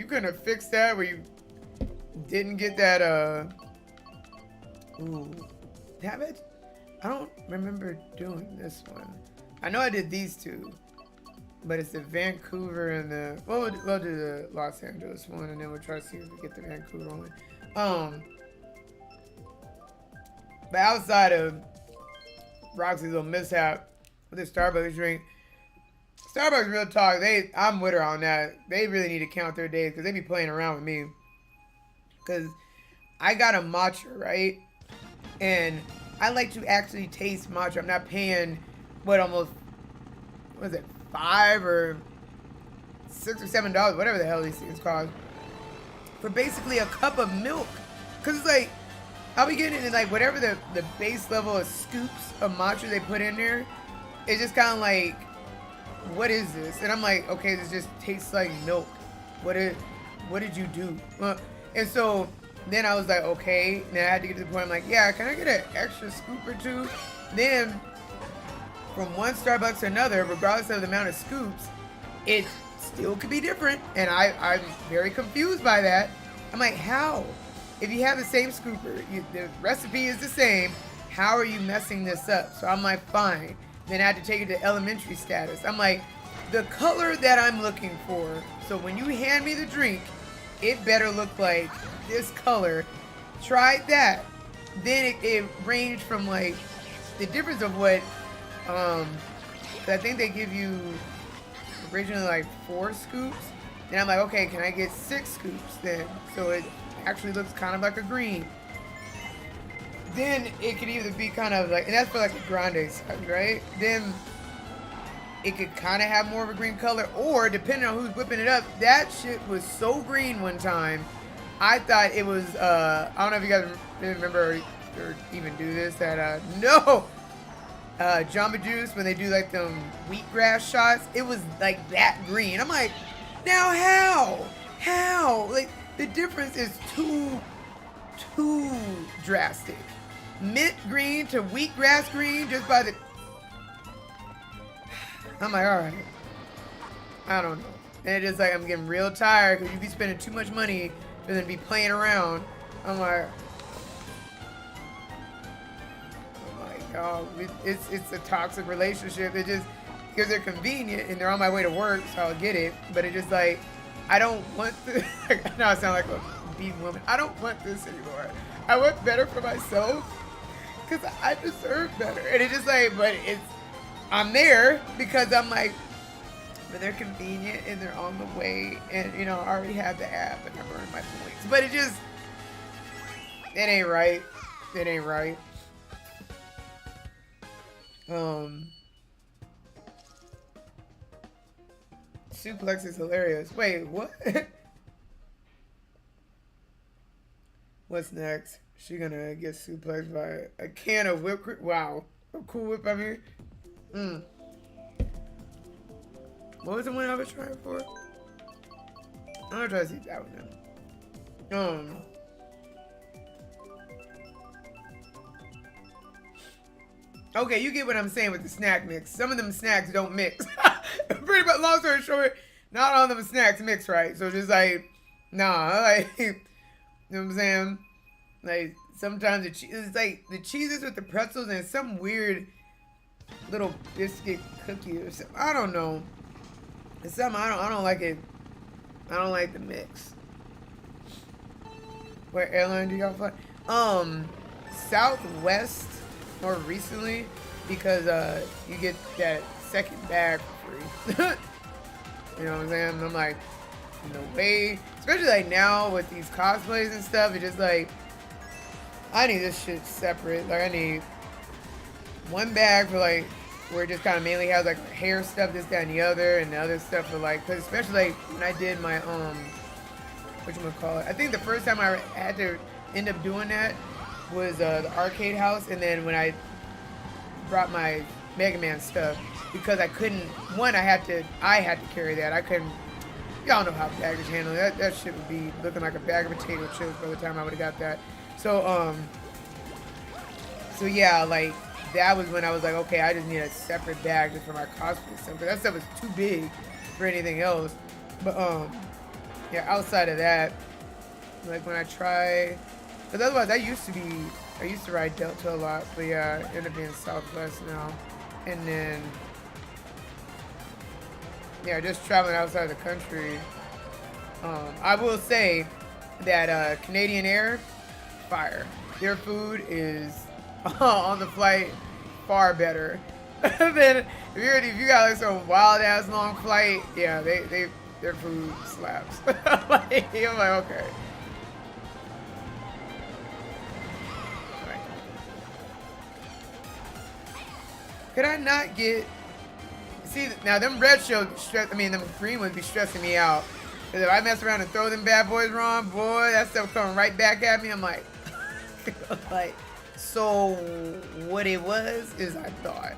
couldn't have fixed that where you didn't get that. Ooh, damn it! I don't remember doing this one. I know I did these two. But it's the Vancouver and the we'll do the Los Angeles one, and then we'll try to see if we get the Vancouver one. But outside of Roxy's little mishap with the Starbucks drink, Starbucks real talk. I'm with her on that. They really need to count their days because they be playing around with me. Because I got a matcha, right, and I like to actually taste matcha. I'm not paying what is it? $5 or $6 or $7, whatever the hell these things cost, for basically a cup of milk. Cause it's like, I'll be getting it in like whatever the base level of scoops of matcha they put in there. It's just kind of like, what is this? And I'm like, okay, this just tastes like milk. What did you do? And so then I was like, okay. Then I had to get to the point. I'm like, yeah, can I get an extra scoop or two? Then from one Starbucks to another, regardless of the amount of scoops, it still could be different. And I'm very confused by that. I'm like, how? If you have the same scooper, the recipe is the same, how are you messing this up? So I'm like, fine. Then I had to take it to elementary status. I'm like, the color that I'm looking for, so when you hand me the drink, it better look like this color. Tried that. Then it ranged from like, the difference of what, I think they give you originally like 4 scoops. And I'm like, okay, can I get 6 scoops then? So it actually looks kind of like a green. Then it could either be kind of like, and that's for like a grande size, right? Then it could kind of have more of a green color, or depending on who's whipping it up, that shit was so green one time. I thought it was, I don't know if you guys remember or even do this, that, Jamba Juice, when they do like them wheatgrass shots, it was like that green. I'm like, now how? Like, the difference is too drastic. Mint green to wheatgrass green just by the... I'm like, alright. I don't know. And it's just like, I'm getting real tired because you be spending too much money for them to be playing around. I'm like... Oh, it's a toxic relationship. It just, because they're convenient and they're on my way to work, so I'll get it. But it's just like, I don't want to, now I sound like a beaten woman. I don't want this anymore. I want better for myself because I deserve better. And it's just like, but I'm there because I'm like, but they're convenient and they're on the way. And, you know, I already have the app and I burned my points. But it ain't right. It ain't right. Suplex is hilarious. Wait, what? What's next? She gonna get suplexed by a can of whipped cream. Wow. A Cool Whip, I mean. What was the one I was trying for? I'm gonna try to see that one now. Okay, you get what I'm saying with the snack mix. Some of them snacks don't mix. Pretty much, long story short, not all of them snacks mix right. So just like, nah, like, you know what I'm saying? Like, sometimes it's like the cheeses with the pretzels and some weird little biscuit cookie or something. I don't know. It's something I don't like it. I don't like the mix. What airline do y'all fly? Southwest more recently because you get that second bag for free. You know what I'm saying? I'm like, no way. Especially like now with these cosplays and stuff, it's just like I need this shit separate. Like I need one bag for like where it just kind of mainly has like hair stuff, this, that, and the other stuff for like, cause especially like when I did my whatchamacallit, I think the first time I had to end up doing that was the arcade house, and then when I brought my Mega Man stuff because I couldn't. One, I had to carry that. I couldn't. Y'all know how baggage handle that. That shit would be looking like a bag of potato chips by the time I would have got that. So yeah, like that was when I was like, okay, I just need a separate bag just for my cosplay stuff. But that stuff was too big for anything else. But yeah, outside of that, like when I try, because otherwise I used to ride Delta a lot, but yeah, I ended up being Southwest now. And then, yeah, just traveling outside the country. I will say that Canadian Air, fire. Their food is on the flight far better than if you got like some wild ass long flight. Yeah, their food slaps. I'm like, okay. Could I not get... See, now them red shows them green ones be stressing me out. Because if I mess around and throw them bad boys wrong, boy, that stuff coming right back at me. I'm like... like, so what it was is I thought.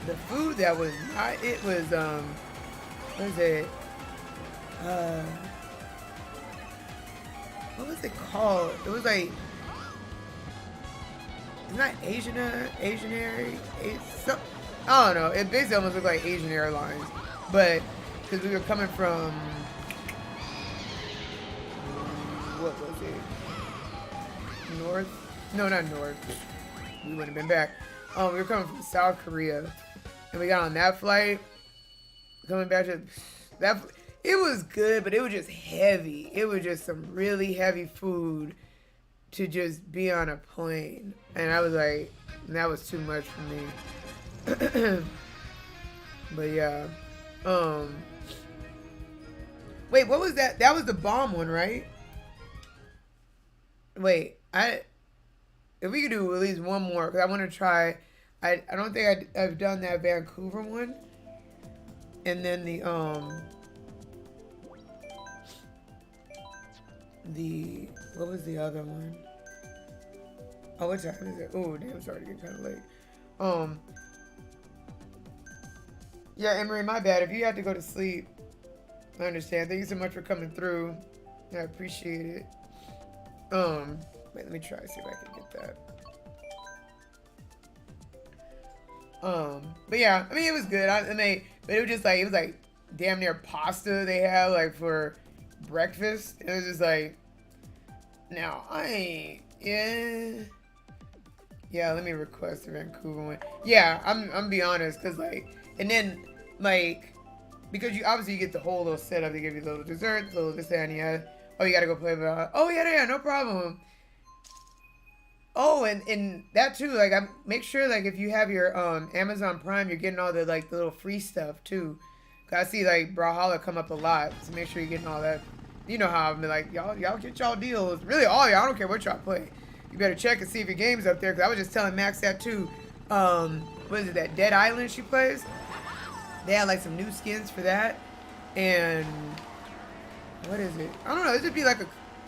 The food that was not... It was, what is it? What was it called? It was like... It's not Asianary. I don't know. It basically almost looked like Asian Airlines, but because we were coming from what was it? North? No, not North. We wouldn't have been back. We were coming from South Korea, and we got on that flight. Coming back to that, it was good, but it was just heavy. It was just some really heavy food to just be on a plane, and I was like, that was too much for me. But yeah, wait, what was that? That was the bomb one, right? Wait, if we could do at least one more, because I want to try. I don't think I've done that Vancouver one, and then the what was the other one? Oh, what time is it? Oh, damn, it's already getting kind of late. Yeah, Emery, my bad. If you had to go to sleep, I understand. Thank you so much for coming through. I appreciate it. Wait, let me try to see if I can get that. But yeah, I mean, it was good. But it was just like, it was like damn near pasta they have like for breakfast. It was just like, now yeah, let me request the Vancouver one. Yeah, I'm be honest, cause like, and then like, because you obviously get the whole little setup. They give you little desserts, little this, that, and the other. Oh, you gotta go play with. Oh yeah, no problem. Oh, and that too. Like, I make sure like if you have your Amazon Prime, you're getting all the like the little free stuff too. Cause I see like Brawlhalla come up a lot, so make sure you're getting all that. You know how I'm like, y'all get y'all deals. Really, all y'all. I don't care what y'all play. You better check and see if your game's up there. Cause I was just telling Max that too. what is it, that Dead Island she plays? They had like some new skins for that. And what is it? I don't know. This would be like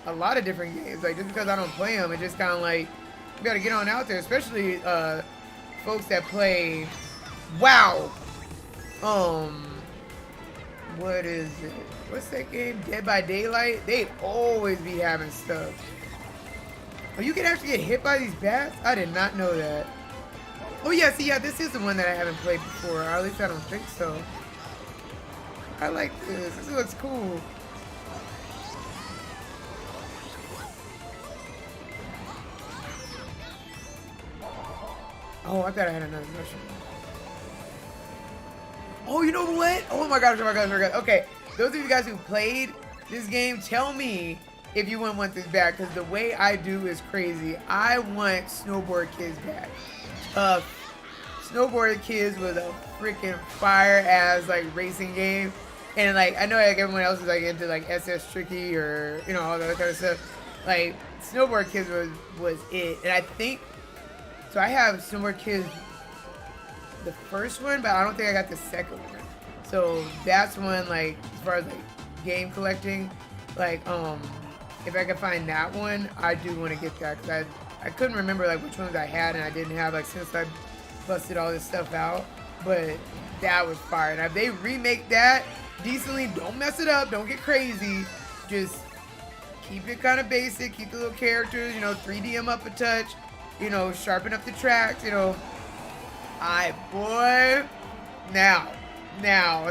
a lot of different games. Like, just because I don't play them, it just kind of like, you gotta get on out there, especially folks that play WoW. What is it? What's that game? Dead by Daylight? They'd always be having stuff. Oh, you can actually get hit by these bats? I did not know that. Oh yeah, see, yeah, this is the one that I haven't played before, or at least I don't think so. I like this. This looks cool. Oh, I thought I had another mushroom. Oh, you know what? Oh my gosh, oh my gosh, oh my gosh. Okay, those of you guys who played this game, tell me if you wouldn't want this back, because the way I do is crazy. I want Snowboard Kids back. Snowboard Kids was a freaking fire-ass, like, racing game. And, like, I know, like, everyone else is, like, into, like, SS Tricky or, you know, all that kind of stuff. Like, Snowboard Kids was it. And I think, so I have Snowboard Kids, the first one, but I don't think I got the second one. So that's one, like, as far as, like, game collecting, like, if I could find that one, I do want to get that, because I couldn't remember, like, which ones I had and I didn't have, like, since I busted all this stuff out. But that was fire. And if they remake that decently, don't mess it up, don't get crazy, just keep it kind of basic, keep the little characters, you know, 3D them up a touch, you know, sharpen up the tracks, you know. Boy, now,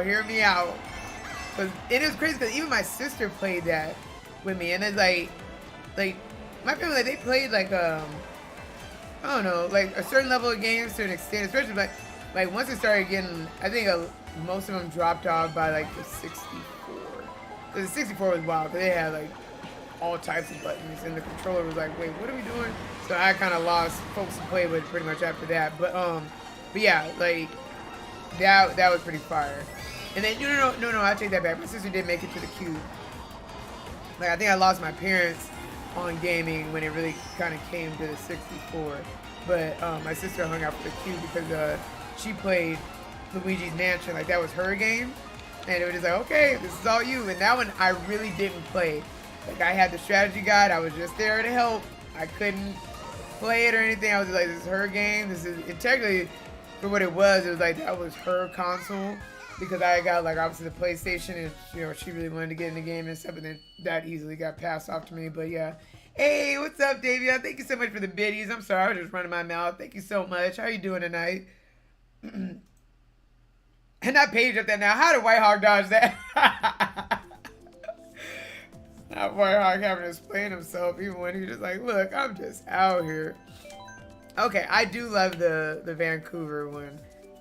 hear me out. Cause it is crazy, because even my sister played that with me, and it's like my family, like, they played like I don't know, like a certain level of games to an extent, especially like once it started getting, I think most of them dropped off by like the 64, because the 64 was wild, because they had like all types of buttons, and the controller was like, wait, what are we doing? So I kind of lost folks to play with pretty much after that, but yeah, like that was pretty fire. And then no, I take that back. My sister did make it to the cube. Like, I think I lost my parents on gaming when it really kind of came to the 64. But my sister hung out for the cube because she played Luigi's Mansion. Like, that was her game. And it was just like, okay, this is all you. And that one I really didn't play. Like, I had the strategy guide. I was just there to help. I couldn't play it or anything. I was just like, this is her game. This is, and technically, for what it was like, that was her console. Because I got, like, obviously the PlayStation, and, you know, she really wanted to get in the game and stuff, and then that easily got passed off to me. But yeah. Hey, what's up, Davia? Thank you so much for the biddies. I'm sorry, I was just running my mouth. Thank you so much. How you doing tonight? And that page up there now. How did White Hog dodge that? Not White Hog having to explain himself, even when he's just like, look, I'm just out here. Okay, I do love the Vancouver one.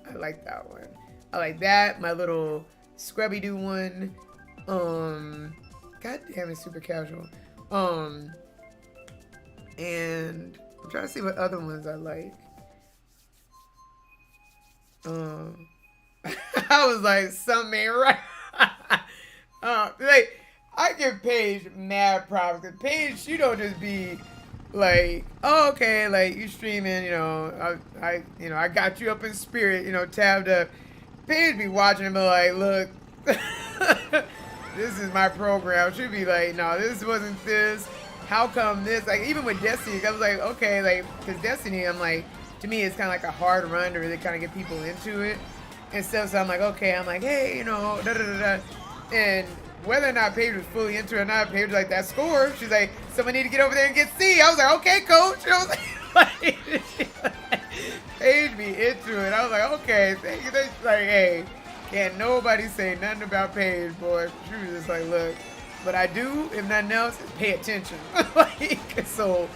I like that one. I like that. My little Scrubby-Doo one. God damn it, super casual. And I'm trying to see what other ones I like. I was like, something ain't right. Like, I give Paige mad props, because Paige, she don't just be like, oh, okay, like, you streaming, you know, I got you up in spirit, you know, tabbed up. Paige be watching and be like, look, this is my program. She'd be like, no, this wasn't this. How come this? Like, even with Destiny, I was like, okay, like, because Destiny, I'm like, to me, it's kind of like a hard run to really kind of get people into it and stuff. So I'm like, okay, I'm like, hey, you know, da-da-da-da. And whether or not Paige was fully into it or not, Paige was like, that score. She's like, someone need to get over there and get C. I was like, okay, coach. You know what I'm saying? Paige be into it. I was like, okay, thank you. Like, hey, can't nobody say nothing about Paige, boy. She was just like, look, but I do, if nothing else, is pay attention. Like, so,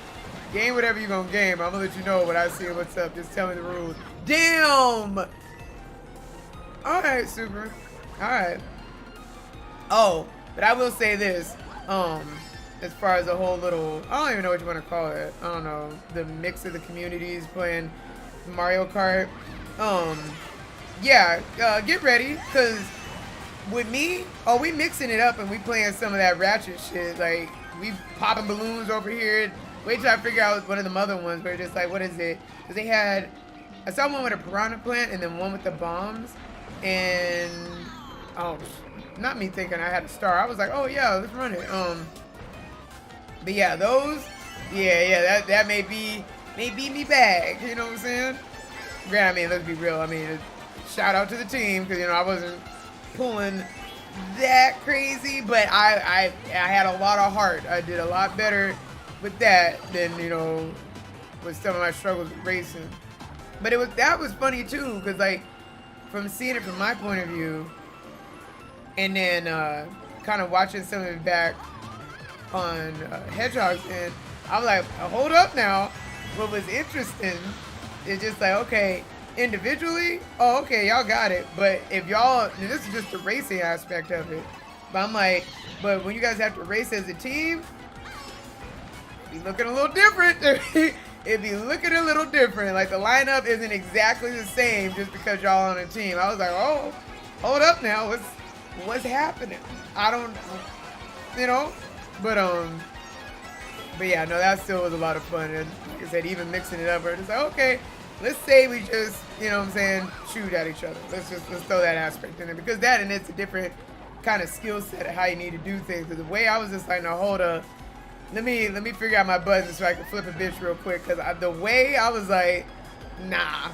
game whatever you're gonna game. I'm gonna let you know what I see and what's up. Just tell me the rules. Damn! Alright, super. Alright. Oh, but I will say this. As far as the whole little, I don't even know what you want to call it. I don't know. The mix of the communities playing Mario Kart. Yeah, get ready, because with me, we mixing it up and we playing some of that ratchet shit. Like, we popping balloons over here. Wait till I figure out one of the other ones where it's just like, what is it? Because they had I saw one with a piranha plant and then one with the bombs. And oh, not me thinking I had a star. I was like, oh yeah, let's run it. But yeah, those, yeah, that may be me bag. You know what I'm saying? Granted, I mean, let's be real. I mean, shout out to the team because I wasn't pulling that crazy, but I had a lot of heart. I did a lot better with that than with some of my struggles with racing. But that was funny too, because like from seeing it from my point of view, and then kind of watching some of it back on Hedgehog's end, I was like, hold up now. What was interesting is just like, okay, individually, oh, okay, y'all got it. But if y'all, this is just the racing aspect of it. But I'm like, but when you guys have to race as a team, it'd be looking a little different. It'd be looking a little different. Like the lineup isn't exactly the same just because y'all on a team. I was like, oh, hold up now. What's happening? I don't know. But yeah, no, that still was a lot of fun. And like I said, even mixing it up, we're just like, okay, let's say we just, shoot at each other. Let's throw that aspect in there, because that and it's a different kind of skill set of how you need to do things. Because the way I was just like, no, hold up, let me figure out my buttons so I can flip a bitch real quick. Because the way I was like, nah,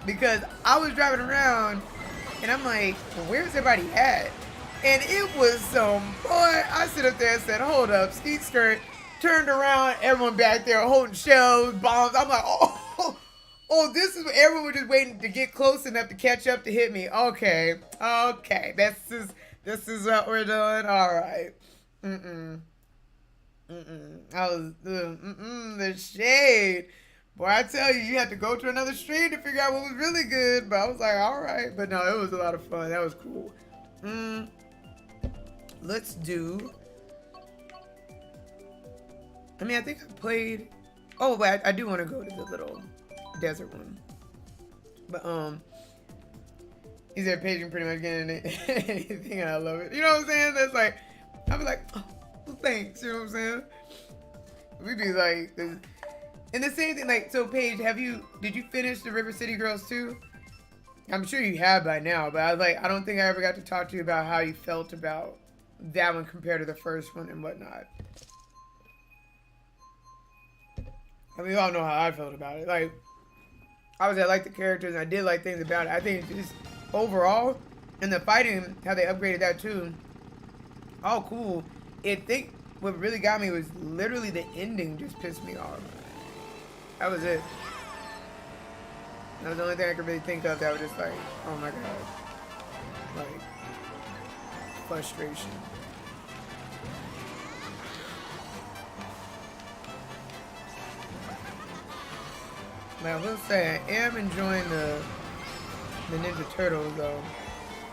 because I was driving around and I'm like, well, where's everybody at? And it was some boy. I sit up there and said, hold up, skeet skirt. Turned around, everyone back there holding shells, bombs. I'm like, oh, this is what everyone was just waiting to get close enough to catch up to hit me. Okay, this is what we're doing. All right. I was the shade. Boy, I tell you had to go to another stream to figure out what was really good. But I was like, all right. But no, it was a lot of fun. That was cool. Let's do. I mean, I think I played. Oh, but I do want to go to the little desert one. But he's there paging pretty much getting anything, and I love it. You know what I'm saying? That's like, I'll be like, oh, well, thanks. You know what I'm saying? We be like, and the same thing. Like, so Paige, did you finish the River City Girls too? I'm sure you have by now, but I don't think I ever got to talk to you about how you felt about that one compared to the first one and whatnot. I mean, you all know how I felt about it. Like, obviously, I like the characters, and I did like things about it. I think just overall, and the fighting, how they upgraded that too, all cool. I think what really got me was literally the ending just pissed me off. That was it. That was the only thing I could really think of that was just like, oh my god. Like, frustration. Now, I will say I am enjoying the Ninja Turtles though.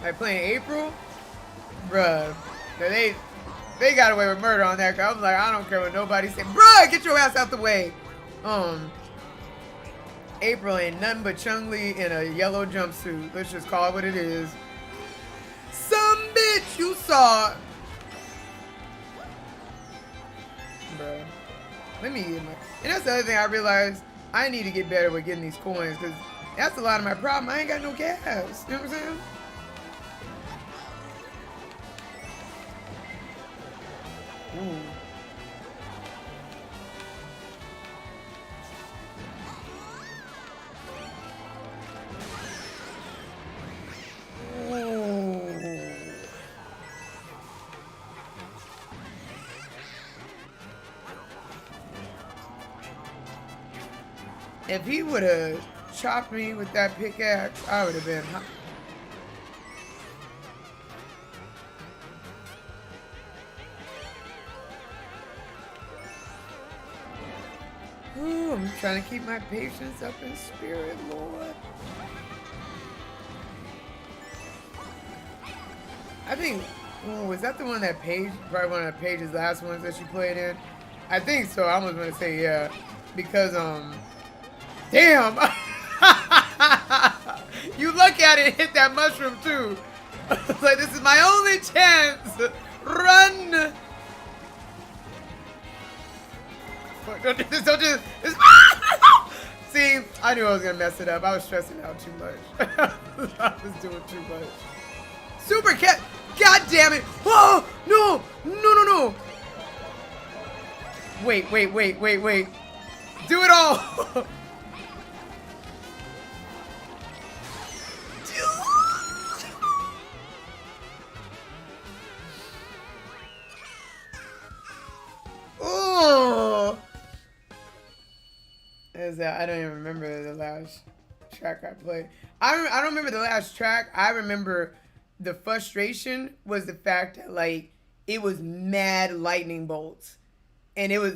Like playing April, bruh. They got away with murder on that. Cause I was like, I don't care what nobody said. Bruh, get your ass out the way. April ain't nothing but Chun-Li in a yellow jumpsuit. Let's just call it what it is. Some bitch you saw. Bruh. Let me get my. And that's the other thing I realized. I need to get better with getting these coins, because that's a lot of my problem. I ain't got no gas. You know what I'm saying? Ooh. If he would have chopped me with that pickaxe, I would have been hot. Ooh, I'm trying to keep my patience up in spirit, Lord. I think, was that the one that Paige, probably one of Paige's last ones that she played in? I think so. I almost want to say yeah. Because, damn! You lucky I didn't hit that mushroom too. Like, this is my only chance. Run! Don't do this, don't do this. See, I knew I was gonna mess it up. I was stressing out too much. I was doing too much. Super cat! God damn it! Oh no! No no no! Wait. Do it all! Oh! I don't even remember the last track I played. I don't remember the last track. I remember the frustration was the fact that like it was mad lightning bolts, and it was,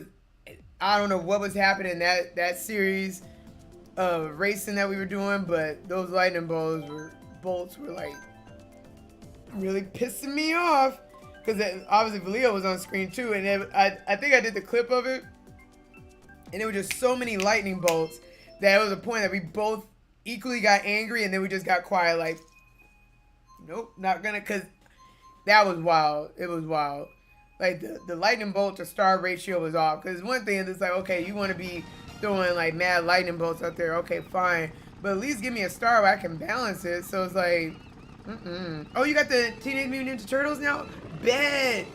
I don't know what was happening that series of racing that we were doing, but those lightning bolts were like really pissing me off because obviously Leo was on screen too, and I think I did the clip of it, and there were just so many lightning bolts that it was a point that we both equally got angry, and then we just got quiet like, nope, not gonna, because that was wild. It was wild. Like the lightning bolt to star ratio was off, because one thing is like, okay, you want to be throwing like mad lightning bolts out there, okay, fine, but at least give me a star where I can balance it. So it's like, oh, you got the Teenage Mutant Ninja Turtles now? Bet.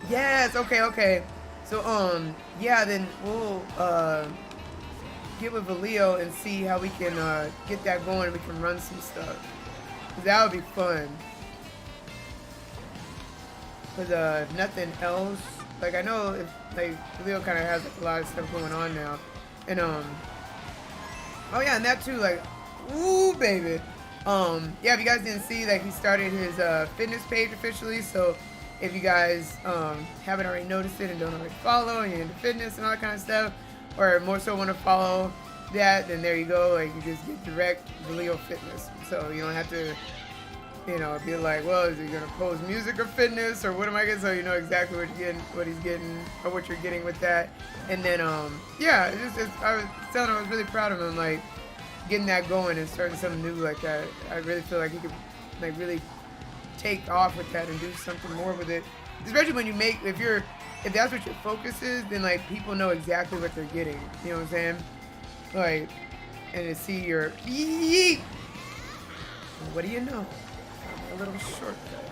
Yes. Okay. So yeah, then we'll get with Leo and see how we can get that going, and we can run some stuff. That would be fun. But nothing else. Like I know if like Leo kind of has like, a lot of stuff going on now, and oh yeah, and that too. Like, ooh baby. Yeah, if you guys didn't see, like he started his fitness page officially. So if you guys haven't already noticed it and don't already follow, and you're into fitness and all that kind of stuff, or more so want to follow that, then there you go. Like you just get direct Leo Fitness, so you don't have to, you know, be like, well, is he gonna post music or fitness or what am I getting? So you know exactly what you're getting, what he's getting, or what you're getting with that. And then yeah, I was telling him I was really proud of him, like getting that going and starting something new like that. I really feel like he could like really take off with that and do something more with it. Especially when you make, if that's what your focus is, then like people know exactly what they're getting. You know what I'm saying? Like, and to see your yeet. What do you know? A little shortcut.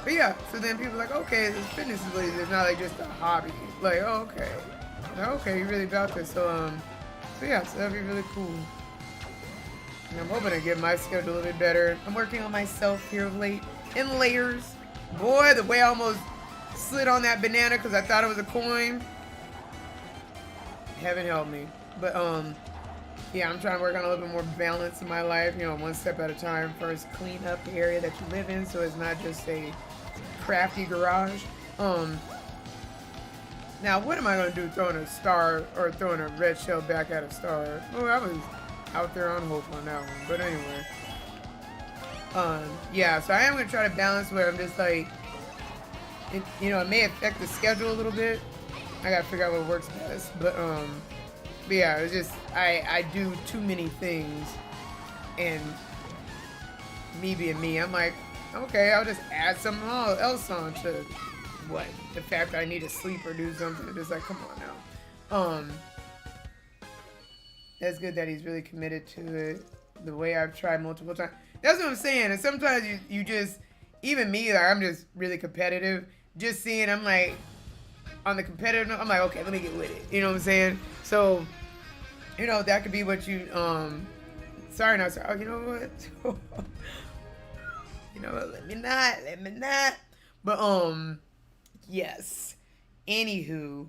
But yeah, so then people are like, okay, this fitness is really, it's not like just a hobby. Like, oh, okay. Okay, you're really about this. So yeah, so that'd be really cool. And I'm hoping to get my schedule a little bit better. I'm working on myself here of late in layers. Boy, the way I almost slid on that banana because I thought it was a coin. Heaven help me. But yeah, I'm trying to work on a little bit more balance in my life, you know, one step at a time. First, clean up the area that you live in so it's not just a crafty garage. Now, what am I going to do throwing a star or throwing a red shell back at a star? Oh, I was out there on hope on that one. But anyway. Yeah, so I am going to try to balance where I'm just like, you know, it may affect the schedule a little bit. I got to figure out what works best. But yeah, it's just, I do too many things. And me being me, I'm like, okay, I'll just add something else on to what? The fact that I need to sleep or do something. It's just like, come on now. That's good that he's really committed to it. The way I've tried multiple times. That's what I'm saying. And sometimes you just, even me, like I'm just really competitive. Just seeing, I'm like, on the competitive note, I'm like, okay, let me get with it. You know what I'm saying? So, you know, that could be what you, sorry, not sorry. Oh, you know what? You know what? Let me not. But, yes. Anywho,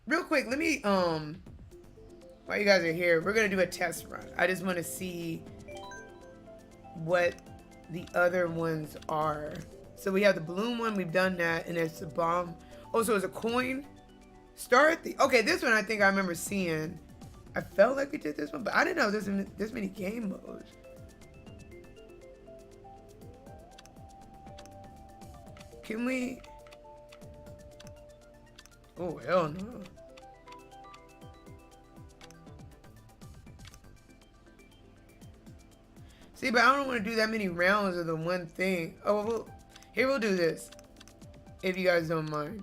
real quick, let me, while you guys are here, we're going to do a test run. I just want to see what the other ones are. So we have the balloon one, we've done that, and it's a bomb. Oh, so it's a coin? Start the, okay, this one I think I remember seeing. I felt like we did this one, but I didn't know there's this many game modes. Can we? Oh, hell no. See, but I don't want to do that many rounds of the one thing. Oh, well, here we'll do this. If you guys don't mind.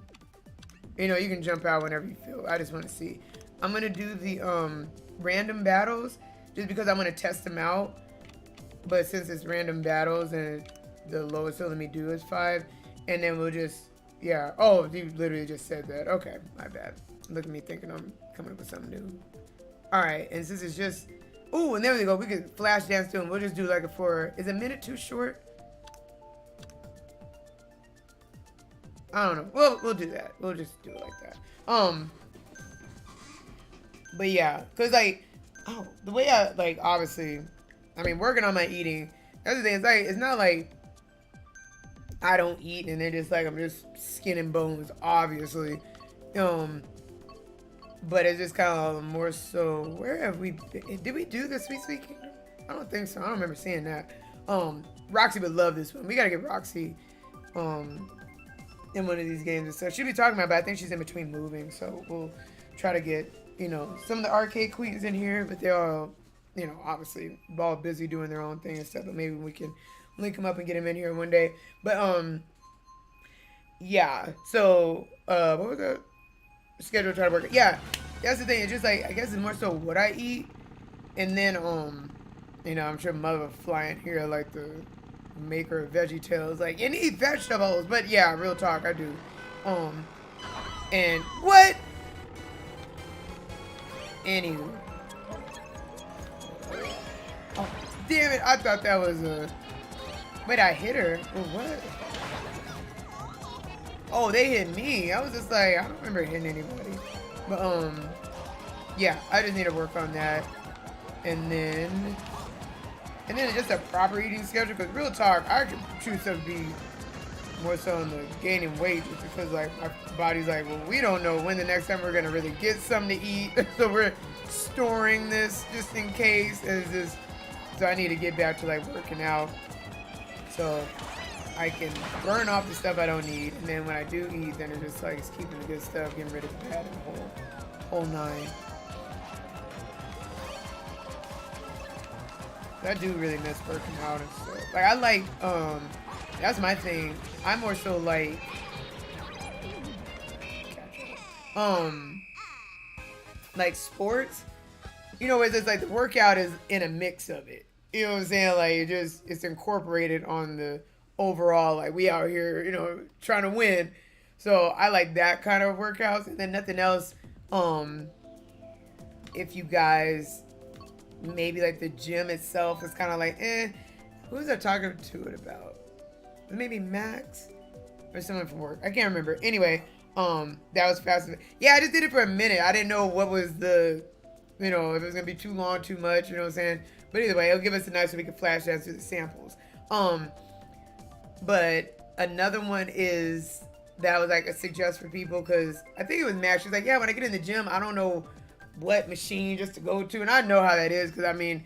You know, you can jump out whenever you feel. I just want to see. I'm gonna do the random battles just because I'm gonna test them out. But since it's random battles and the lowest they'll let me do is 5, and then we'll just, yeah. Oh, you literally just said that. Okay, my bad. Look at me thinking I'm coming up with something new. All right, and since it's just, ooh, and there we go. We could flash dance to them. We'll just do like is a minute too short? I don't know. We'll do that. We'll just do it like that. But yeah, cause like, oh, the way I like, obviously, I mean, working on my eating. That's the thing. It's like, it's not like I don't eat and then just like I'm just skin and bones, obviously. But it's just kind of more so. Where have we been? Did we do the Sweet Sweet Kingdom? I don't think so. I don't remember seeing that. Roxy would love this one. We gotta get Roxy in one of these games and stuff. She'll be talking about it, but I think she's in between moving, so we'll try to get, you know, some of the arcade queens in here, but they're all, you know, obviously all busy doing their own thing and stuff, but maybe we can link them up and get them in here one day. But yeah, so what was the schedule trying to work? Yeah, that's the thing. It's just like, I guess it's more so what I eat, and then you know, I'm sure Mother will fly in here like the maker of Veggie Tales, like, and eat vegetables. But yeah, real talk, I do. And what? Anywho. Oh, damn it! I thought that was a. Wait, I hit her. Or what? Oh, they hit me. I was just like, I don't remember hitting anybody. But yeah, I just need to work on that, and then just a proper eating schedule. Because real talk, I could choose to be more so on the gaining weight just because like my body's like, well, we don't know when the next time we're gonna really get something to eat, so we're storing this just in case. And it's just, so I need to get back to like working out so I can burn off the stuff I don't need, and then when I do eat, then it's just like it's keeping the good stuff, getting rid of the bad, and the whole nine. I do really miss working out and stuff. Like I like, that's my thing. I'm more so like, like sports. You know, it's like the workout is in a mix of it. You know what I'm saying? Like it's incorporated on the overall. Like we out here, you know, trying to win. So I like that kind of workouts, and then nothing else. If you guys. Maybe like the gym itself is kind of like, who was I talking to it about? Maybe Max or someone from work. I can't remember. Anyway, that was fast. Yeah, I just did it for a minute. I didn't know what was the, you know, if it was gonna be too long, too much. You know what I'm saying? But either way, it'll give us a nice so we can flash dance through the samples. But another one is that was like a suggest for people because I think it was Max. She's like, yeah, when I get in the gym, I don't know what machine just to go to, and I know how that is because I mean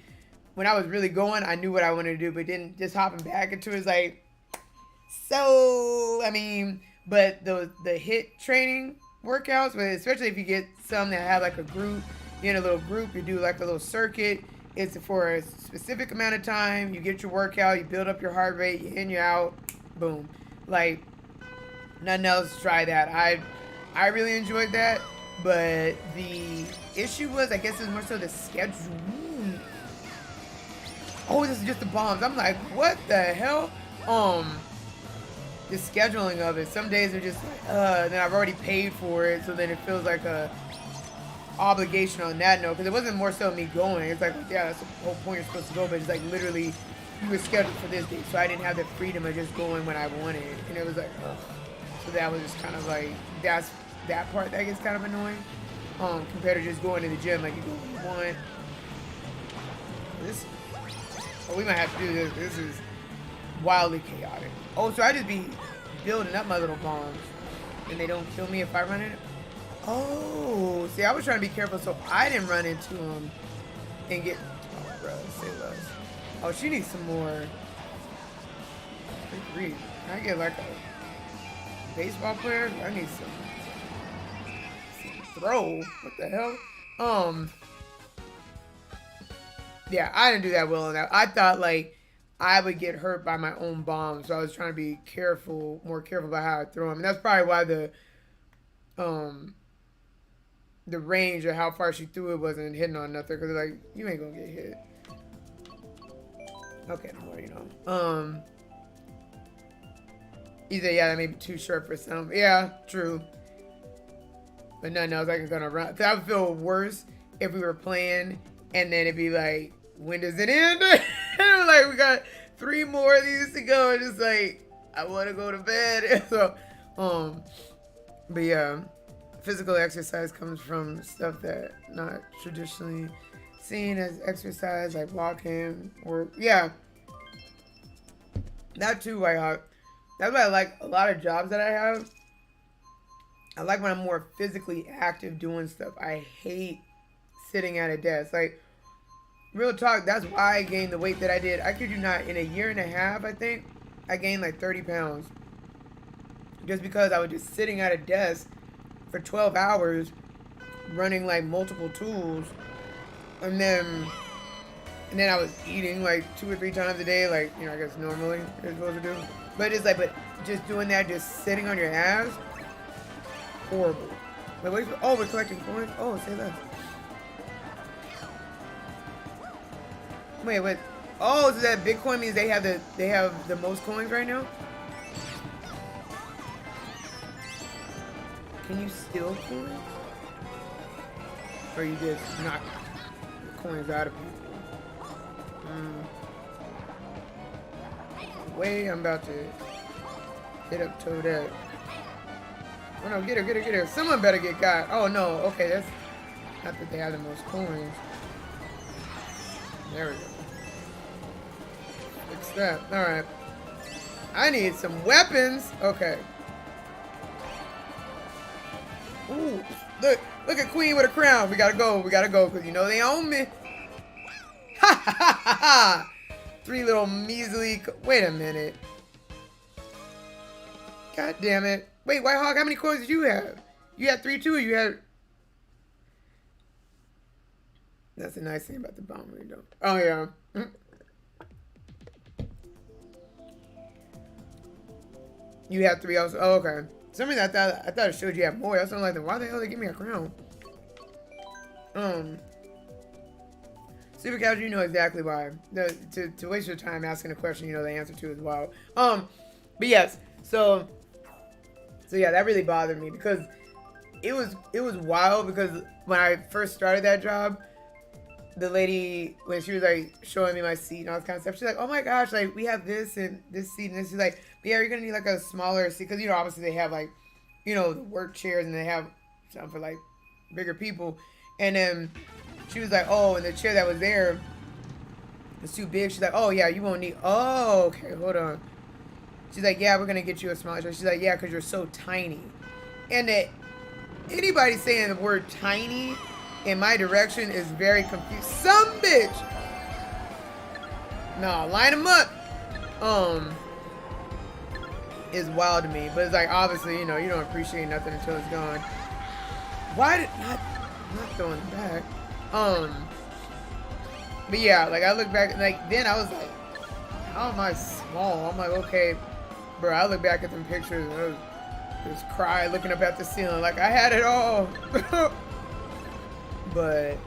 when I was really going I knew what I wanted to do, but then just hopping back into it is like, so I mean, but the hit training workouts, but especially if you get some that have like a group, you're in a little group, you do like a little circuit, it's for a specific amount of time, you get your workout, you build up your heart rate, you in, you out, boom. Like nothing else, try that. I really enjoyed that. But the issue was, I guess it's more so the schedule. Oh, this is just the bombs. I'm like, what the hell? The scheduling of it. Some days are just like, then I've already paid for it, so then it feels like a obligation on that note. Because it wasn't more so me going. It's like, yeah, that's the whole point, you're supposed to go. But it's like literally, you were scheduled for this date, so I didn't have the freedom of just going when I wanted. And it was like, ugh. So that was just kind of like, that's that part that gets kind of annoying, compared to just going to the gym. Like you go when you want. This, oh, we might have to do this. This is wildly chaotic. Oh, so I just be building up my little bombs, and they don't kill me if I run it. Oh, see, I was trying to be careful so I didn't run into them and get. Oh, bro, say less. Oh, she needs some more. Good grief. Can I get like a baseball player? I need some throw. What the hell? Yeah, I didn't do that well enough. I thought like I would get hurt by my own bombs, so I was trying to be careful, more careful about how I throw them. And that's probably why the range of how far she threw it wasn't hitting on nothing. Because like, you ain't gonna get hit. Okay, no more, you know. Either, yeah, that may be too short for some. Yeah, true. But nothing else I can gonna run. Cause I would feel worse if we were playing and then it'd be like, when does it end? And like, we got 3 more of these to go. And just like, I want to go to bed. So, but yeah, physical exercise comes from stuff that not traditionally seen as exercise, like walking or, yeah. That too, White Hawk. That's why I like a lot of jobs that I have. I like when I'm more physically active doing stuff. I hate sitting at a desk. Like, real talk, that's why I gained the weight that I did. I kid you not, in a year and a half, I think, I gained like 30 pounds. Just because I was just sitting at a desk for 12 hours, running like multiple tools. And then I was eating like 2 or 3 times a day, like, you know, I guess normally you're supposed to do. But it's like, but just doing that, just sitting on your ass, horrible. Wait, what? Oh, we're collecting coins? Oh, say that. Wait, what? Oh, so that Bitcoin means they have the most coins right now? Can you steal coins? Or you just knock the coins out of people? Way I'm about to hit up Toadette. Oh no, get her. Someone better get got. Oh no, okay, that's not that they have the most coins. There we go. Fix that. Alright. I need some weapons. Okay. Ooh, look at Queen with a crown. We gotta go, because you know they own me. Ha ha ha ha ha! 3 little measly. Wait a minute. God damn it. Wait, White Hawk, how many coins did you have? You had 3 too, or you had. That's the nice thing about the bomb window. Oh, yeah. You have 3 also. Oh, okay. For some reason, I thought it showed you had more. I was like, why the hell did they give me a crown? Super casual, you know exactly why. To waste your time asking a question you know the answer to is wild. But yes, so yeah, that really bothered me because it was wild because when I first started that job, the lady, when she was like showing me my seat and all this kind of stuff, she's like, oh my gosh, like we have this and this seat and this. She's like, but yeah, you're gonna need like a smaller seat because you know obviously they have like, you know, the work chairs and they have some for like bigger people. And then she was like, oh, and the chair that was there was too big. She's like, oh yeah, you won't need. Oh, okay, hold on. She's like, yeah, we're gonna get you a smaller chair. She's like, yeah, because you're so tiny. And that anybody saying the word tiny in my direction is very confused. Some bitch. No, line them up. Is wild to me, but it's like obviously, you know, you don't appreciate nothing until it's gone. Why did not throwing it back? But yeah, like I look back, like then I was like, how am I small? I'm like, okay, bro. I look back at them pictures and I was just cry looking up at the ceiling, like I had it all. But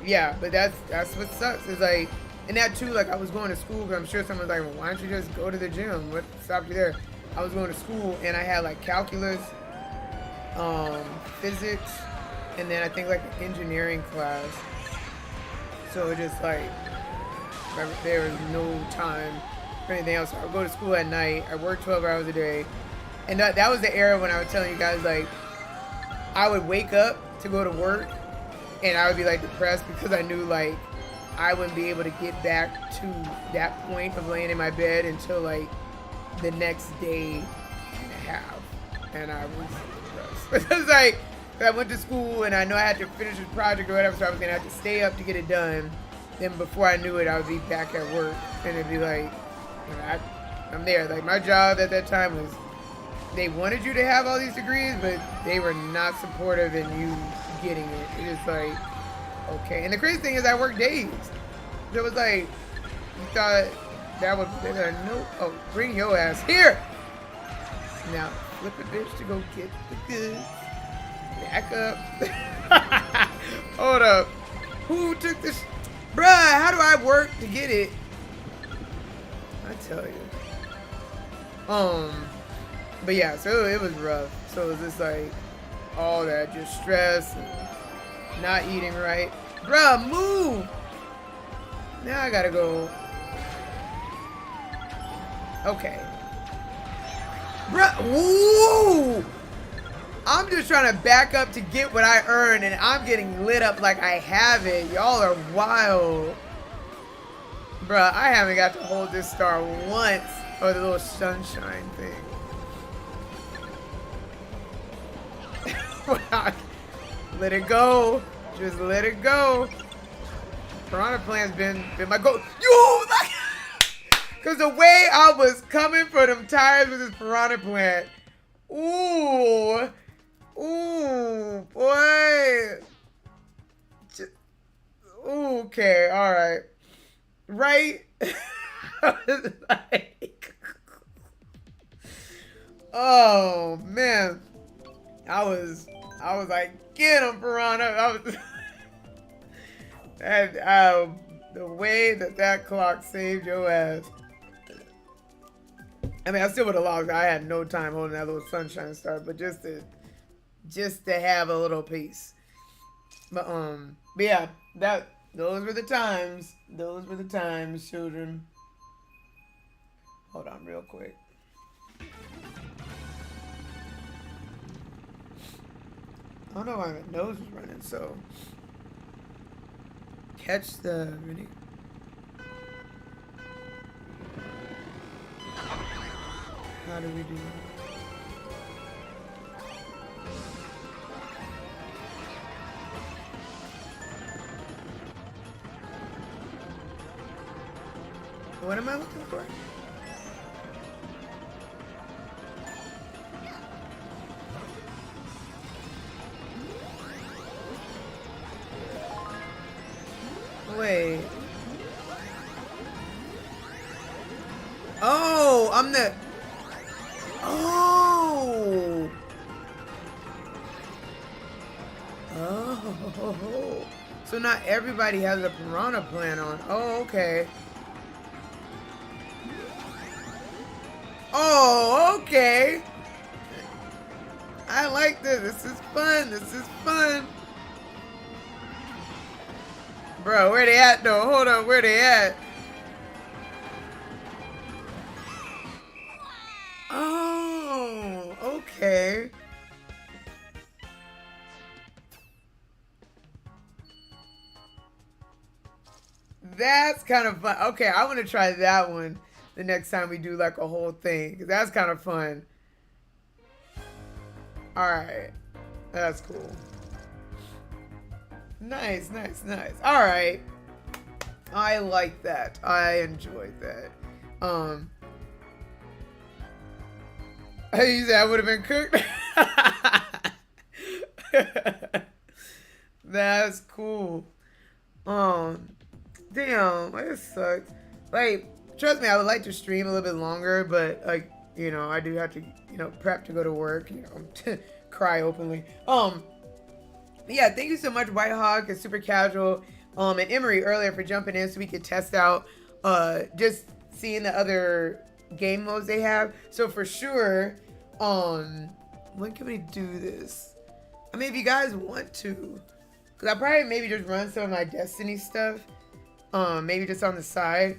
yeah, but that's what sucks. Is like, and that too, like I was going to school, but I'm sure someone's like, well, why don't you just go to the gym? What stopped you there? I was going to school and I had like calculus, physics, and then I think like an engineering class. So it just like, there was no time for anything else. I would go to school at night. I worked 12 hours a day. And that was the era when I was telling you guys, like, I would wake up to go to work and I would be like depressed because I knew like I wouldn't be able to get back to that point of laying in my bed until like the next day and a half. And I was depressed. It was like, I went to school and I know I had to finish this project or whatever, so I was gonna have to stay up to get it done. Then before I knew it, I would be back at work and it'd be like, you know, I'm there. Like my job at that time was, they wanted you to have all these degrees, but they were not supportive in you getting it. It was like, okay. And the crazy thing is I worked days. So it was like, you thought that would, they're gonna no, oh, bring your ass here. Now, flip a bitch to go get the goods. Back up. Hold up. Who took this? Bruh, how do I work to get it? I tell you. But yeah, so it was rough. So it was just like all that, just stress and not eating right. Bruh, move! Now I gotta go. Okay. Bruh, woo! I'm just trying to back up to get what I earned, and I'm getting lit up like I have it. Y'all are wild. Bruh, I haven't got to hold this star once. Or the little sunshine thing. Let it go. Just let it go. Piranha Plant's been my goal. Yo! Because the way I was coming for them tires with this Piranha Plant. Ooh. Ooh, boy. Ooh, okay, alright. Right? Like, oh man. I was like, get him, Piranha. I was and the way that clock saved your ass. I mean, I still would have lost. I had no time holding that little sunshine star, but just to have a little piece. But yeah, those were the times. Those were the times, children. Hold on real quick. I don't know why my nose is running, so catch the ready. How do we do that? What am I looking for? Wait. Oh, I'm the... Oh. Oh. So not everybody has a Piranha Plant on. Oh, okay. Oh, okay. I like this. This is fun. This is fun. Bro, where they at though? Hold on, where they at? Oh, okay. That's kind of fun. Okay, I want to try that one the next time we do like a whole thing. 'Cause that's kind of fun. Alright. That's cool. Nice, nice, nice. Alright. I like that. I enjoyed that. You said I would have been cooked? That's cool. Damn, it sucks. Like, trust me, I would like to stream a little bit longer, but like, you know, I do have to, you know, prep to go to work, you know, cry openly. Yeah, thank you so much, White Hawk and Super Casual, and Emery earlier for jumping in so we could test out, just seeing the other game modes they have. So for sure, when can we do this? I mean, if you guys want to, because I probably maybe just run some of my Destiny stuff, maybe just on the side,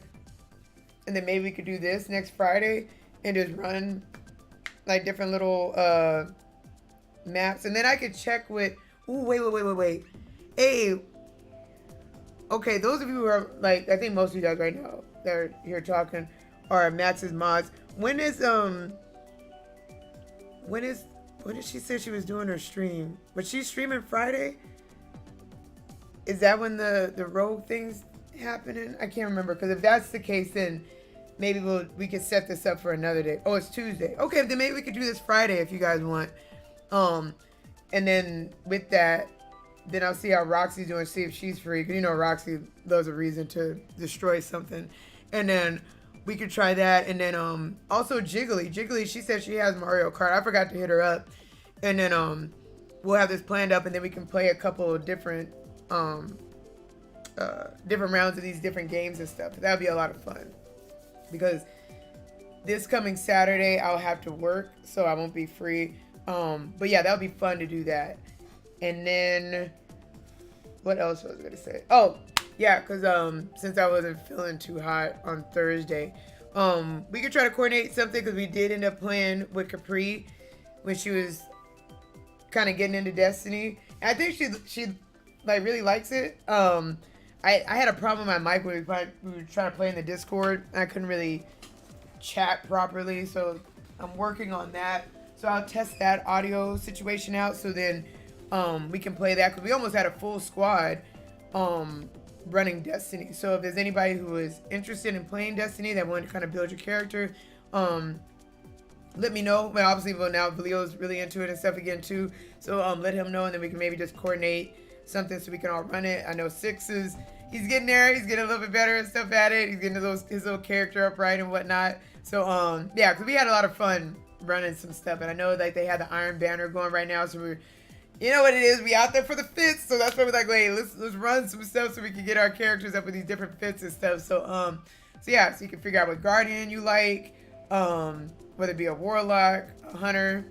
and then maybe we could do this next Friday and just run like different little maps, and then I could check with. Ooh, wait. Hey, okay, those of you who are like, I think most of you guys right now that are here talking are Max's mods. When did she say she was doing her stream? Was she streaming Friday? Is that when the rogue thing's happening? I can't remember, because if that's the case, then maybe we could set this up for another day. Oh, it's Tuesday. Okay, then maybe we could do this Friday if you guys want. And then with that, then I'll see how Roxy's doing, see if she's free. Because, you know, Roxy loves a reason to destroy something. And then we could try that. And then also Jiggly. Jiggly, she said she has Mario Kart. I forgot to hit her up. And then we'll have this planned up, and then we can play a couple of different different rounds of these different games and stuff. That would be a lot of fun, because this coming Saturday I'll have to work, so I won't be free. But yeah, that would be fun to do that. And then what else was I gonna say? Oh yeah, because since I wasn't feeling too hot on Thursday, we could try to coordinate something, because we did end up playing with Capri when she was kind of getting into Destiny, and I think she like really likes it. I had a problem with my mic when we were trying to play in the Discord. I couldn't really chat properly, so I'm working on that. So I'll test that audio situation out, so then we can play that, because we almost had a full squad running Destiny. So if there's anybody who is interested in playing Destiny that wanted to kind of build your character, let me know. But obviously, well, now Leo's really into it and stuff again too, so let him know, and then we can maybe just coordinate something so we can all run it. I know he's getting there. He's getting a little bit better and stuff at it. He's getting his little character up right and whatnot. So yeah, because we had a lot of fun running some stuff, and I know like they had the Iron Banner going right now, so we're, you know what it is, we out there for the fits. So that's why we're like, wait, let's run some stuff so we can get our characters up with these different fits and stuff. So yeah, so you can figure out what Guardian you like, whether it be a Warlock, a Hunter,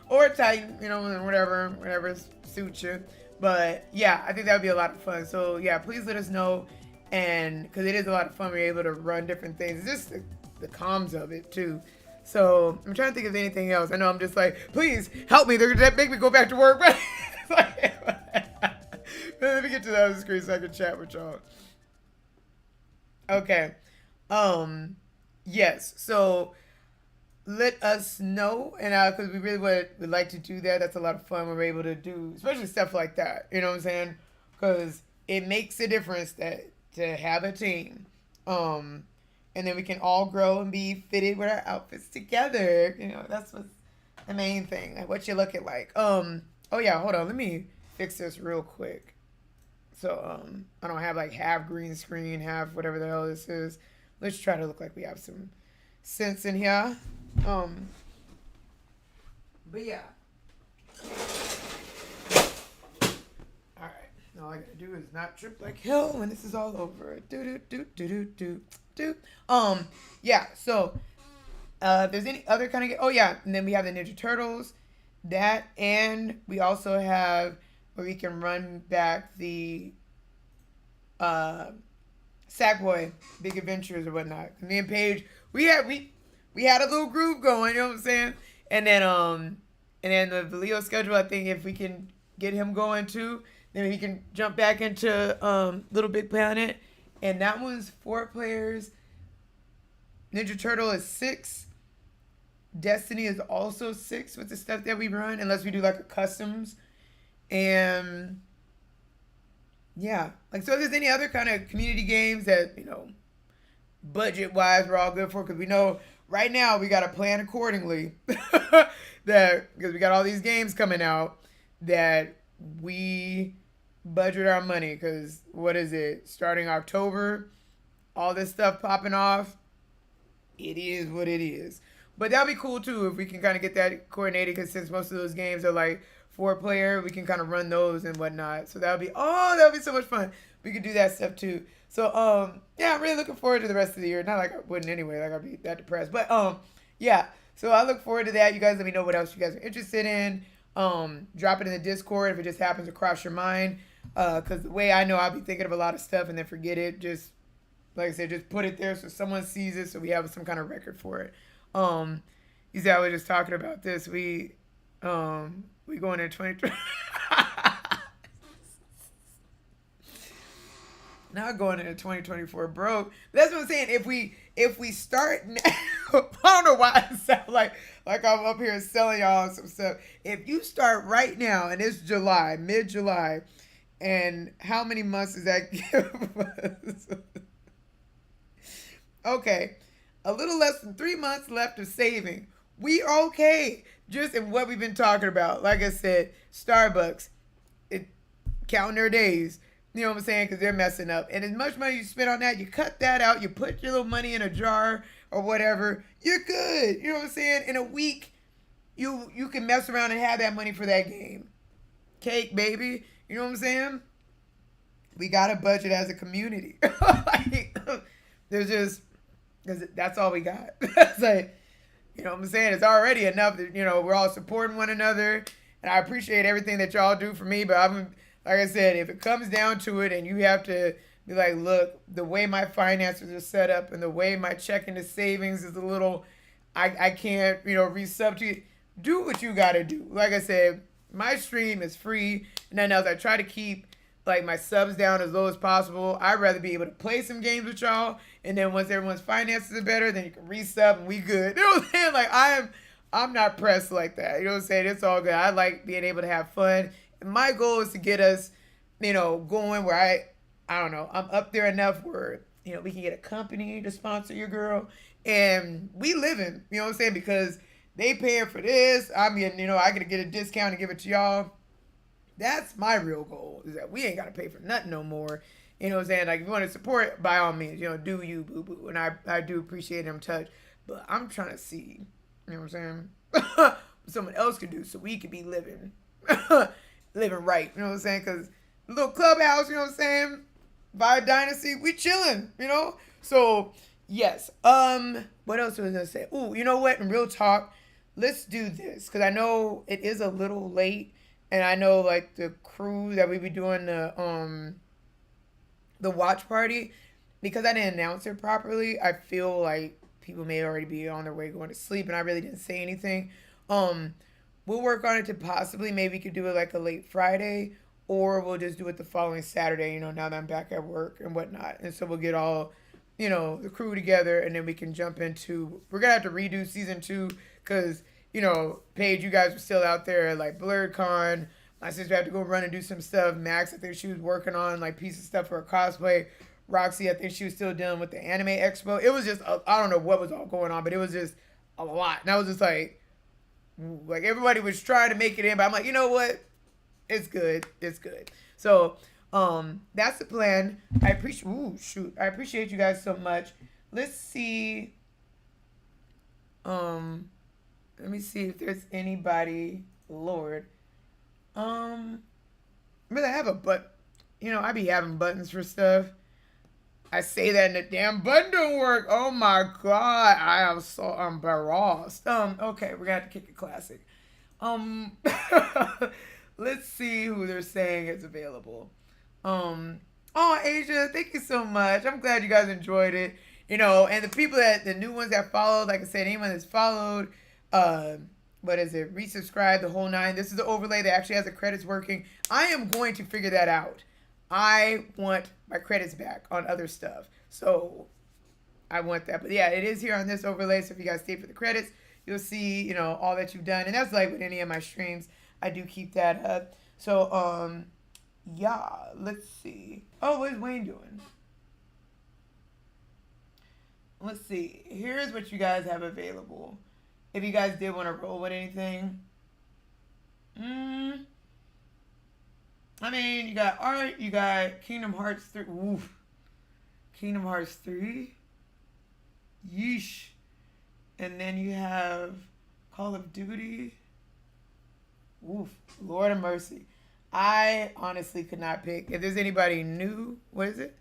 or a Titan, you know, whatever suits you. But yeah, I think that would be a lot of fun. So yeah, please let us know, and because it is a lot of fun, we're able to run different things. It's just the comms of it too. So I'm trying to think of anything else. I know I'm just like, please help me. They're gonna make me go back to work. Let me get to the other screen so I can chat with y'all. Okay. Yes. So let us know, and because we really would like to do that. That's a lot of fun when we're able to do, especially stuff like that. You know what I'm saying? Because it makes a difference that to have a team. And then we can all grow and be fitted with our outfits together. You know, that's what's the main thing. Like, what you looking like. Oh yeah, hold on. Let me fix this real quick. So I don't have like half green screen, half whatever the hell this is. Let's try to look like we have some sense in here. But yeah. All right. All I gotta do is not trip like hell when this is all over. Yeah, so if there's any other kind of, oh yeah, and then we have the Ninja Turtles, that, and we also have where we can run back the Sackboy Big Adventures or whatnot. Me and Paige, we had a little groove going, you know what I'm saying? And then the Leo schedule, I think if we can get him going too, then he can jump back into Little Big Planet. And that one's 4 players. Ninja Turtle is 6. Destiny is also 6 with the stuff that we run, unless we do like a customs. And yeah, like, so if there's any other kind of community games that, you know, budget wise we're all good for, because we know right now we got to plan accordingly. That because we got all these games coming out that we budget our money, because what is it, starting October, all this stuff popping off, it is what it is. But that'd be cool too if we can kind of get that coordinated, because since most of those games are like 4 player, we can kind of run those and whatnot. So that would be so much fun. We could do that stuff too. So yeah, I'm really looking forward to the rest of the year. Not like I wouldn't anyway, like I'd be that depressed, but yeah, so I look forward to that. You guys let me know what else you guys are interested in. Drop it in the Discord if it just happens to cross your mind. Because the way I know, I'll be thinking of a lot of stuff and then forget it. Just, like I said, just put it there so someone sees it, so we have some kind of record for it. You see, I was just talking about this. We going into 2020. Now going into 2024 broke. That's what I'm saying. If we start now, I don't know why I sound like I'm up here selling y'all some stuff. If you start right now, and it's July, mid-July, and how many months does that give us? Okay, a little less than 3 months left of saving. We are okay. Just in what we've been talking about. Like I said, Starbucks, counting their days. You know what I'm saying? Because they're messing up. And as much money you spend on that, you cut that out. You put your little money in a jar or whatever. You're good. You know what I'm saying? In a week, you can mess around and have that money for that game. Cake, baby. You know what I'm saying? We got a budget as a community. Like, there's just, because that's all we got. It's like, you know what I'm saying? It's already enough that, you know, we're all supporting one another. And I appreciate everything that y'all do for me. But like I said, if it comes down to it and you have to be like, look, the way my finances are set up and the way my checking to savings is a little, I can't, you know, resub to you. Do what you got to do. Like I said, my stream is free. And then as I try to keep like my subs down as low as possible, I'd rather be able to play some games with y'all. And then once everyone's finances are better, then you can resub and we good. You know what I'm saying? Like I'm not pressed like that. You know what I'm saying? It's all good. I like being able to have fun. And my goal is to get us, you know, going where I don't know, I'm up there enough where, you know, we can get a company to sponsor your girl. And we living, you know what I'm saying? Because they paying for this. I'm getting, you know, I gotta get a discount and give it to y'all. That's my real goal, is that we ain't gotta pay for nothing no more. You know what I'm saying? Like, if you want to support, by all means, you know, do you, boo-boo. And I do appreciate them touch. But I'm trying to see, you know what I'm saying? What someone else could do so we could be living. Living right, you know what I'm saying? Because little clubhouse, you know what I'm saying? Vibe Dynasty, we chilling, you know? So, yes. What else was I going to say? Ooh, you know what? In real talk, let's do this. Because I know it is a little late. And I know, like, the crew that we be doing the watch party, because I didn't announce it properly, I feel like people may already be on their way going to sleep, and I really didn't say anything. We'll work on it to possibly, maybe we could do it like a late Friday, or we'll just do it the following Saturday, you know, now that I'm back at work and whatnot. And so we'll get all, you know, the crew together, and then we can jump into, we're going to have to redo season 2, because, you know, Paige, you guys were still out there, like, BlurredCon. My sister had to go run and do some stuff. Max, I think she was working on, like, pieces of stuff for her cosplay. Roxy, I think she was still dealing with the Anime Expo. It was just, I don't know what was all going on, but it was just a lot. And I was just like everybody was trying to make it in, but I'm like, you know what? It's good. It's good. So, that's the plan. I appreciate you guys so much. Let's see. Let me see if there's anybody. Lord. Really, I have a you know, I be having buttons for stuff. I say that and the damn button don't work. Oh my God. I am so embarrassed. Okay, we're gonna have to kick a classic. Let's see who they're saying is available. Oh, Asia, thank you so much. I'm glad you guys enjoyed it. You know, and the people the new ones that followed, like I said, anyone that's followed, what is it? Resubscribe, the whole 9. This is the overlay that actually has the credits working. I am going to figure that out. I want my credits back on other stuff. So I want that. But yeah, it is here on this overlay. So if you guys stay for the credits, you'll see, you know, all that you've done. And that's like with any of my streams. I do keep that up. So, yeah, let's see. Oh, what is Wayne doing? Let's see. Here's what you guys have available. If you guys did want to roll with anything. I mean, you got art, you got Kingdom Hearts 3. Oof. Kingdom Hearts 3. Yeesh. And then you have Call of Duty. Oof. Lord of mercy. I honestly could not pick. If there's anybody new, what is it?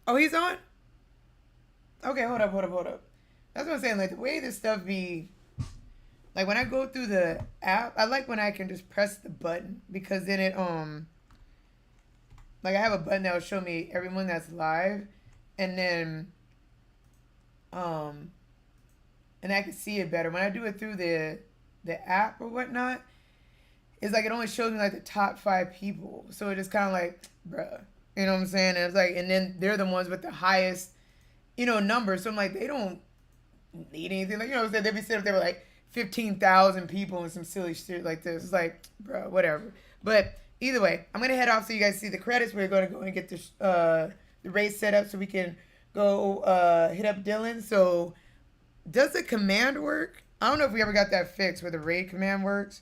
Oh, he's on? Okay, hold up. That's what I'm saying. Like, the way this stuff be, like, when I go through the app, I like when I can just press the button, because then it, like, I have a button that will show me everyone that's live, and then, and I can see it better. When I do it through the app or whatnot, it's like it only shows me, like, the top 5 people. So it just kind of like, bruh, you know what I'm saying? And it's like, and then they're the ones with the highest, you know, numbers. So I'm like, they don't need anything. Like, you know, they'd be sitting up there with like 15,000 people and some silly shit like this. It's like, bro, whatever. But either way, I'm gonna head off so you guys see the credits. We're gonna go and get the race set up so we can go hit up Dylan. So does the command work? I don't know if we ever got that fixed where the raid command works.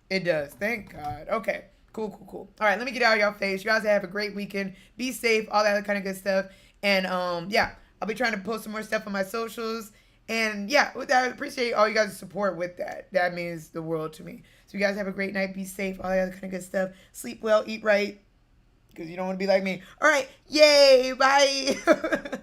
It does. Thank God. Okay. Cool. All right, let me get out of y'all face. You guys have a great weekend. Be safe, all that other kind of good stuff. And yeah, I'll be trying to post some more stuff on my socials. And yeah, with that, I appreciate all you guys' support with that. That means the world to me. So you guys have a great night. Be safe. All that other kind of good stuff. Sleep well. Eat right. Because you don't want to be like me. All right. Yay. Bye.